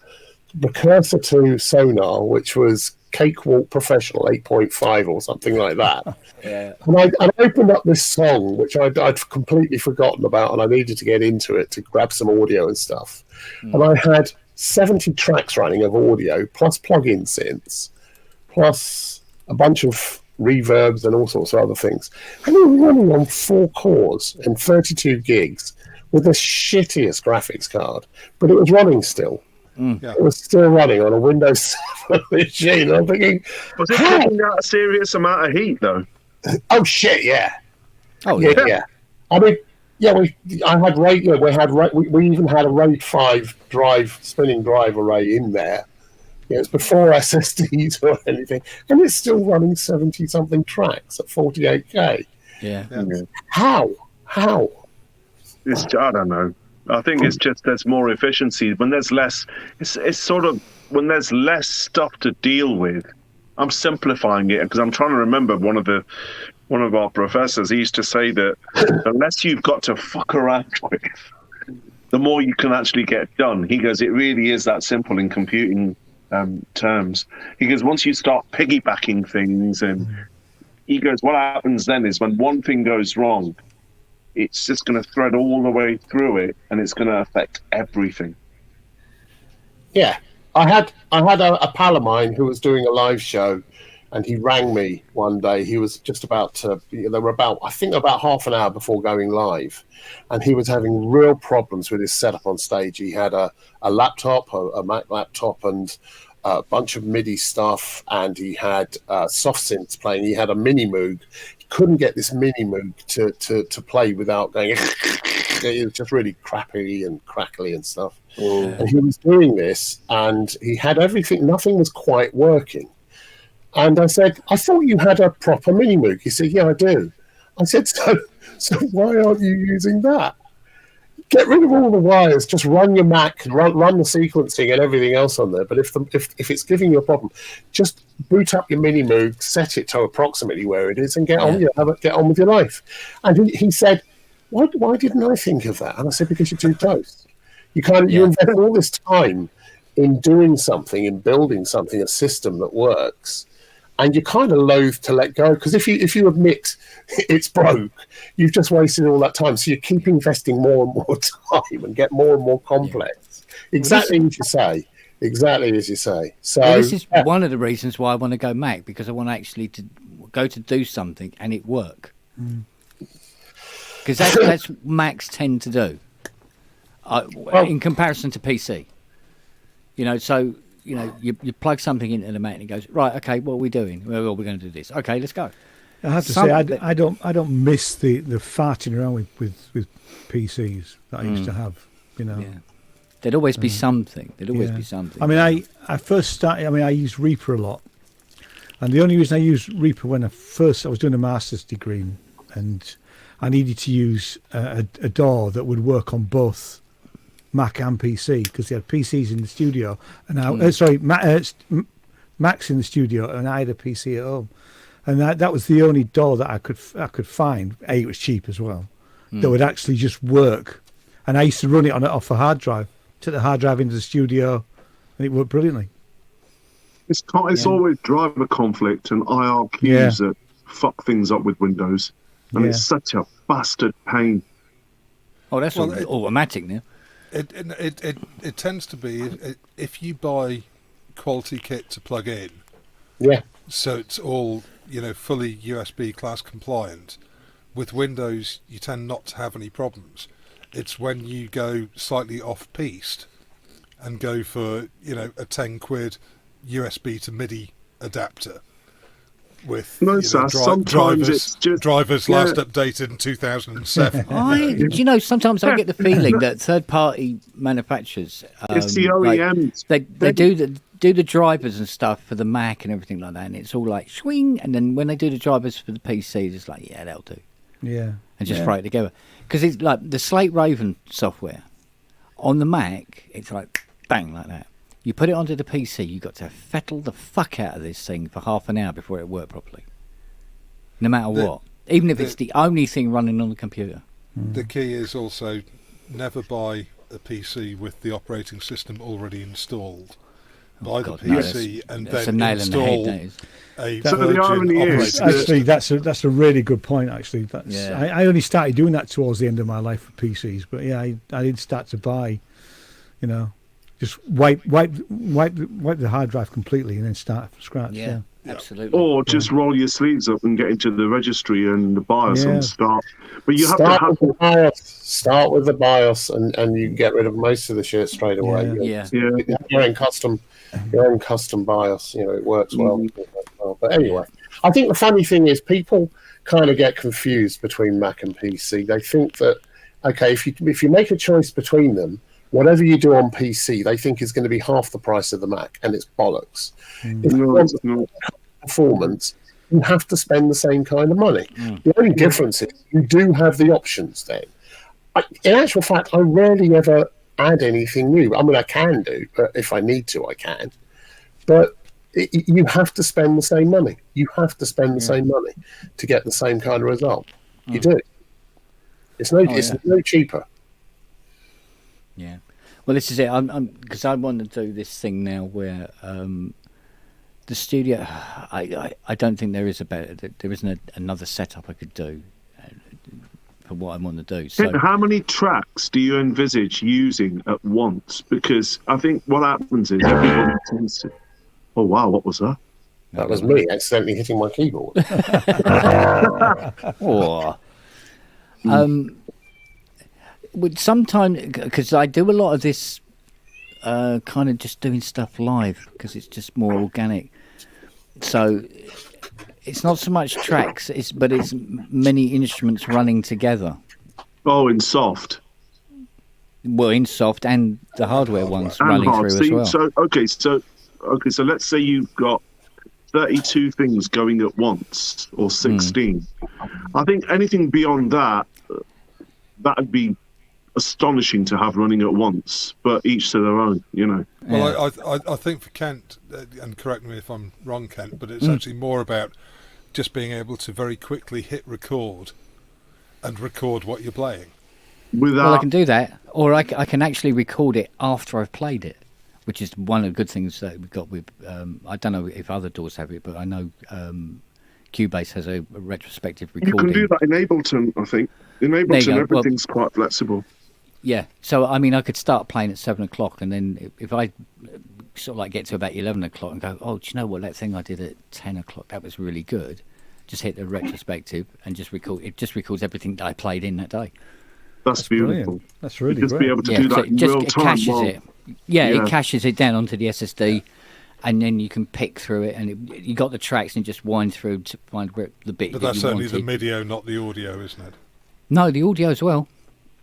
to Sonar, which was Cakewalk Professional 8.5 or something like that. Yeah. And I opened up this song, which I'd completely forgotten about, and I needed to get into it to grab some audio and stuff. And I had 70 tracks running of audio, plus plug-in synths, plus a bunch of reverbs and all sorts of other things. And it was running on 4 cores and 32 gigs with the shittiest graphics card, but it was running still. Yeah. It was still running on a Windows 7 machine. I'm thinking, was it putting out a serious amount of heat though? Oh shit, yeah. Oh yeah. I mean, I had RAID. We even had a RAID 5 spinning drive array in there. It's before SSDs or anything, and it's still running 70 something tracks at 48K. Yeah. How? I don't know. I think it's just there's more efficiency when there's less. It's sort of when there's less stuff to deal with. I'm simplifying it because I'm trying to remember one of our professors. He used to say that the less you've got to fuck around with, the more you can actually get done. He goes, it really is that simple in computing terms. He goes, once you start piggybacking things, and he goes, what happens then is when one thing goes wrong, it's just going to thread all the way through it, and it's going to affect everything. Yeah, I had a pal of mine who was doing a live show, and he rang me one day. He was just about to. They were about half an hour before going live, and he was having real problems with his setup on stage. He had a laptop, a Mac laptop, and a bunch of MIDI stuff, and he had soft synths playing. He had a Mini Moog. He couldn't get this Mini Moog to play without going. it was just really crappy and crackly and stuff. And he was doing this, and he had everything. Nothing was quite working. And I said, I thought you had a proper mini Moog. He said, yeah, I do. I said, so why aren't you using that? Get rid of all the wires. Just run your Mac, run the sequencing and everything else on there. But if it's giving you a problem, just boot up your mini Moog, set it to approximately where it is, and get on with your life. And he said, why didn't I think of that? And I said, because you're too close. You invest all this time in doing something, in building something, a system that works. And you're kind of loath to let go, because if you admit it's broke, you've just wasted all that time. So you keep investing more and more time and get more and more complex. Exactly as you say. So this is one of the reasons why I want to go Mac, because I want actually to go to do something and it work. Because that's what Macs tend to do, in comparison to PC. So. You plug something into the Mac and it goes, right, okay, what are we doing? Well, we're going to do this. Okay, let's go. I have to say, I don't miss the farting around with PCs that I used to have. Yeah. There'd always be something. I mean, I first started. I mean, I used Reaper a lot, and the only reason I used Reaper when I was doing a master's degree, and I needed to use a DAW that would work on both Mac and PC, because they had PCs in the studio, and Macs in the studio, and I had a PC at home, and that was the only DAW that I could find. It was cheap as well, that would actually just work, and I used to run it off a hard drive. Took the hard drive into the studio, and it worked brilliantly. It's always driver conflict and IRQs that fuck things up with Windows, and it's such a bastard pain. Oh, that's automatic now. It tends to be if you buy quality kit to plug in, so it's all fully USB class compliant. With Windows, you tend not to have any problems. It's when you go slightly off piste and go for a £10 USB to MIDI adapter with sometimes it's just drivers last updated in 2007. Sometimes I get the feeling that third-party manufacturers, it's the OEMs. They do the drivers and stuff for the Mac and everything like that, and it's all like swing. And then when they do the drivers for the PCs, it's like that'll do. Yeah, and just throw it together, because it's like the Slate Raven software on the Mac. It's like bang like that. You put it onto the PC, you've got to fettle the fuck out of this thing for half an hour before it worked properly. No matter what. Even if it's the only thing running on the computer. The key is also never buy a PC with the operating system already installed. Buy the PC and then install a Virgin operating system. Actually, that's a really good point, actually. I only started doing that towards the end of my life for PCs, but I did start to buy, just wipe the hard drive completely and then start from scratch. Yeah, absolutely. Or just roll your sleeves up and get into the registry and the BIOS and start. But you start with the BIOS, and you get rid of most of the shit straight away. Your own custom BIOS. It works well. But anyway, I think the funny thing is people kind of get confused between Mac and PC. They think that if you make a choice between them, whatever you do on PC, they think is going to be half the price of the Mac, and it's bollocks. If you want performance, you have to spend the same kind of money. The only difference is you do have the options then. In actual fact, I rarely ever add anything new. I mean, I can do, but if I need to, I can. But you have to spend the same money. You have to spend the same money to get the same kind of result. You do. It's no cheaper. Yeah, well, this is it. Because I want to do this thing now where the studio. I don't think there isn't another setup I could do for what I want to do. So, how many tracks do you envisage using at once? Because I think what happens is everybody tends to. Oh wow, what was that? That was me accidentally hitting my keyboard. Sometimes, because I do a lot of this kind of just doing stuff live, because it's just more organic. So it's not so much tracks, but it's many instruments running together. Oh, in soft. Well, in soft and the hardware ones And running hard. through as well. So let's say you've got 32 things going at once, or 16. I think anything beyond that, that'd be astonishing to have running at once, but each to their own, you know. Well, I think for Kent, and correct me if I'm wrong, Kent, but it's actually more about just being able to very quickly hit record and record what you're playing. Well, I can do that, or I can actually record it after I've played it, which is one of the good things that we've got with. I don't know if other doors have it, but I know Cubase has a retrospective recording. You can do that in Ableton, I think. In Ableton, everything's quite flexible. Yeah, so I mean, I could start playing at 7 o'clock, and then if I sort of like get to about 11 o'clock and go, oh, do you know what, that thing I did at 10 o'clock, that was really good. Just hit the retrospective and just record. It just records everything that I played in that day. That's beautiful. Brilliant. That's really just great. be able to do that in real time. Caches it. Yeah, it caches it down onto the SSD, and then you can pick through it, and you got the tracks and just wind through to find the bit. But that that's you only wanted. the video, not the audio, isn't it? No, the audio as well.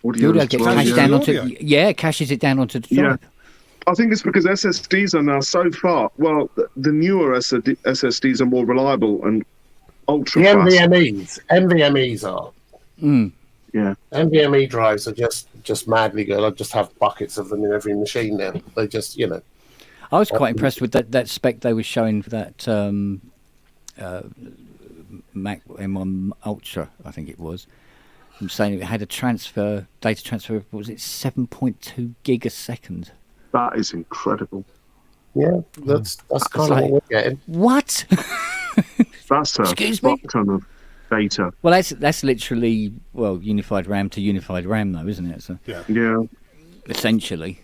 The audio gets cached down onto. Yeah, it caches it down onto the drive. I think it's because SSDs are now so far. Well, the newer SSDs are more reliable and ultra fast. NVMe's are. Yeah. NVMe drives are just madly good. I just have buckets of them in every machine now. They just, you know. I was quite impressed with that spec they were showing for that Mac M1 Ultra, I think it was. I'm saying it had a data transfer, what was it, 7.2 gig a second? That is incredible. Yeah, that's kind of what we're getting. What? That's a fuck ton of data. Well, that's literally unified RAM to unified RAM, though, isn't it? So, yeah. Essentially.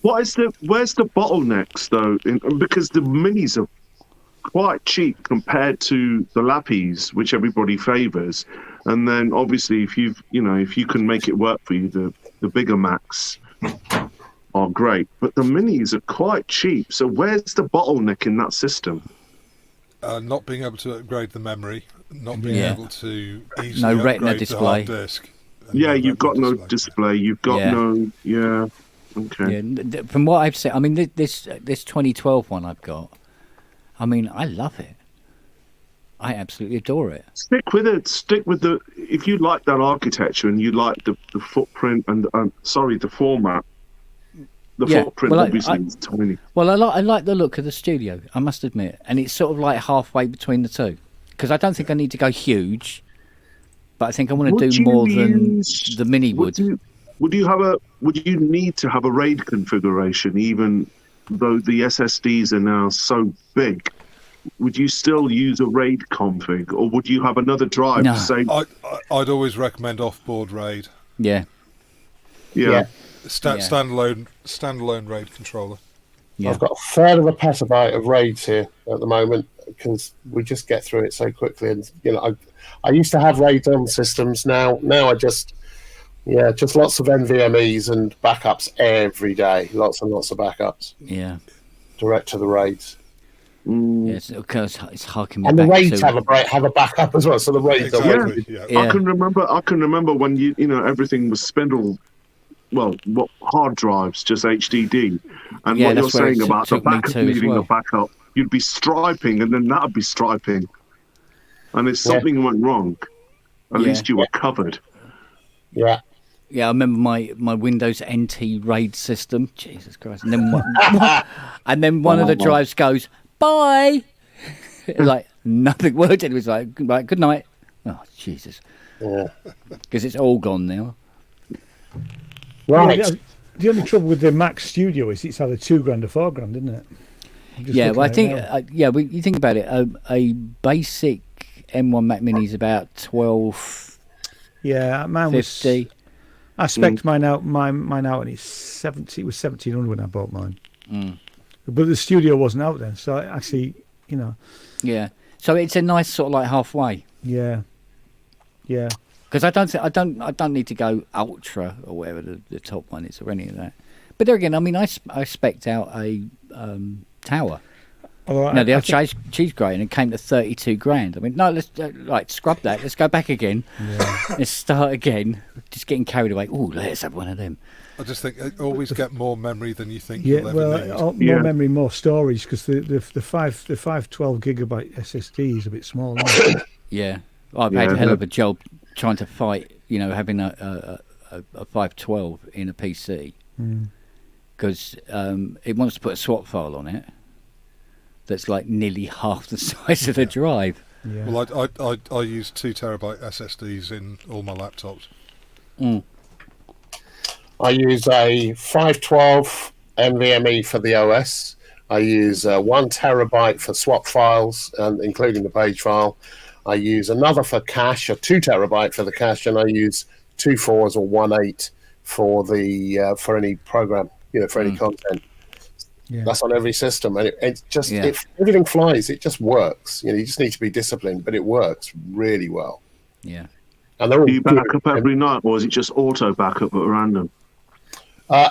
Where's the bottlenecks though? Because the minis are quite cheap compared to the lappies, which everybody favours. And then obviously, if you can make it work for you, the bigger Macs are great. But the minis are quite cheap. So where's the bottleneck in that system? Not being able to upgrade the memory, not being able to easily no upgrade retina the display. hard disk. Yeah, you've got no display. You've got no. Yeah. Okay. Yeah, from what I've seen, I mean, this 2012 one I've got, I mean, I love it. I absolutely adore it. Stick with it. Stick with the. If you like that architecture and you like the footprint and the format. The footprint obviously is tiny. Well, I like the look of the studio, I must admit, and it's sort of like halfway between the two. Because I don't think I need to go huge, but I think I want to do more than the mini would. Would you need to have a RAID configuration, even though the SSDs are now so big? Would you still use a RAID config, or would you have another drive? No. I'd always recommend offboard RAID. Yeah. Standalone RAID controller. Yeah. I've got a third of a petabyte of RAIDs here at the moment because we just get through it so quickly. And I used to have RAID on systems. Now I just lots of NVMe's and backups every day. Lots and lots of backups. Yeah. Direct to the RAIDs. Yes, it's harking me and back. The RAIDs have a backup as well. So the RAIDs are. I can remember when everything was spindle. Well, what hard drives, just HDD, and what you're saying about the backup needing a backup, you'd be striping, and then that'd be striping, and if something went wrong, at least you were covered. Yeah. Yeah, I remember my Windows NT RAID system. Jesus Christ! And then one of the drives goes bye. Like nothing worked. It was like right, good night. Oh Jesus! Because it's all gone now. Right. Yeah, the only trouble with the Mac Studio is it's either $2,000 or $4,000, isn't it? Yeah, well, I think you think about it. A basic M1 Mac Mini is about 12. Yeah, mine 50. was. I spec'd mine out, and it's 70. It was 1,700 when I bought mine. But the Studio wasn't out then, so actually, Yeah, so it's a nice sort of like halfway. Yeah. Because I don't need to go ultra or whatever the top one is or any of that. But there again, I mean, I spec'd out a tower. Although No, the I other think- cheese grating, it came to 32 grand. I mean, no, let's scrub that. Let's go back again. Let's start again. Just getting carried away. Oh, let's have one of them. I just think always get more memory than you think Yeah, you'll ever need. more memory, more storage, because the 512 gigabyte SSD is a bit small. Isn't it? Yeah, I've had a hell of a job trying to fight. Having a 512 in a PC because it wants to put a swap file on it that's like nearly half the size of the drive. Yeah. Well, I use 2 terabyte SSDs in all my laptops. I use a 512 NVMe for the OS. I use 1 terabyte for swap files, including the page file. I use another for cache, a 2 terabyte for the cache, and I use 2 4s or 1 8 for the for any program, for any content. Yeah. That's on every system, and it just if everything flies, it just works. You just need to be disciplined, but it works really well. Yeah. And they're all Do you back up every night, or is it just auto backup at random?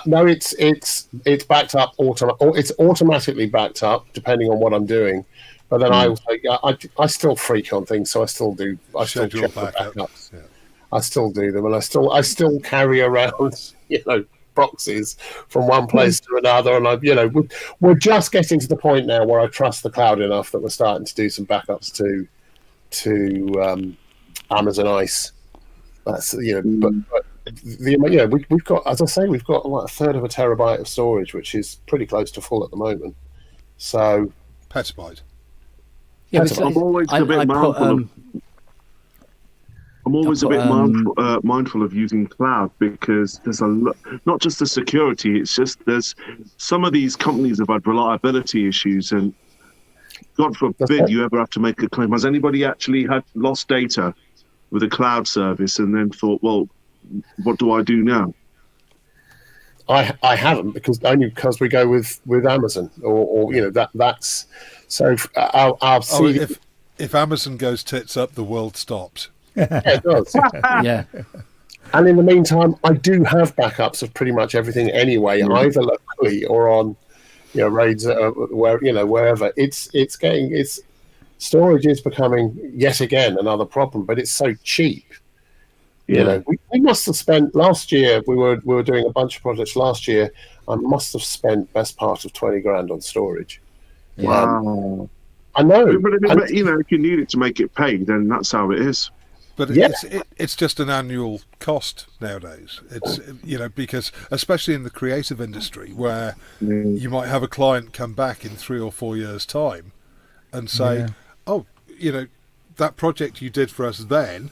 No, it's backed up it's automatically backed up depending on what I'm doing. But then I still freak on things, so I still do. I still check the backups. Yeah. I still do them, and I still carry around boxes from one place to another. And we're just getting to the point now where I trust the cloud enough that we're starting to do some backups to Amazon Ice. That's but we've got, as I say, we've got like a third of a terabyte of storage, which is pretty close to full at the moment. So petabyte. Yeah, I'm always a bit mindful. I'm always a bit mindful of using cloud because there's not just the security. It's just there's some of these companies have had reliability issues, and God forbid you ever have to make a claim. Has anybody actually had lost data with a cloud service and then thought, well, what do I do now? I haven't because we go with Amazon or that's so I'll see if Amazon goes tits up, the world stops. Yeah, it does. Yeah. And in the meantime, I do have backups of pretty much everything anyway, either locally or on raids wherever. It's storage is becoming yet again another problem, but it's so cheap. Yeah. We must have spent last year. We were doing a bunch of projects last year. I must have spent best part of 20 grand on storage. Wow. I know. But if you need it to make it pay, then that's how it is. But it's just an annual cost nowadays. It's because especially in the creative industry where you might have a client come back in 3 or 4 years' time and say, "Oh, that project you did for us then.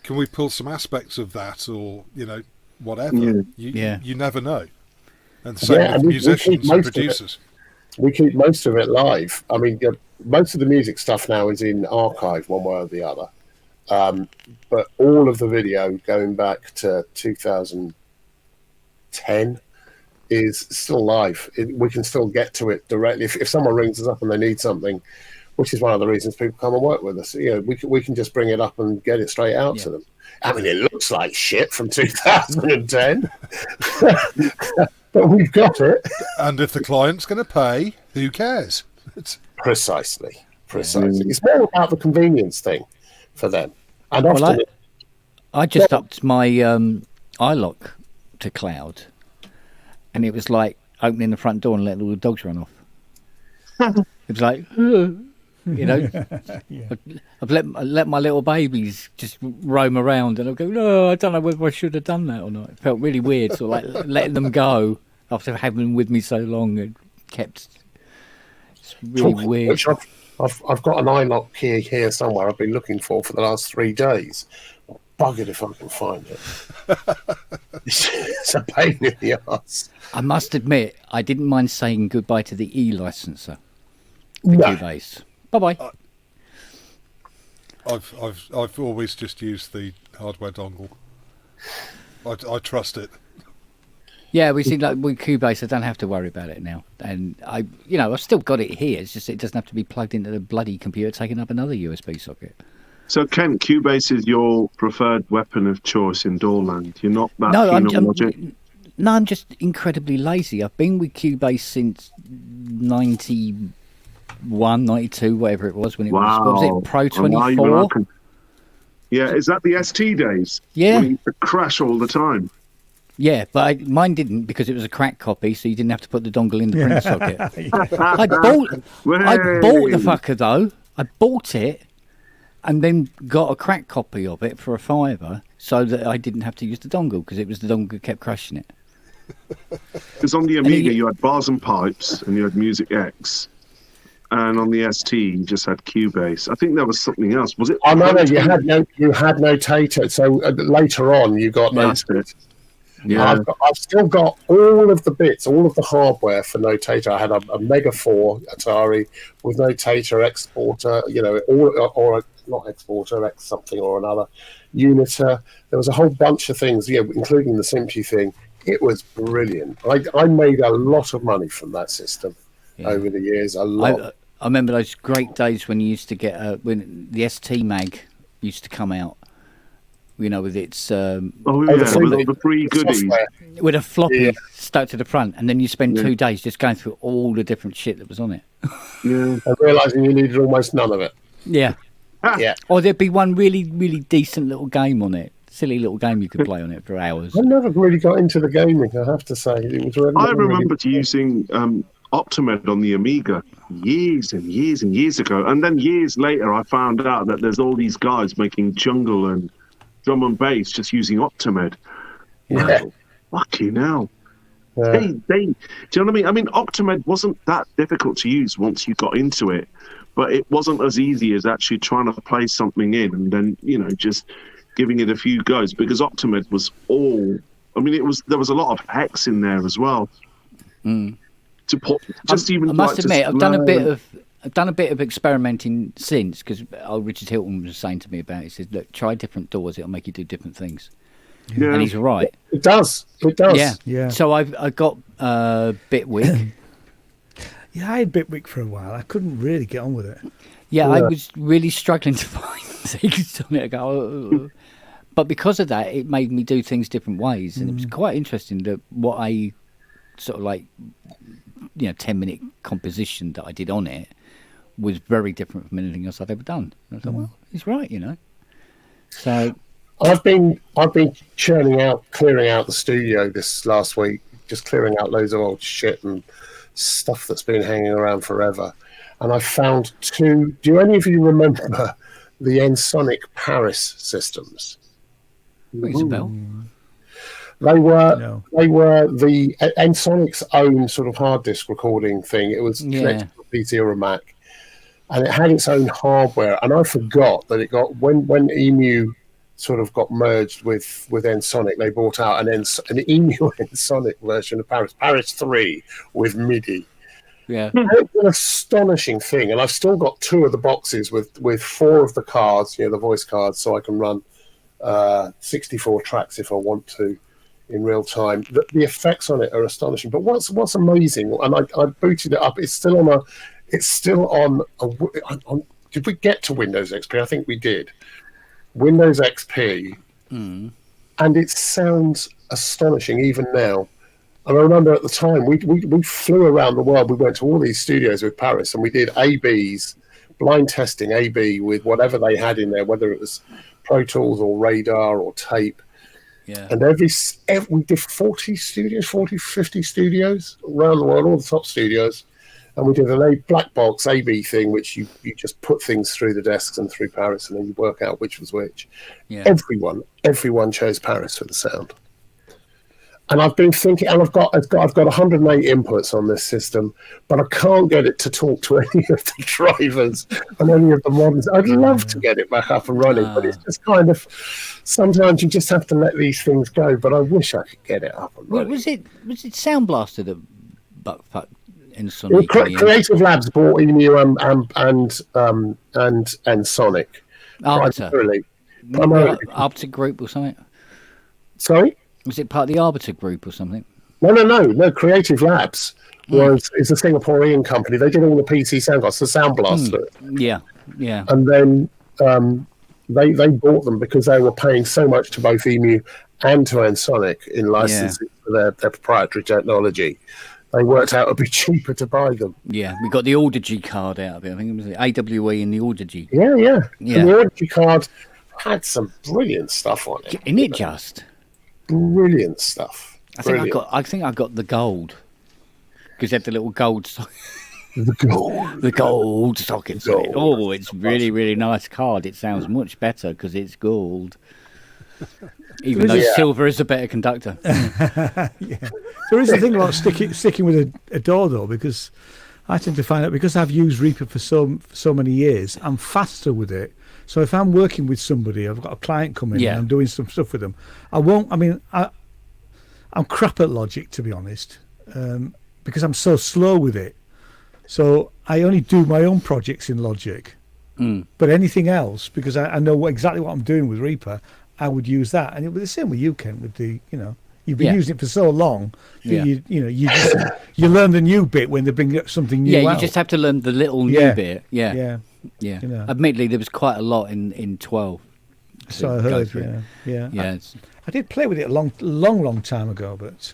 Can we pull some aspects of that, or whatever?" You never know. And the same with musicians and producers. We keep most of it live. I mean, most of the music stuff now is in archive, one way or the other. But all of the video going back to 2010 is still live. We can still get to it directly. If someone rings us up and they need something, which is one of the reasons people come and work with us, we can just bring it up and get it straight out to them. I mean, it looks like shit from 2010, but we've got it. And if the client's going to pay, who cares? Precisely. It's more about the convenience thing for them. And often I just upped my iLock to cloud, and it was like opening the front door and letting all the dogs run off. It was like, I've let my little babies just roam around, and I'll go, no, I don't know whether I should have done that or not. It felt really weird, sort of like letting them go after having them with me so long and kept. It's really weird. Which I've got an iLock key here somewhere I've been looking for the last 3 days. Buggered if I can find it. It's a pain in the ass. I must admit, I didn't mind saying goodbye to the e-licenser for Cubase. Bye-bye. I've always just used the hardware dongle. I trust it. Yeah, we see like with Cubase, I don't have to worry about it now, and I've still got it here. It's just it doesn't have to be plugged into the bloody computer, taking up another USB socket. So, Kent, Cubase is your preferred weapon of choice in Doorland. You're not that keen on Logic? No, I'm just incredibly lazy. I've been with Cubase since 98, 91, 92, whatever it was when it Wow. was. What was it, Pro And now even I 24? can- Yeah, is that the ST days? Yeah. When it used to crash all the time. Yeah, but mine didn't because it was a cracked copy, so you didn't have to put the dongle in the printer socket. I bought the fucker though. I bought it and then got a cracked copy of it for $5 so that I didn't have to use the dongle because it was the dongle that kept crashing it. Because on the Amiga you had bars and pipes and you had Music X. And on the ST you just had Cubase. I think there was something else. Was it? Oh no, you had Notator. So later on you got Notator. Yeah. I've still got all of the bits, all of the hardware for Notator. I had a Mega 4 Atari with Notator, Exporter, or not Exporter, X something or another, Unitor. There was a whole bunch of things, including the Simpy thing. It was brilliant. I made a lot of money from that system over the years. A lot. I remember those great days when you used to get when the ST Mag used to come out. With its the free goodies with a floppy stuck to the front, and then you spend 2 days just going through all the different shit that was on it. And realising you needed almost none of it. Yeah. Or there'd be one really, really decent little game on it. Silly little game you could play on it for hours. I never really got into the gaming, I have to say. I remember using Optimed on the Amiga years and years and years ago, and then years later I found out that there's all these guys making jungle and drum and bass just using Optimed. Wow, fucking hell. They, do you know what I mean? I mean, Optimed wasn't that difficult to use once you got into it, but it wasn't as easy as actually trying to play something in and then, just giving it a few goes, because Optimed was there was a lot of hex in there as well. To put, just even I must admit, I've done a bit of experimenting since, because Richard Hilton was saying to me about it. He said, look, try different doors, it'll make you do different things. Yeah. And he's right. It does. Yeah. So I got Bitwig. Yeah, I had Bitwig for a while. I couldn't really get on with it. Yeah, I was really struggling to find things on it. But because of that, it made me do things different ways. And it was quite interesting that what I sort of 10-minute composition that I did on it was very different from anything else I'd ever done. And I thought, well, he's right, So I've been clearing out the studio this last week, just clearing out loads of old shit and stuff that's been hanging around forever. And I found 2. Do any of you remember the Ensoniq Paris systems? Rings a bell. They were the Ensoniq's own sort of hard disk recording thing. It was connected to a PC or a Mac, and it had its own hardware. And I forgot that it got when EMU sort of got merged with Ensoniq, they brought out an EMU Ensoniq version of Paris 3 with MIDI. Yeah, it's an astonishing thing, and I've still got 2 of the boxes with 4 of the cards, the voice cards, so I can run 64 tracks if I want to in real time. The effects on it are astonishing. But what's amazing, and I booted it up. It's still on. Did we get to Windows XP? I think we did. Windows XP, and it sounds astonishing even now. And I remember at the time we flew around the world. We went to all these studios with Paris, and we did ABs, blind testing AB with whatever they had in there, whether it was Pro Tools or Radar or tape. Yeah. And we did 50 studios around the world, all the top studios. And we did a black box AB thing, which you just put things through the desks and through Paris, and then you work out which was which. Yeah. Everyone chose Paris for the sound. And I've been thinking, and I've got 108 inputs on this system, but I can't get it to talk to any of the drivers and any of the models. I'd love to get it back up and running, but it's just kind of, sometimes you just have to let these things go. But I wish I could get it up and running. Was it Sound Blaster that butt Ensoniq? Creative Labs bought EMU and Sonic. Arbiter. Primarily. Arbiter Group or something? Sorry? Was it part of the Arbiter Group or something? No. Creative Labs is a Singaporean company. They did all the PC sound cards, the Sound Blaster. Yeah. And then they bought them because they were paying so much to both EMU and to Ensoniq in licensing for their proprietary technology they worked out it'd be cheaper to buy them. Yeah, we got the Audigy card out of it. I think it was the AWE and the Audigy. Yeah. Yeah. And the Audigy card had some brilliant stuff on it. Isn't it just? Brilliant stuff. I think I got the gold because they had the little gold the gold sockets. Oh, it's really, really nice card. It sounds much better because it's gold. Even though silver is a better conductor. Yeah. There is a thing about sticking with a DAW though, because I tend to find out because I've used Reaper for so many years, I'm faster with it. So if I'm working with somebody, I've got a client coming and I'm doing some stuff with them, I'm crap at Logic, to be honest, because I'm so slow with it. So I only do my own projects in Logic. But anything else, because I know exactly what I'm doing with Reaper, I would use that. And it was the same with you, Ken, with the, you've been using it for so long that you learn the new bit when they bring up something new. Yeah, you just have to learn the little new bit. Yeah. Yeah. Admittedly, there was quite a lot in 12. So I heard, yeah. I did play with it a long time ago, but it's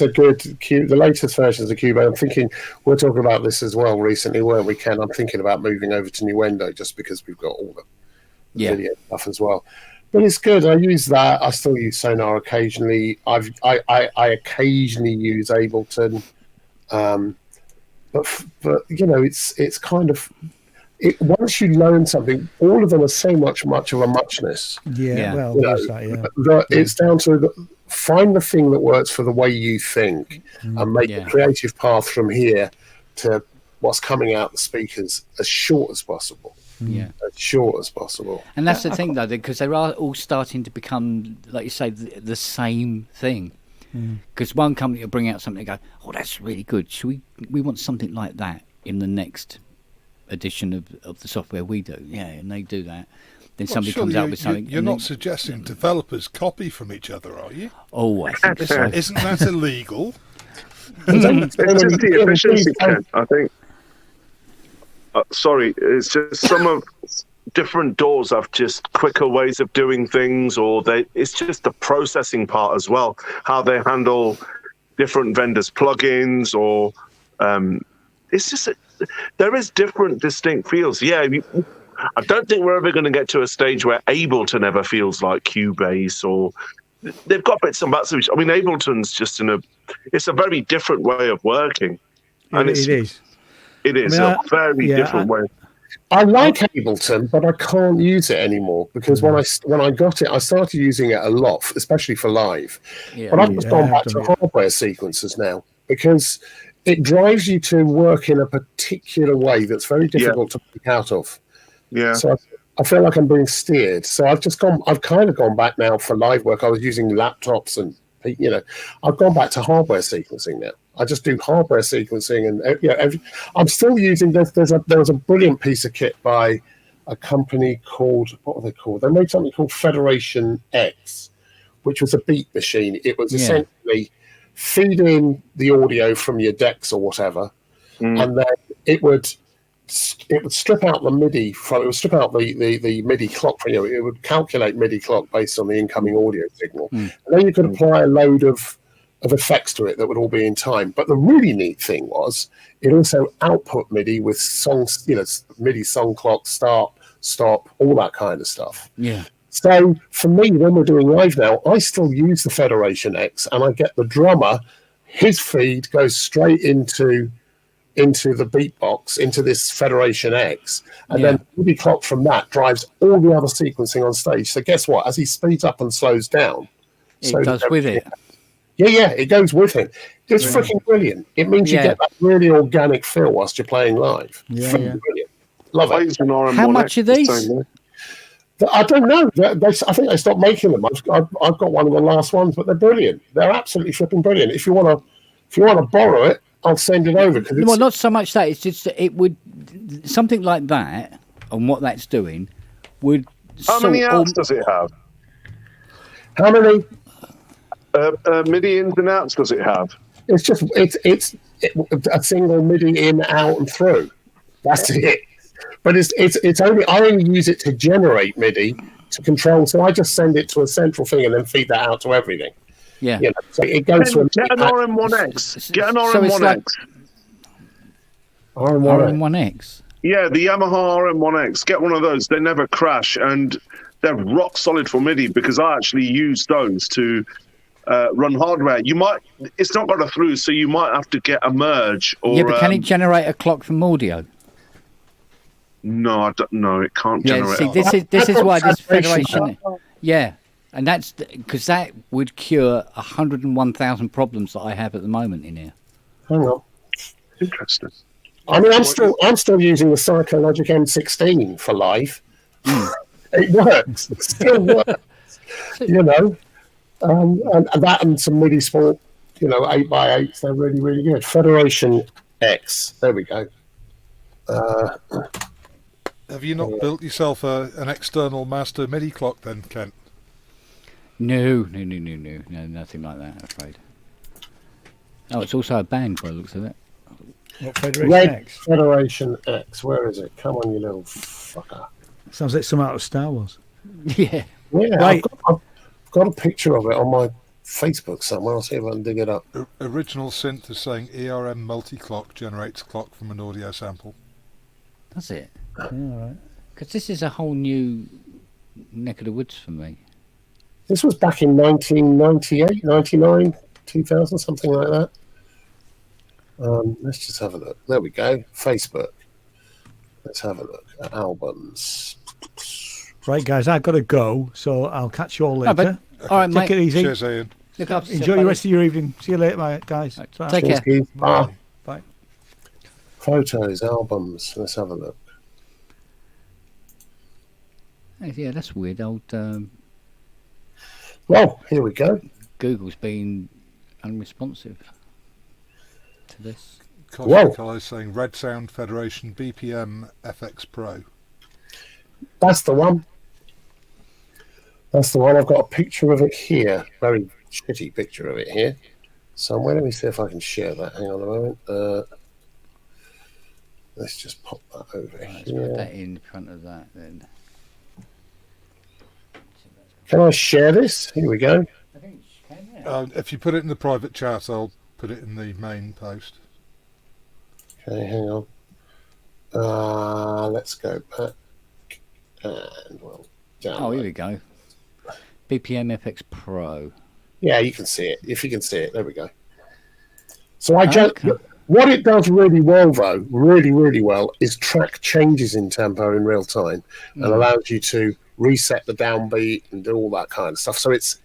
a good Cube. The latest versions of Cubase. I'm thinking we're talking about this as well recently, weren't we, Ken? I'm thinking about moving over to Nuendo just because we've got all the video stuff as well. But it's good. I use that. I still use Sonar occasionally. I occasionally use Ableton, but it's kind of. Once you learn something, all of them are so much of a muchness. It's down to find the thing that works for the way you think and make the creative path from here to what's coming out the speakers as short as possible. As short as possible. And that's the thing, though, because they are all starting to become, like you say, the same thing. Because one company will bring out something and go, oh, that's really good. We want something like that in the next edition of the software we do. Yeah, and they do that. Then somebody comes out with something. You're not suggesting developers copy from each other, are you? Oh, I think so. Isn't that illegal? It's just the efficiency, Ken, I think. Sorry, it's just some of different DAWs have just quicker ways of doing things, or it's just the processing part as well, how they handle different vendors' plugins, or it's just there is different distinct feels. Yeah, I don't think we're ever going to get to a stage where Ableton ever feels like Cubase, or they've got bits and bats of each. I mean, Ableton's just it's a very different way of working, and it is. It is a very different way. I like Ableton, but I can't use it anymore because when I got it, I started using it a lot, especially for live. But I've just gone back to hardware sequencers now because it drives you to work in a particular way that's very difficult to break out of. Yeah. So I feel like I'm being steered. So I've kind of gone back now for live work. I was using laptops and I've gone back to hardware sequencing now. I just do hardware sequencing, and I'm still using. There was a brilliant piece of kit by a company called, what were they called? They made something called Federation X, which was a beat machine. It was essentially feeding the audio from your decks or whatever, and then it would strip out the MIDI it would strip out the MIDI clock from you. It would calculate MIDI clock based on the incoming audio signal, and then you could apply a load of effects to it that would all be in time. But the really neat thing was it also output MIDI with songs, MIDI song clock, start, stop, all that kind of stuff. Yeah. So for me, when we're doing live now, I still use the Federation X, and I get the drummer, his feed goes straight into the beatbox, into this Federation X, and then the MIDI clock from that drives all the other sequencing on stage. So guess what? As he speeds up and slows down, it does with it. Yeah, it goes with him. It's freaking brilliant. It means you get that really organic feel whilst you're playing live. Brilliant. Love it. How much are these? I don't know. I think they stopped making them. I've got one of the last ones, but they're brilliant. They're absolutely flipping brilliant. If you want to borrow it, I'll send it over. Well, not so much that. It's just it would something like that, and what that's doing would. How many outs does it have? How many? MIDI ins and outs does it have? It's just it's a single MIDI in, out, and through. That's it. But it's only I only use it to generate MIDI to control. So I just send it to a central thing and then feed that out to everything. Yeah. You know, so it goes from Get an RM1X. Get an So it's like RM1X. RM1X. Yeah, the Yamaha RM1X. Get one of those. They never crash, and they're rock solid for MIDI because I actually use those to run hardware. It's not got a through, so you might have to get a merge. Or, Yeah, but can it generate a clock from audio? No, I don't, no, it can't generate. See, this is why this Federation. Yeah, and that's because that would cure 101,000 problems that I have at the moment in here. Hang on. Interesting. I mean, I'm still using the Psychologic M16 for live. It works. It still works. You know, and that and some MIDI Sport, 8x8s. They're really, really good. Federation X. There we go. Have you not built yourself an external master MIDI clock then, Kent? No, nothing like that, I'm afraid. Oh, it's also a band by the looks of it. What, Federation Red X? Federation X. Where is it? Come on, you little fucker. Sounds like some out of Star Wars. Yeah. Yeah, Right. I've got a picture of it on my Facebook somewhere. I'll see if I can dig it up. Original synth is saying ERM multi-clock generates clock from an audio sample. That's it. Yeah, all right. Because this is a whole new neck of the woods for me. This was back in 1998, 99, 2000, something like that. Let's just have a look. There we go. Facebook. Let's have a look at albums. Right, guys, I've got to go, so I'll catch you all later. but- all right, Take mate. it easy. Cheers, Ian. Look after Enjoy the rest of your evening. See you later, mate, guys. Take Cheers, care. Keith. Bye. Bye. Photos, albums. Let's have a look. Yeah, that's weird. Old Well, here we go. Google's been unresponsive to this. Whoa. Cosmic is saying Red Sound Federation BPM FX Pro. That's the one. That's the one. I've got a picture of it here. Very shitty picture of it here. Somewhere. Let me see if I can share that. Hang on a moment. Let's just pop that over Let's here. put that in front of that then. Can I share this? Here we go. I think you can, yeah. If you put it in the private chat, I'll put it in the main post. Okay, hang on. Let's go back. And well, down. Oh, here we go. BPM FX Pro. Yeah, you can see it. If you can see it, there we go. So Okay. what it does really well, though, really, really well, is track changes in tempo in real time and allows you to reset the downbeat and do all that kind of stuff. So it's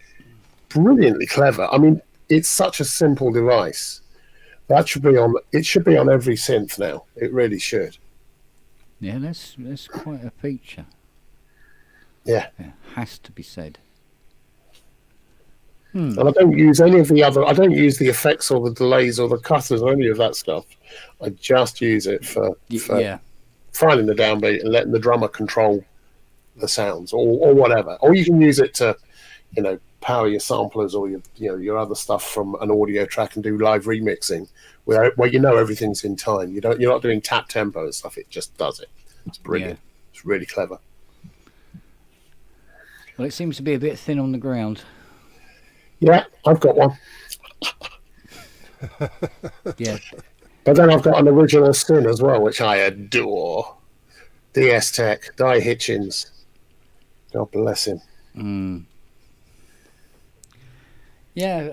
brilliantly clever. I mean, it's such a simple device. That should be on. It should be on every synth now. It really should. Yeah, that's quite a feature. Yeah. Has to be said. And I don't use any of the other. I don't use the effects or the delays or the cutters or any of that stuff. I just use it for Yeah. finding the downbeat and letting the drummer control the sounds or whatever. Or you can use it to, power your samplers or your other stuff from an audio track and do live remixing where everything's in time. You're not doing tap tempo and stuff. It just does it. It's brilliant. It's really clever. Well, it seems to be a bit thin on the ground. Yeah, I've got one. Yeah. But then I've got an original Sin as well, which I adore. DS Tech, Di Hitchens. God bless him. Yeah,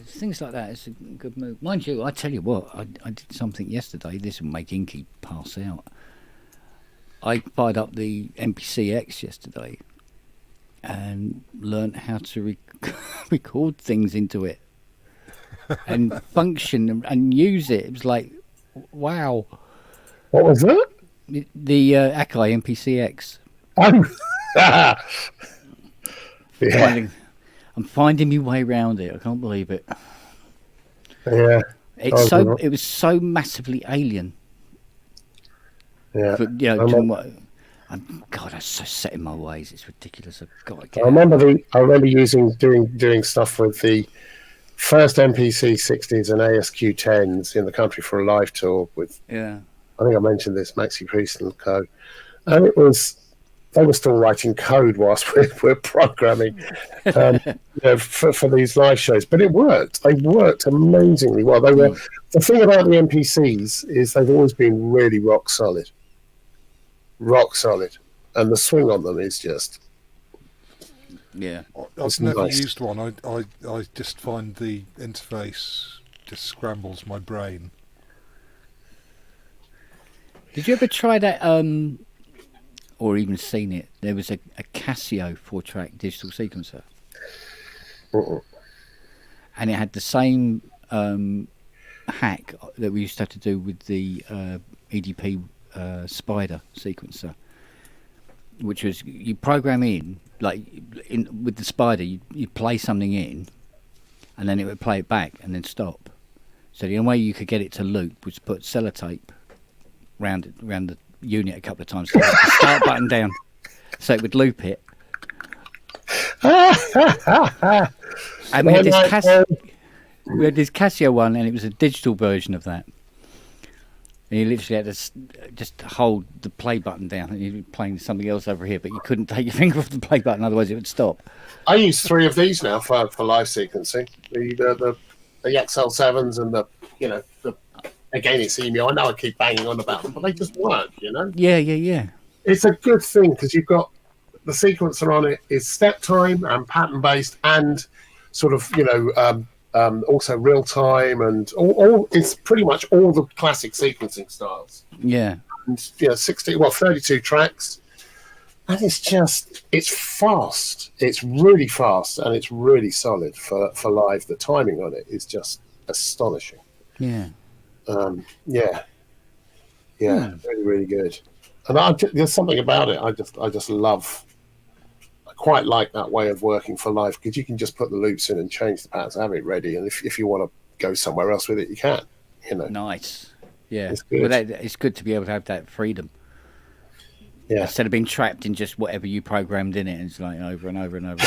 things like that. It's a good move. Mind you, I tell you what, I did something yesterday. This will make Inky pass out. I fired up the MPC-X yesterday and learnt how to record things into it and function and use it. It was like, wow. What was that? The Akai MPC-X. Oh. I'm finding my way around it. I can't believe it. Yeah. It was so massively alien. Yeah. But, God, I'm so set in my ways. It's ridiculous. I've got to get I remember doing stuff with the first MPC 60s and ASQ 10s in the country for a live tour with. Yeah. I think I mentioned this, Maxi Priest and Co. And it was they were still writing code whilst we're programming for these live shows. But it worked. They worked amazingly well. They were the thing about the MPCs is they've always been really rock solid, and the swing on them is just. Yeah, I've never used one. I just find the interface just scrambles my brain. Did you ever try that, or even seen it? There was a Casio 4-track digital sequencer. And it had the same hack that we used to have to do with the EDP Spider sequencer, which was you program in, with the Spider, you'd play something in, and then it would play it back and then stop. So the only way you could get it to loop was to put sellotape round the unit a couple of times, to the start button down, so it would loop it. And we had this Casio one, and it was a digital version of that. And you literally had to just hold the play button down, and you'd be playing something else over here, but you couldn't take your finger off the play button, otherwise it would stop. I use 3 of these now for live sequencing. The XL7s and the again, it's EMU. I know I keep banging on about them, but they just work, Yeah. It's a good thing because you've got the sequencer on it is step time and pattern based, and sort of also real time, and all. It's pretty much all the classic sequencing styles. Yeah, and 32 tracks, and it's fast. It's really fast, and it's really solid for live. The timing on it is just astonishing. Yeah. Really, really good. And there's something about it. I just love. I quite like that way of working for live, because you can just put the loops in and change the patterns, have it ready, and if you want to go somewhere else with it, you can. Nice. Yeah, it's good. It's good to be able to have that freedom. Yeah. Instead of being trapped in just whatever you programmed in it, and it's like over and over and over.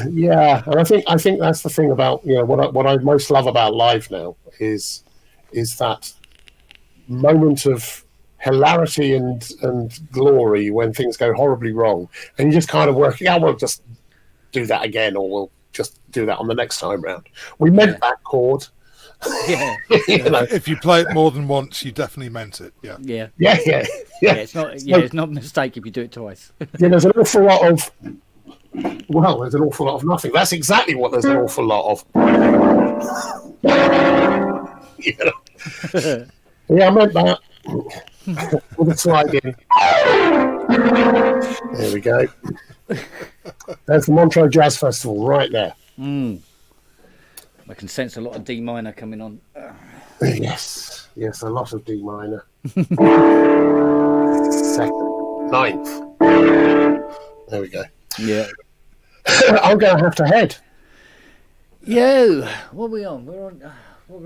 Yeah, and I think that's the thing about what I most love about live now is that moment of hilarity and glory when things go horribly wrong, and you just kind of work. Yeah, we'll just do that again, or we'll just do that on the next time round. We meant that chord. Yeah. If you play it more than once, you definitely meant it. Yeah. It's not. Yeah, it's not a mistake if you do it twice. There's an awful lot of. Well, there's an awful lot of nothing. That's exactly what there's an awful lot of. Yeah, I meant that. With a slide in. There we go. There's the Montreux Jazz Festival right there. I can sense a lot of D minor coming on. Yes, a lot of D minor. 2nd, 9th. There we go. Yeah. I'm going to have to head. Yo, what are we on? We're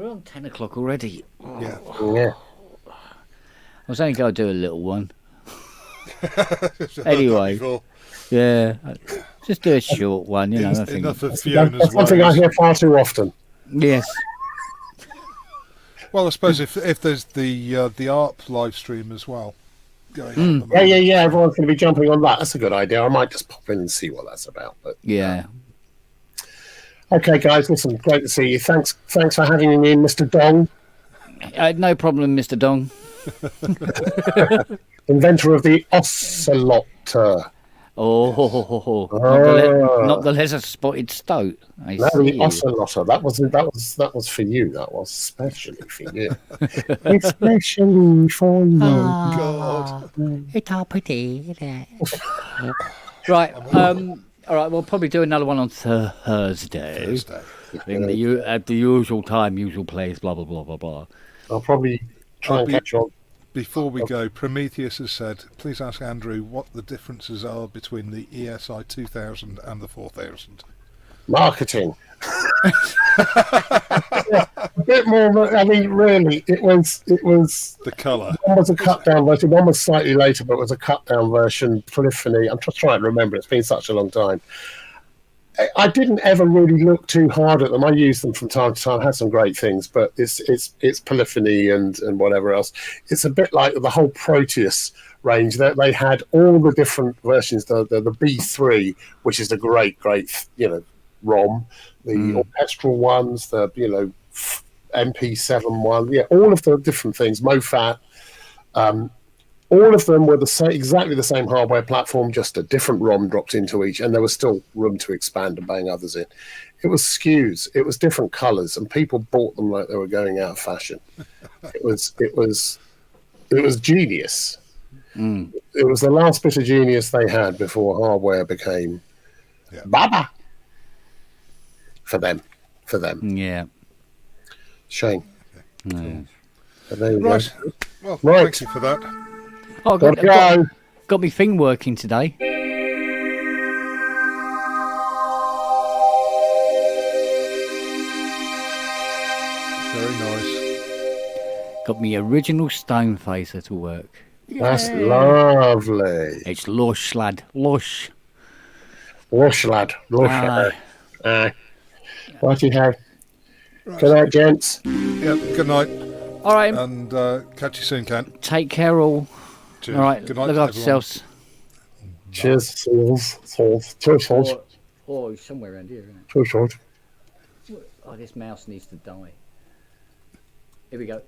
on 10 o'clock already. Yeah. I was only going to do a little one. Anyway, yeah, just do a short one, nothing. Enough of Fiona's That's something I hear far too often. Yes. Well, I suppose if there's the ARP live stream as well going on. Yeah. Everyone's going to be jumping on that. That's a good idea. I might just pop in and see what that's about. But yeah. Okay, guys. Listen, great to see you. Thanks for having me in, Mr. Dong. No problem, Mr. Dong. Inventor of the ocelot. Not the lesser spotted stoat. The ocelotter. That was for you. That was especially for you. Especially for you. Oh, God. It's all pretty. Right. All right. We'll probably do another one on Thursday. At the usual time, usual place. Blah blah blah blah blah. I'll probably try and catch on. Before we go, Prometheus has said, please ask Andrew what the differences are between the ESI 2000 and the 4000. Marketing. A bit more. I mean, really, it was the colour. One was a cut down version. One was slightly later, but it was a cut down version. Polyphony. I'm just trying to remember. It's been such a long time. I didn't ever really look too hard at them. I used them from time to time. Had some great things, but it's polyphony and whatever else. It's a bit like the whole Proteus range. That they had all the different versions. The B3, which is a great ROM. The orchestral ones, the MP7 one. Yeah, all of the different things. MoFat. All of them were exactly the same hardware platform, just a different ROM dropped into each, and there was still room to expand and bang others in. It was SKUs, it was different colours, and people bought them like they were going out of fashion. It was genius. It was the last bit of genius they had before hardware became Baba for them. Yeah. Shame. No. But there you Right. go. Well, Right. thank you for that. Oh, got me thing working today. Very nice. Got me original stone phaser to work. That's lovely. It's lush, lad. Lush. Lush, lad. Lush. Aye. Righty ho. Good night, gents. Yeah, good night. All right. And catch you soon, Ken. Take care, all. Cheers. All right. Good night, Look after everyone. yourselves. Cheers. Oh, somewhere around here, isn't it? Cheers. Oh, this mouse needs to die. Here we go.